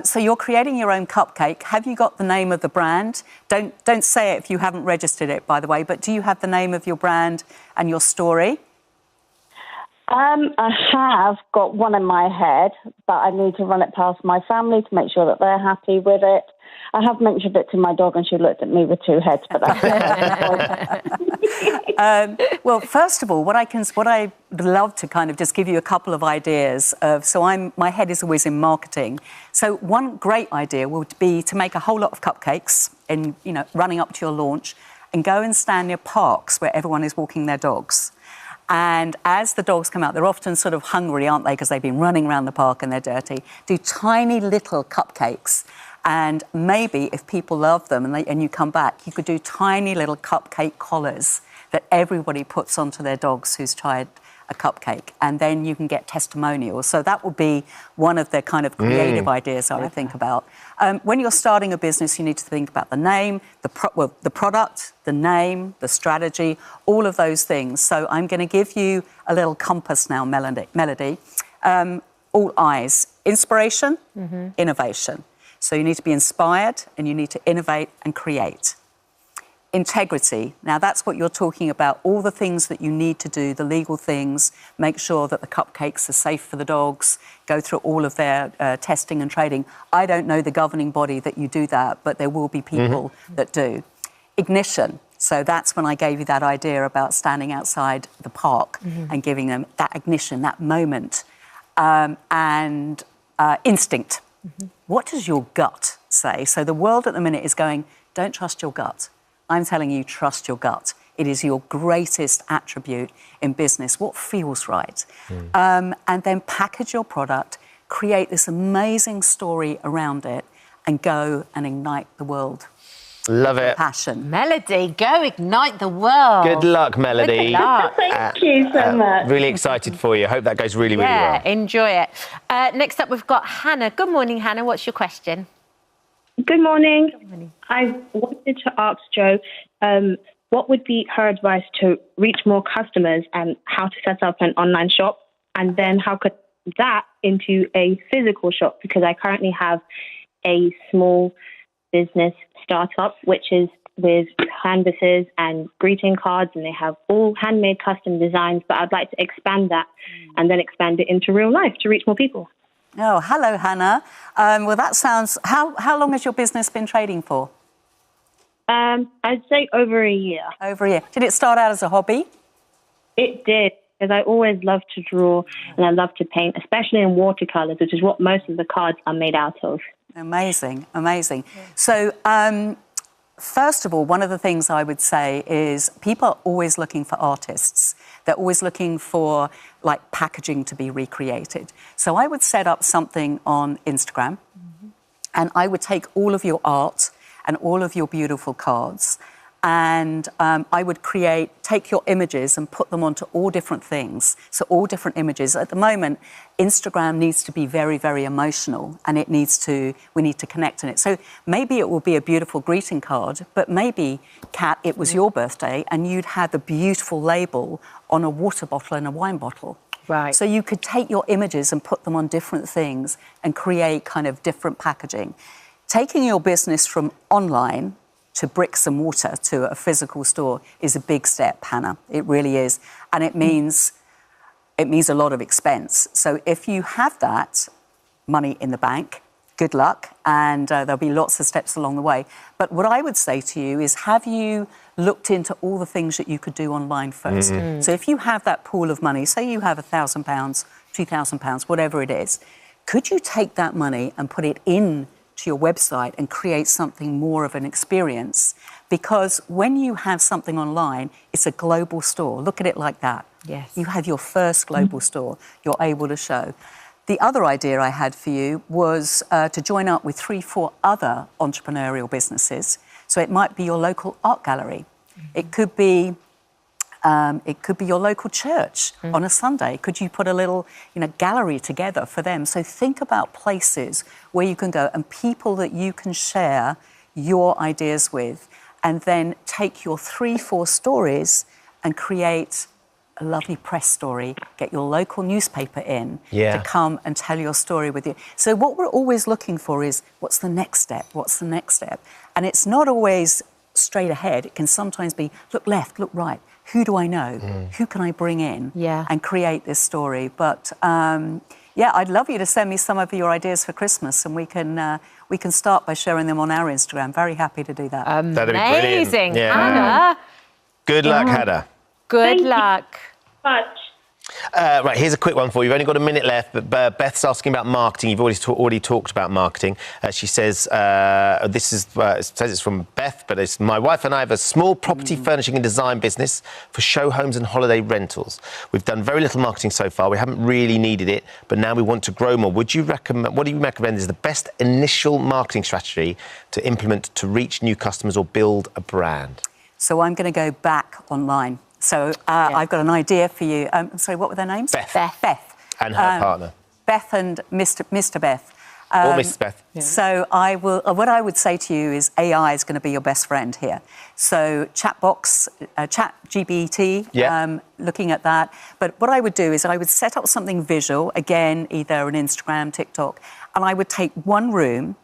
So you're creating your own cupcake. Have you got the name of the brand? Don't say it if you haven't registered it, by the way, but do you have the name of your brand and your story? I have got one in my head, but I need to run it past my family to make sure that they're happy with it. I have mentioned it to my dog and she looked at me with two heads, but that's well, first of all, what I love to kind of just give you a couple of ideas of, my head is always in marketing. So one great idea would be to make a whole lot of cupcakes in, running up to your launch, and go and stand near parks where everyone is walking their dogs. And as the dogs come out, they're often sort of hungry, aren't they? Because they've been running around the park and they're dirty. Do tiny little cupcakes. And maybe if people love them and you come back, you could do tiny little cupcake collars that everybody puts onto their dogs who's tried a cupcake. And then you can get testimonials. So that would be one of the kind of creative ideas I would think about. When you're starting a business, you need to think about the name, the product, the name, the strategy, all of those things. So I'm going to give you a little compass now, Melody. All eyes. Inspiration, innovation. So you need to be inspired and you need to innovate and create. Integrity. Now, that's what you're talking about, all the things that you need to do, the legal things, make sure that the cupcakes are safe for the dogs, go through all of their testing and trading. I don't know the governing body that you do that, but there will be people that do. Ignition. So that's when I gave you that idea about standing outside the park and giving them that ignition, that moment. And instinct. What does your gut say? So the world at the minute is going, don't trust your gut. I'm telling you, trust your gut. It is your greatest attribute in business, what feels right. And then package your product, create this amazing story around it, and go and ignite the world. Love it. Passion. Melody, go ignite the world. Good luck, Melody. Good luck. Thank you so much. Really excited for you. Hope that goes really, really well. Yeah, enjoy it. Next up, we've got Hannah. Good morning, Hannah. What's your question? Good morning. Good morning. I wanted to ask Jo, what would be her advice to reach more customers and how to set up an online shop? And then how could that into a physical shop? Because I currently have a small business startup, which is with canvases and greeting cards, and they have all handmade custom designs, but I'd like to expand that and then expand it into real life to reach more people. Oh, hello, Hannah. Well, that sounds... How long has your business been trading for? I'd say over a year. Over a year. Did it start out as a hobby? It did, because I always loved to draw and I love to paint, especially in watercolours, which is what most of the cards are made out of. Amazing, amazing. So, first of all, one of the things I would say is people are always looking for artists. They're always looking for, like, packaging to be recreated. So I would set up something on Instagram and I would take all of your art and all of your beautiful cards And I would take your images and put them onto all different things. So all different images. At the moment, Instagram needs to be very, very emotional, and we need to connect in it. So maybe it will be a beautiful greeting card, but maybe, Kat, it was your birthday and you'd had the beautiful label on a water bottle and a wine bottle. Right. So you could take your images and put them on different things and create kind of different packaging. Taking your business from online to bricks and mortar, to a physical store, is a big step, Hannah. It really is. And it means a lot of expense. So if you have that money in the bank, good luck, and there'll be lots of steps along the way. But what I would say to you is, have you looked into all the things that you could do online first? So if you have that pool of money, say you have £1,000, £2,000, whatever it is, could you take that money and put it in to your website and create something more of an experience? Because when you have something online, it's a global store. Look at it like that. Yes. You have your first global store you're able to show. The other idea I had for you was to join up with 3-4 other entrepreneurial businesses. So it might be your local art gallery. It could be your local church on a Sunday. Could you put a little, gallery together for them? So think about places where you can go and people that you can share your ideas with, and then take your 3-4 stories and create a lovely press story. Get your local newspaper in to come and tell your story with you. So what we're always looking for is, what's the next step? What's the next step? And it's not always straight ahead. It can sometimes be, look left, look right. Who do I know? Who can I bring in and create this story? But I'd love you to send me some of your ideas for Christmas, and we can start by sharing them on our Instagram. Very happy to do that. That'd be Amazing, brilliant. Yeah. Hannah. Good luck, Hannah. Good luck. Right, here's a quick one for you. You've only got a minute left, but Beth's asking about marketing. You've already talked about marketing. She says, it says it's from Beth, but it's, my wife and I have a small property furnishing and design business for show homes and holiday rentals. We've done very little marketing so far. We haven't really needed it, but now we want to grow more. What do you recommend is the best initial marketing strategy to implement to reach new customers or build a brand? So I'm going to go back online. So I've got an idea for you. Sorry, what were their names? Beth. And her partner. Beth and Mr. Beth. Or Mrs. Beth. So what I would say to you is, AI is going to be your best friend here. So Chatbox, ChatGPT, looking at that. But what I would do is I would set up something visual, again, either an Instagram, TikTok, and I would take one room,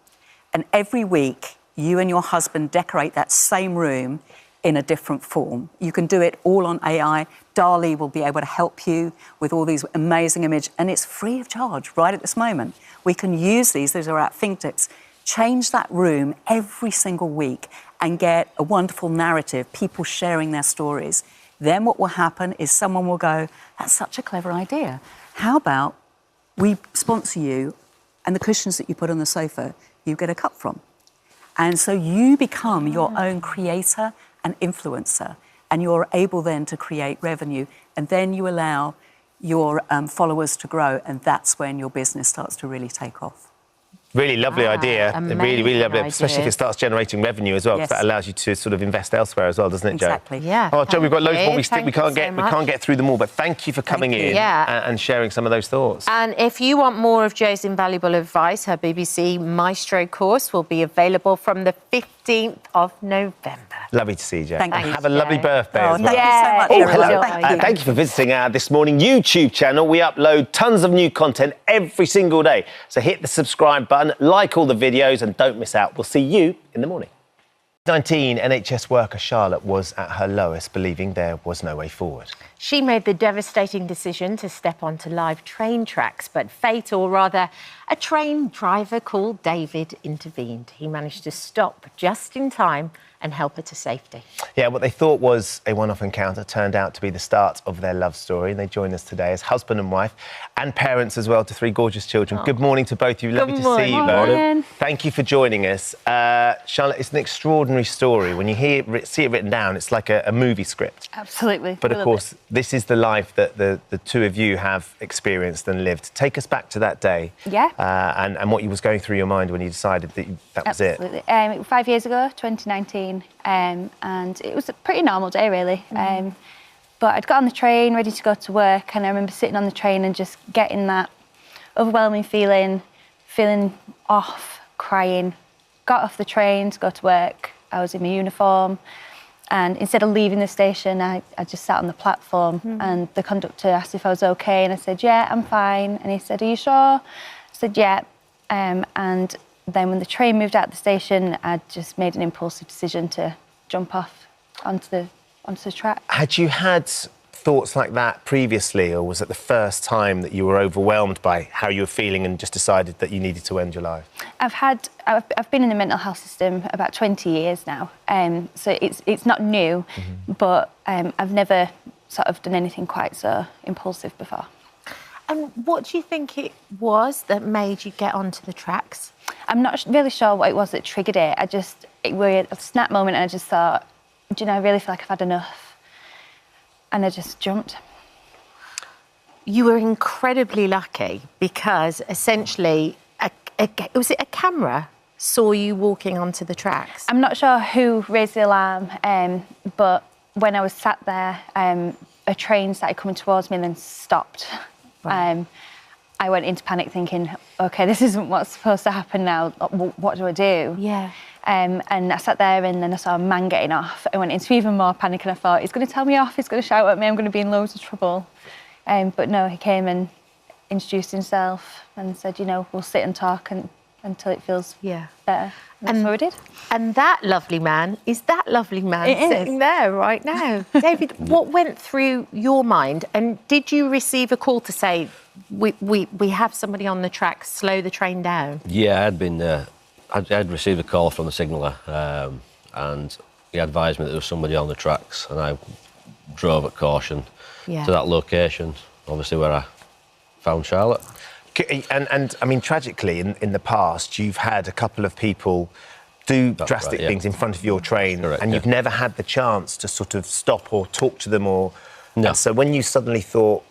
and every week you and your husband decorate that same room in a different form. You can do it all on AI. DALL-E will be able to help you with all these amazing images, and it's free of charge right at this moment. We can use these are our fingertips. Change that room every single week and get a wonderful narrative, people sharing their stories. Then what will happen is someone will go, that's such a clever idea. How about we sponsor you, and the cushions that you put on the sofa, you get a cut from. And so you become your own creator and influencer, and you're able then to create revenue, and then you allow your followers to grow, and that's when your business starts to really take off. Really lovely idea. Really, really lovely, ideas. especially if it starts generating revenue as well, because that allows you to sort of invest elsewhere as well, doesn't it, Jo? Exactly. Yeah. Oh, Jo, we've got loads more. We can't so get through them all, but thank you for coming in and sharing some of those thoughts. And if you want more of Jo's invaluable advice, her BBC Maestro course will be available from the 15th of November. Lovely to see you, Jo. Thank you. Have a lovely birthday as well. Thank you so much, everyone. Hello. Thank you for visiting our This Morning YouTube channel. We upload tons of new content every single day. So hit the subscribe button, like all the videos, and don't miss out. We'll see you in the morning. 19 NHS worker Charlotte was at her lowest, believing there was no way forward. She made the devastating decision to step onto live train tracks, but fate, or rather a train driver called David, intervened. He managed to stop just in time and help her to safety. Yeah, what they thought was a one-off encounter turned out to be the start of their love story. And they join us today as husband and wife and parents as well to 3 gorgeous children. Good morning to both of you. Lovely to see you both. Thank you for joining us. Charlotte, it's an extraordinary story. When you see it written down, it's like a movie script. Absolutely. But of course, this is the life that the two of you have experienced and lived. Take us back to that day. Yeah. And what was going through your mind when you decided that was it. Absolutely. 5 years ago, 2019, train, and it was a pretty normal day, really. But I'd got on the train, ready to go to work, and I remember sitting on the train and just getting that overwhelming feeling off, crying. Got off the train to go to work. I was in my uniform, and instead of leaving the station, I just sat on the platform, and the conductor asked if I was okay, and I said, yeah, I'm fine. And he said, are you sure? I said, yeah. And then when the train moved out of the station, I just made an impulsive decision to jump off onto the track. Had you had thoughts like that previously, or was it the first time that you were overwhelmed by how you were feeling and just decided that you needed to end your life? I've been in the mental health system about 20 years now, so it's not new, but I've never sort of done anything quite so impulsive before. And what do you think it was that made you get onto the tracks? I'm not really sure what it was that triggered it. It was a snap moment, and I just thought, do you know, I really feel like I've had enough. And I just jumped. You were incredibly lucky because essentially, was it a camera saw you walking onto the tracks? I'm not sure who raised the alarm, but when I was sat there, a train started coming towards me and then stopped. Right. I went into panic thinking, OK, this isn't what's supposed to happen now. What do I do? Yeah. And I sat there, and then I saw a man getting off. I went into even more panic, and I thought, he's going to tell me off, he's going to shout at me, I'm going to be in loads of trouble. But no, he came and introduced himself and said, you know, we'll sit and talk until it feels better. And that's what we did. And that lovely man is that lovely man sitting there right now. David, what went through your mind? And did you receive a call to say, we have somebody on the track, slow the train down? Yeah, I'd received a call from the signaller, and he advised me that there was somebody on the tracks, and I drove at caution to that location, obviously where I found Charlotte. And I mean, tragically, in the past, you've had a couple of people do drastic things in front of your train, and you've never had the chance to sort of stop or talk to them, or... No. And so when you suddenly thought,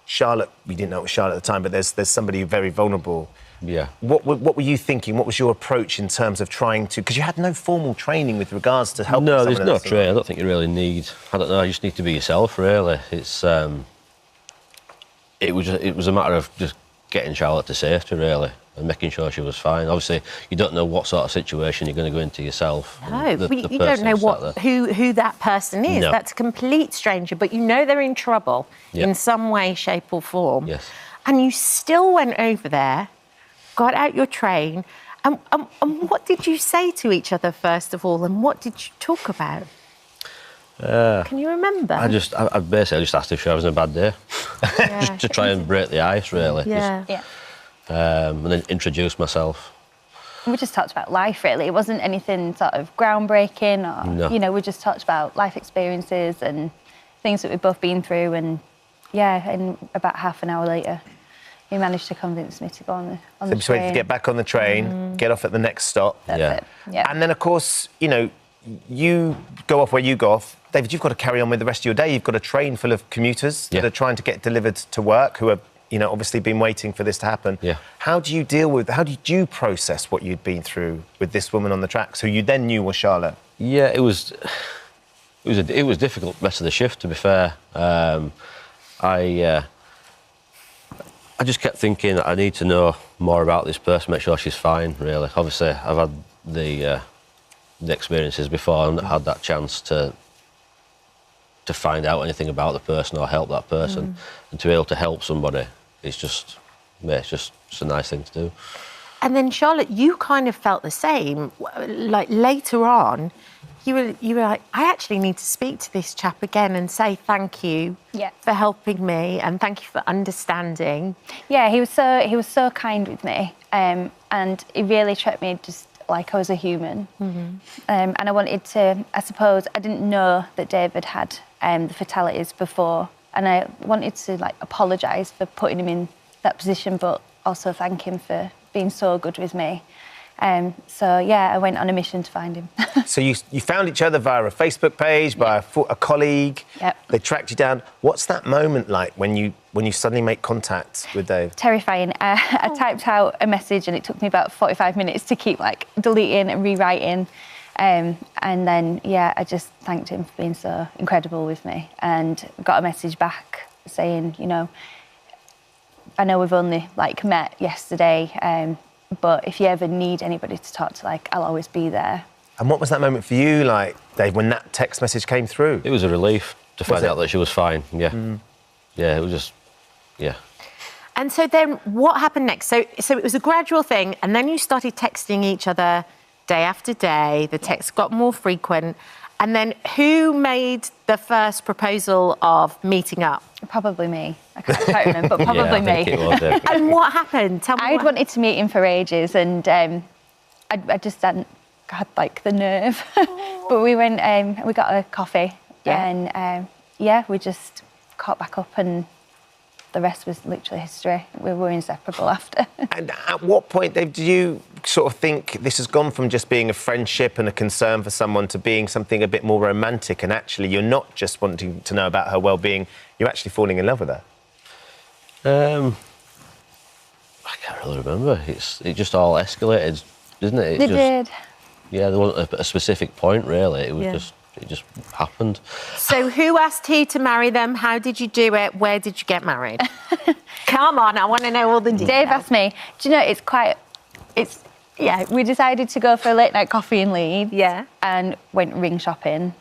Charlotte, we didn't know it was Charlotte at the time, but there's somebody very vulnerable. Yeah. What were you thinking? What was your approach in terms of trying to... Because you had no formal training with regards to helping someone. No, there's no training. I don't think you really need... I don't know, you just need to be yourself, really. It's... It was a matter of just getting Charlotte to safety, really, and making sure she was fine. Obviously, you don't know what sort of situation you're going to go into yourself. No, you don't know who that person is. No. That's a complete stranger, but you know they're in trouble in some way, shape or form. Yes. And you still went over there, got out your train, and what did you say to each other, first of all, and what did you talk about? Can you remember? I basically just asked if she was having a bad day, just to try and break the ice, really. And then introduce myself. We just talked about life, really. It wasn't anything sort of groundbreaking, or you know, we just talked about life experiences and things that we've both been through. And and about half an hour later, he managed to convince me to go on the train. To get back on the train, get off at the next stop. That's it. Yeah. And then, of course, you know, you go off where you go off. David, you've got to carry on with the rest of your day. You've got a train full of commuters that are trying to get delivered to work, who are, you know, obviously been waiting for this to happen. Yeah. How did you process what you'd been through with this woman on the tracks, who you then knew was Charlotte? Yeah, it was difficult rest of the shift, to be fair. I just kept thinking I need to know more about this person, make sure she's fine, really. Obviously, I've had the experiences before and had that chance to find out anything about the person or help that person, and to be able to help somebody, it's just a nice thing to do. And then, Charlotte, you kind of felt the same. Like, later on, you were like, I actually need to speak to this chap again and say thank you for helping me, and thank you for understanding. Yeah, he was so kind with me, and he really treated me just like I was a human. And I wanted to, I suppose, I didn't know that David had the fatalities before, and I wanted to, like, apologise for putting him in that position, but also thank him for being so good with me. So, yeah, I went on a mission to find him. So you found each other via a Facebook page, by a colleague. Yep. They tracked you down. What's that moment like when you suddenly make contact with Dave? Terrifying. I typed out a message, and it took me about 45 minutes to keep, like, deleting and rewriting. And then, I just thanked him for being so incredible with me, and got a message back saying, I know we've only met yesterday, but if you ever need anybody to talk to, I'll always be there. And what was that moment for you, Dave, when that text message came through? It was a relief to find out that she was fine. Yeah, it was just, And so then what happened next? So it was a gradual thing, and then you started texting each other day after day. The texts got more frequent. And then who made the first proposal of meeting up? Probably me. I can't remember, but probably me. It was, And what happened? Tell me. I'd wanted to meet him for ages, and I just hadn't had the nerve. But we went, we got a coffee, and we just caught back up, and the rest was literally history. We were inseparable after. And at what point, Dave, did you sort of think this has gone from just being a friendship and a concern for someone to being something a bit more romantic, and actually you're not just wanting to know about her well-being, you're actually falling in love with her? I can't really remember. It just all escalated, didn't it? It did. Yeah, there wasn't a specific point, really. It was it just happened. So who asked who to marry them? How did you do it? Where did you get married? Come on, I want to know all the details. Dave asked me. Do you know, we decided to go for a late night coffee in Leeds. Yeah. And went ring shopping,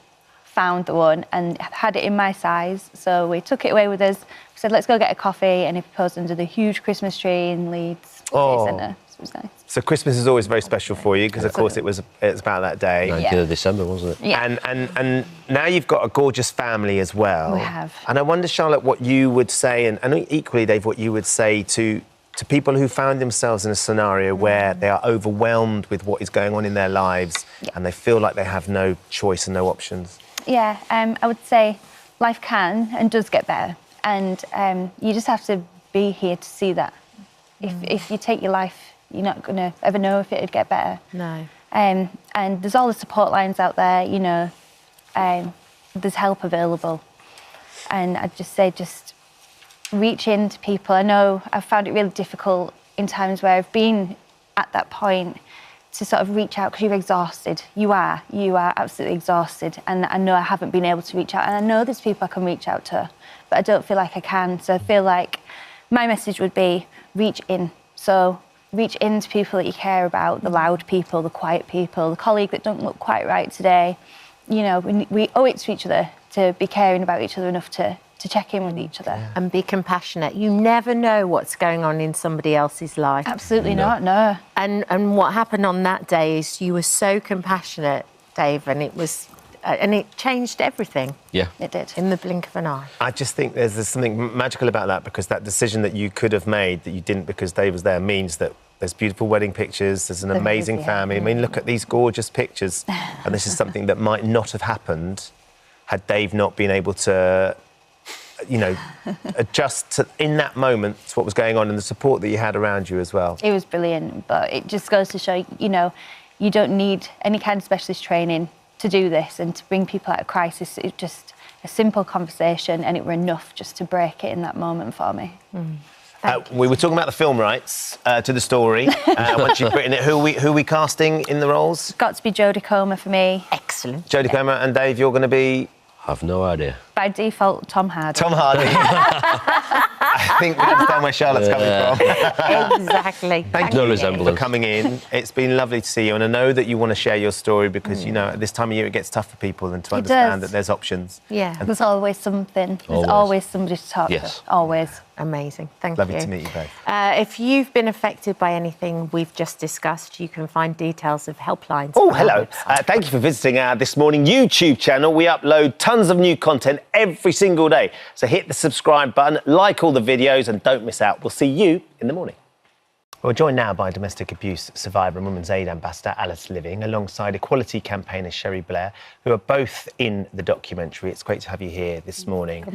found the one, and had it in my size. So we took it away with us. We said, let's go get a coffee, and he proposed under the huge Christmas tree in Leeds City Centre. It was nice. So Christmas is always very special for you, because of course it's about that day. 19th of December, wasn't it? Yeah. And now you've got a gorgeous family as well. We have. And I wonder, Charlotte, what you would say, and equally, Dave, what you would say to people who found themselves in a scenario where they are overwhelmed with what is going on in their lives and they feel like they have no choice and no options. Yeah, I would say life can and does get better, and you just have to be here to see that. If you take your life, you're not going to ever know if it'd get better. No. And there's all the support lines out there, there's help available. And I'd just say, just reach into people. I know I've found it really difficult in times where I've been at that point to sort of reach out, because you're exhausted. You are absolutely exhausted. And I know I haven't been able to reach out. And I know there's people I can reach out to, but I don't feel like I can. So I feel like my message would be reach in. So reach into people that you care about, the loud people, the quiet people, the colleague that don't look quite right today. We owe it to each other to be caring about each other enough to check in with each other. And be compassionate. You never know what's going on in somebody else's life. Absolutely not, no. And what happened on that day is you were so compassionate, Dave, and it changed everything. Yeah. It did. In the blink of an eye. I just think there's something magical about that, because that decision that you could have made that you didn't because Dave was there means that there's beautiful wedding pictures, there's an amazing family. I mean, look at these gorgeous pictures. And this is something that might not have happened had Dave not been able to, adjust to, in that moment, to what was going on and the support that you had around you as well. It was brilliant, but it just goes to show, you don't need any kind of specialist training to do this and to bring people out of crisis. It's just a simple conversation, and it were enough just to break it in that moment for me. We were talking about the film rights to the story. Once you've written it, who are we casting in the roles? It's got to be Jodie Comer for me. Excellent. Jodie Comer, and Dave, you're going to be? I've no idea. By default, Tom Hardy. Tom Hardy. I think we understand where Charlotte's coming from. Exactly. Thank you for coming in. It's been lovely to see you, and I know that you want to share your story because, at this time of year it gets tough for people, and to understand that there's options. Yeah. There's always something. There's always somebody to talk to. Always. Amazing. Thank Lovely you. to meet you both. If you've been affected by anything we've just discussed, you can find details of helplines. Oh, hello. Thank you for visiting our This Morning YouTube channel. We upload tons of new content every single day. So hit the subscribe button, like all the videos, and don't miss out. We'll see you in the morning. We're joined now by domestic abuse survivor and Women's Aid Ambassador Alice Living, alongside equality campaigner Sherry Blair, who are both in the documentary. It's great to have you here this morning.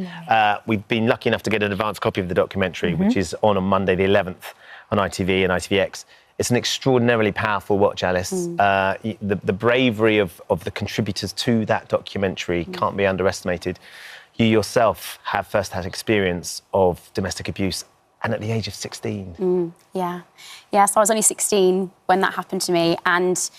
We've been lucky enough to get an advance copy of the documentary, which is on Monday the 11th on ITV and ITVX. It's an extraordinarily powerful watch, Alice. The bravery of the contributors to that documentary can't be underestimated. You yourself have first-hand experience of domestic abuse, and at the age of 16. Yeah, so I was only 16 when that happened to me, and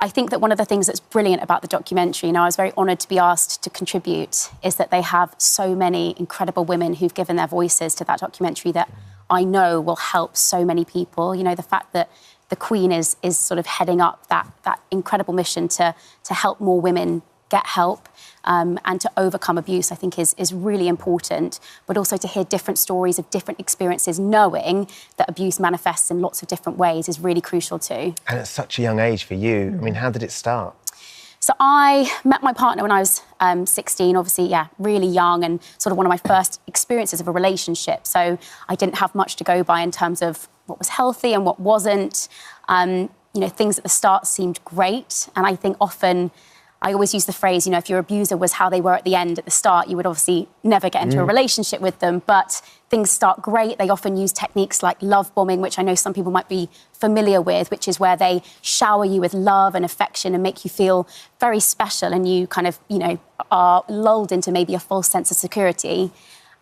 I think that one of the things that's brilliant about the documentary, I was very honoured to be asked to contribute, is that they have so many incredible women who've given their voices to that documentary that I know will help so many people. The fact that the Queen is sort of heading up that incredible mission to help more women get help and to overcome abuse, I think is really important. But also to hear different stories of different experiences, knowing that abuse manifests in lots of different ways is really crucial too. And at such a young age for you, I mean, how did it start? So I met my partner when I was 16, obviously, really young, and sort of one of my first experiences of a relationship. So I didn't have much to go by in terms of what was healthy and what wasn't. Things at the start seemed great. And I think often I always use the phrase, if your abuser was how they were at the end, at the start, you would obviously never get into a relationship with them. But things start great. They often use techniques like love bombing, which I know some people might be familiar with, which is where they shower you with love and affection and make you feel very special, and you kind of, are lulled into maybe a false sense of security.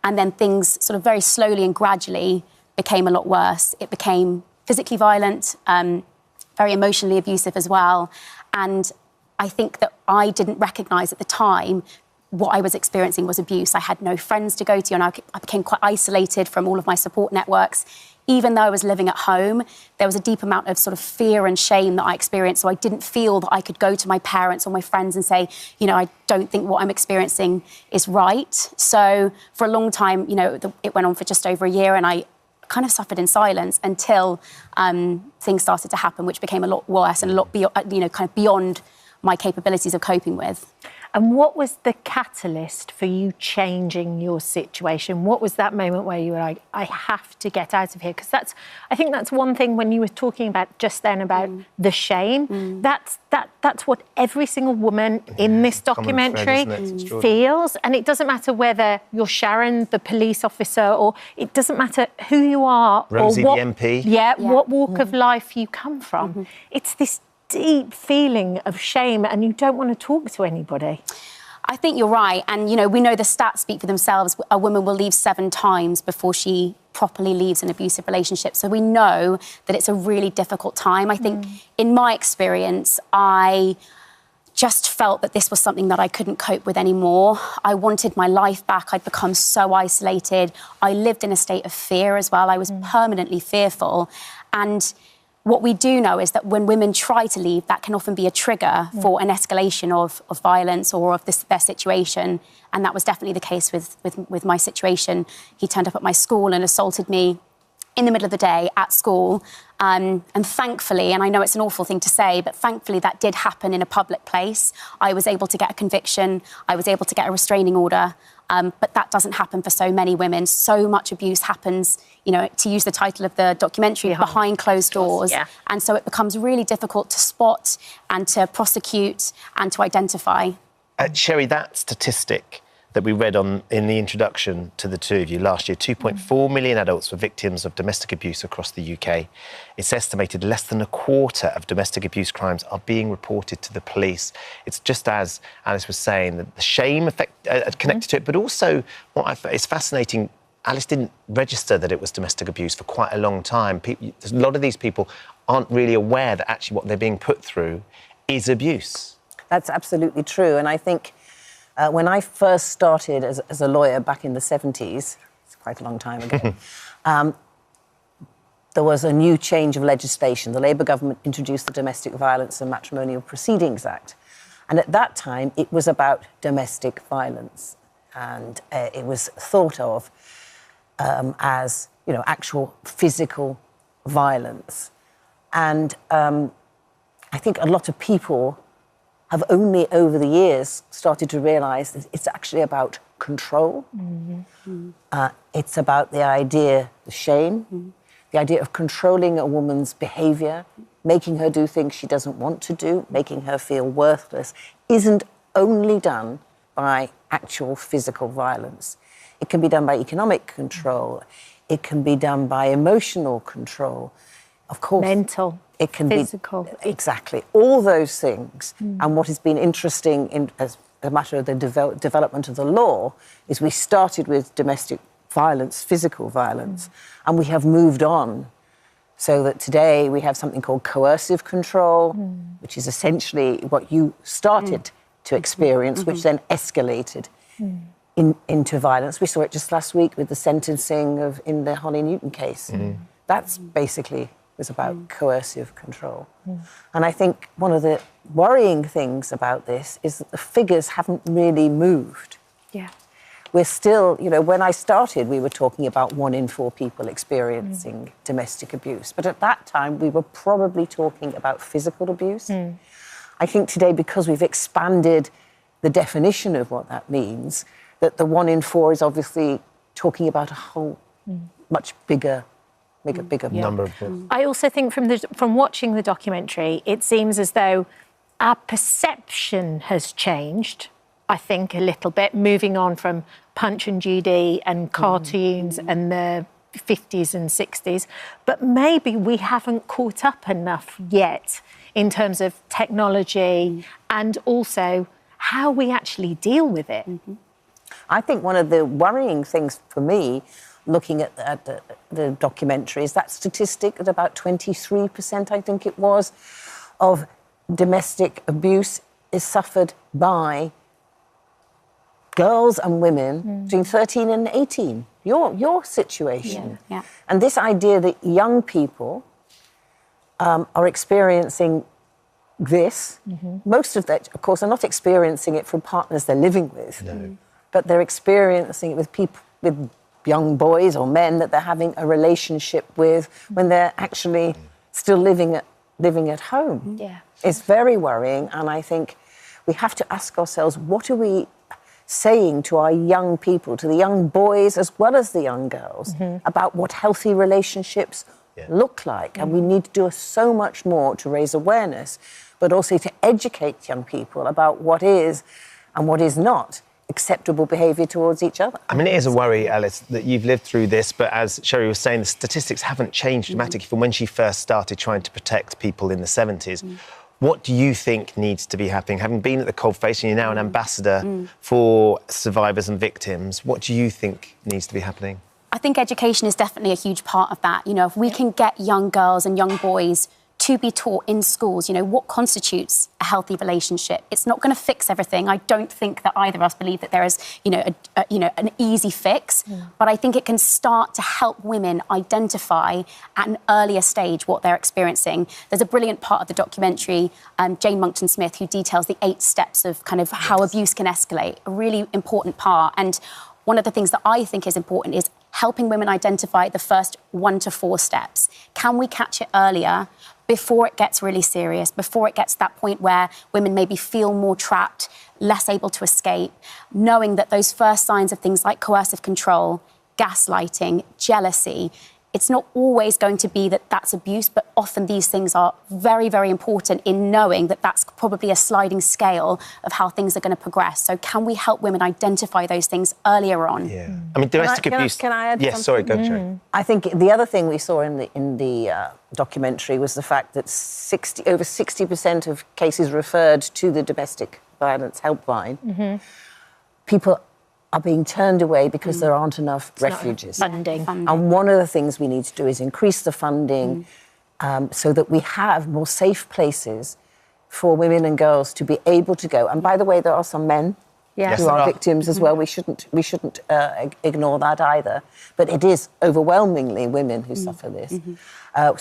And then things sort of very slowly and gradually became a lot worse. It became physically violent, very emotionally abusive as well. And I think that I didn't recognise at the time what I was experiencing was abuse. I had no friends to go to, and I became quite isolated from all of my support networks. Even though I was living at home, there was a deep amount of sort of fear and shame that I experienced, so I didn't feel that I could go to my parents or my friends and say, I don't think what I'm experiencing is right. So for a long time, it went on for just over a year, and I kind of suffered in silence until things started to happen, which became a lot worse and a lot beyond my capabilities of coping with. And what was the catalyst for you changing your situation? What was that moment where you were like, I have to get out of here? Because I think that's one thing when you were talking about just then about the shame. That's what every single woman in this documentary feels. And it doesn't matter whether you're Sharon, the police officer, or it doesn't matter who you are. Rosie, or what, the MP. What walk of life you come from. It's this deep feeling of shame, and you don't want to talk to anybody. I think you're right. And, we know the stats speak for themselves. A woman will leave 7 times before she properly leaves an abusive relationship. So we know that it's a really difficult time. I think in my experience, I just felt that this was something that I couldn't cope with anymore. I wanted my life back. I'd become so isolated. I lived in a state of fear as well. I was permanently fearful. And what we do know is that when women try to leave, that can often be a trigger for an escalation of violence or of their situation. And that was definitely the case with my situation. He turned up at my school and assaulted me in the middle of the day at school. And thankfully, and I know it's an awful thing to say, but thankfully that did happen in a public place. I was able to get a conviction. I was able to get a restraining order. But that doesn't happen for so many women. So much abuse happens, to use the title of the documentary, behind closed doors. Yeah. And so it becomes really difficult to spot and to prosecute and to identify. Sherry, that statistic that we read in the introduction to the two of you last year, 2.4 million adults were victims of domestic abuse across the UK. It's estimated less than a quarter of domestic abuse crimes are being reported to the police. It's just as Alice was saying, that the shame connected to it, but also it's fascinating, Alice didn't register that it was domestic abuse for quite a long time. A lot of these people aren't really aware that actually what they're being put through is abuse. That's absolutely true. And I think when I first started as a lawyer back in the 70s, it's quite a long time ago, there was a new change of legislation. The Labour government introduced the Domestic Violence and Matrimonial Proceedings Act. And at that time, it was about domestic violence. And it was thought of as, actual physical violence. And I think a lot of people have only over the years started to realise that it's actually about control. It's about the idea, the shame, the idea of controlling a woman's behaviour, making her do things she doesn't want to do, making her feel worthless, isn't only done by actual physical violence. It can be done by economic control. It can be done by emotional control. Of course. Mental. It can physical. Be exactly all those things. And what has been interesting as a matter of the development of the law is we started with domestic violence, physical violence, and we have moved on So that today we have something called coercive control, which is essentially what you started to experience, which then escalated into violence. We saw it just last week with the sentencing in the Holly Newton case. That's basically was about coercive control. And I think one of the worrying things about this is that the figures haven't really moved. Yeah. We're still, you know, when I started, we were talking about 1 in 4 people experiencing domestic abuse. But at that time, we were probably talking about physical abuse. I think today, because we've expanded the definition of what that means, that the 1 in 4 is obviously talking about a whole much bigger number of people. I also think from watching the documentary, it seems as though our perception has changed, I think, a little bit, moving on from Punch and Judy and cartoons and the 50s and 60s. But maybe we haven't caught up enough yet in terms of technology and also how we actually deal with it. I think one of the worrying things for me, looking at the documentary, is that statistic that about 23%, I think it was, of domestic abuse is suffered by girls and women between 13 and 18. Your situation. Yeah. And this idea that young people are experiencing this, most of that, of course, are not experiencing it from partners they're living with, but they're experiencing it with people, with young boys or men that they're having a relationship with when they're actually still living at home. Yeah. It's very worrying, and I think we have to ask ourselves, what are we saying to our young people, to the young boys as well as the young girls, about what healthy relationships look like? And we need to do so much more to raise awareness, but also to educate young people about what is and what is not acceptable behaviour towards each other. I mean, it is a worry, Alice, that you've lived through this, but as Sherry was saying, the statistics haven't changed dramatically from when she first started trying to protect people in the 70s. What do you think needs to be happening? Having been at the coalface and you're now an ambassador for survivors and victims, what do you think needs to be happening? I think education is definitely a huge part of that. You know, if we can get young girls and young boys to be taught in schools, you know, what constitutes a healthy relationship. It's not going to fix everything. I don't think that either of us believe that there is, you know, an easy fix. But I think it can start to help women identify at an earlier stage what they're experiencing. There's a brilliant part of the documentary, Jane Monckton-Smith, who details the 8 steps of kind of how abuse can escalate. A really important part. And one of the things that I think is important is helping women identify the first 1 to 4 steps. Can we catch it earlier, before it gets really serious, before it gets to that point where women maybe feel more trapped, less able to escape, knowing that those first signs of things like coercive control, gaslighting, jealousy, it's not always going to be that that's abuse, but often these things are very, very important in knowing that that's probably a sliding scale of how things are going to progress. So can we help women identify those things earlier on? Yeah. I mean, domestic abuse... Can I add something? Sorry, go, Sherry. I think the other thing we saw in the documentary was the fact that over 60% of cases referred to the domestic violence helpline, people are being turned away because there aren't enough refuges. Funding. And one of the things we need to do is increase the funding so that we have more safe places for women and girls to be able to go. And by the way, there are some men who are victims as well. We shouldn't ignore that either. But it is overwhelmingly women who suffer this.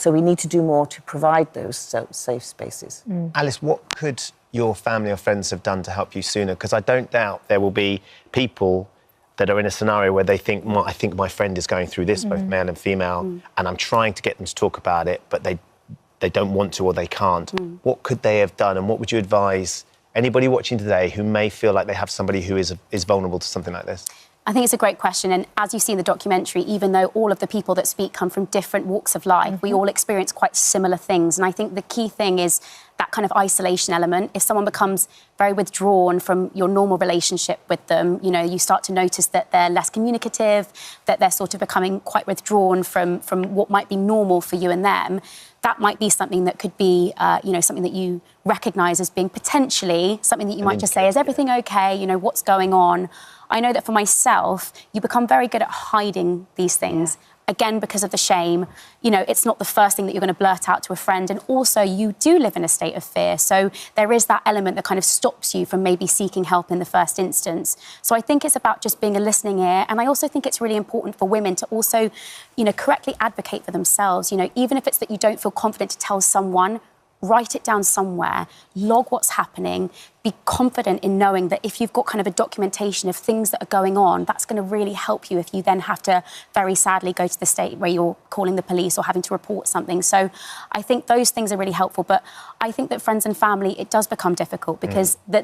So we need to do more to provide those safe spaces. Alice, what could your family or friends have done to help you sooner? Because I don't doubt there will be people that are in a scenario where they think, well, I think my friend is going through this, both male and female, and I'm trying to get them to talk about it, but they don't want to or they can't. What could they have done, and what would you advise anybody watching today who may feel like they have somebody who is vulnerable to something like this? I think it's a great question, and as you see in the documentary, even though all of the people that speak come from different walks of life, we all experience quite similar things. And I think the key thing is that kind of isolation element. If someone becomes very withdrawn from your normal relationship with them, you know, you start to notice that they're less communicative, that they're sort of becoming quite withdrawn from what might be normal for you and them. That might be something that could be, you know, something that you recognise as being potentially something that you might just say, is everything okay? You know, what's going on? I know that for myself, you become very good at hiding these things. again, because of the shame, you know, it's not the first thing that you're going to blurt out to a friend. And also, you do live in a state of fear. So there is that element that kind of stops you from maybe seeking help in the first instance. So I think it's about just being a listening ear. And I also think it's really important for women to also, you know, correctly advocate for themselves. You know, even if it's that you don't feel confident to tell someone, write it down somewhere, log what's happening, be confident in knowing that if you've got kind of a documentation of things that are going on, that's going to really help you if you then have to, very sadly, go to the state where you're calling the police or having to report something. So I think those things are really helpful. But I think that friends and family, it does become difficult because the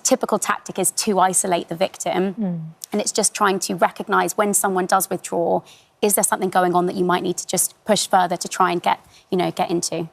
typical tactic is to isolate the victim. And it's just trying to recognise when someone does withdraw, is there something going on that you might need to just push further to try and get into?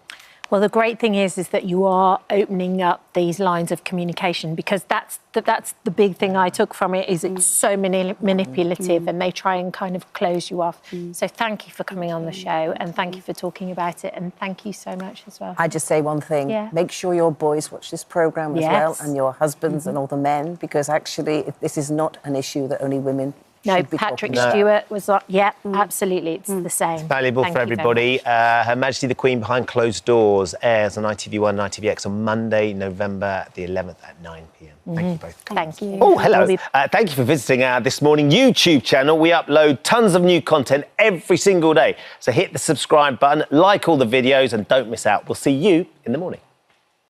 Well, the great thing is that you are opening up these lines of communication, because that's the big thing I took from it, is it's so manipulative and they try and kind of close you off. So thank you for coming on the show, and thank you for talking about it, and thank you so much as well. I just say one thing. Yeah. Make sure your boys watch this programme as well, and your husbands and all the men, because actually this is not an issue that only women should be Patrick talking about. Stewart was like, absolutely, it's the same. It's valuable Thank for you very everybody. much. Her Majesty the Queen Behind Closed Doors airs on ITV1 and ITVX on Monday, November the 11th at 9 p.m. Thank you both. Thank you. Oh, hello. Thank you for visiting our This Morning YouTube channel. We upload tons of new content every single day. So hit the subscribe button, like all the videos, and don't miss out. We'll see you in the morning.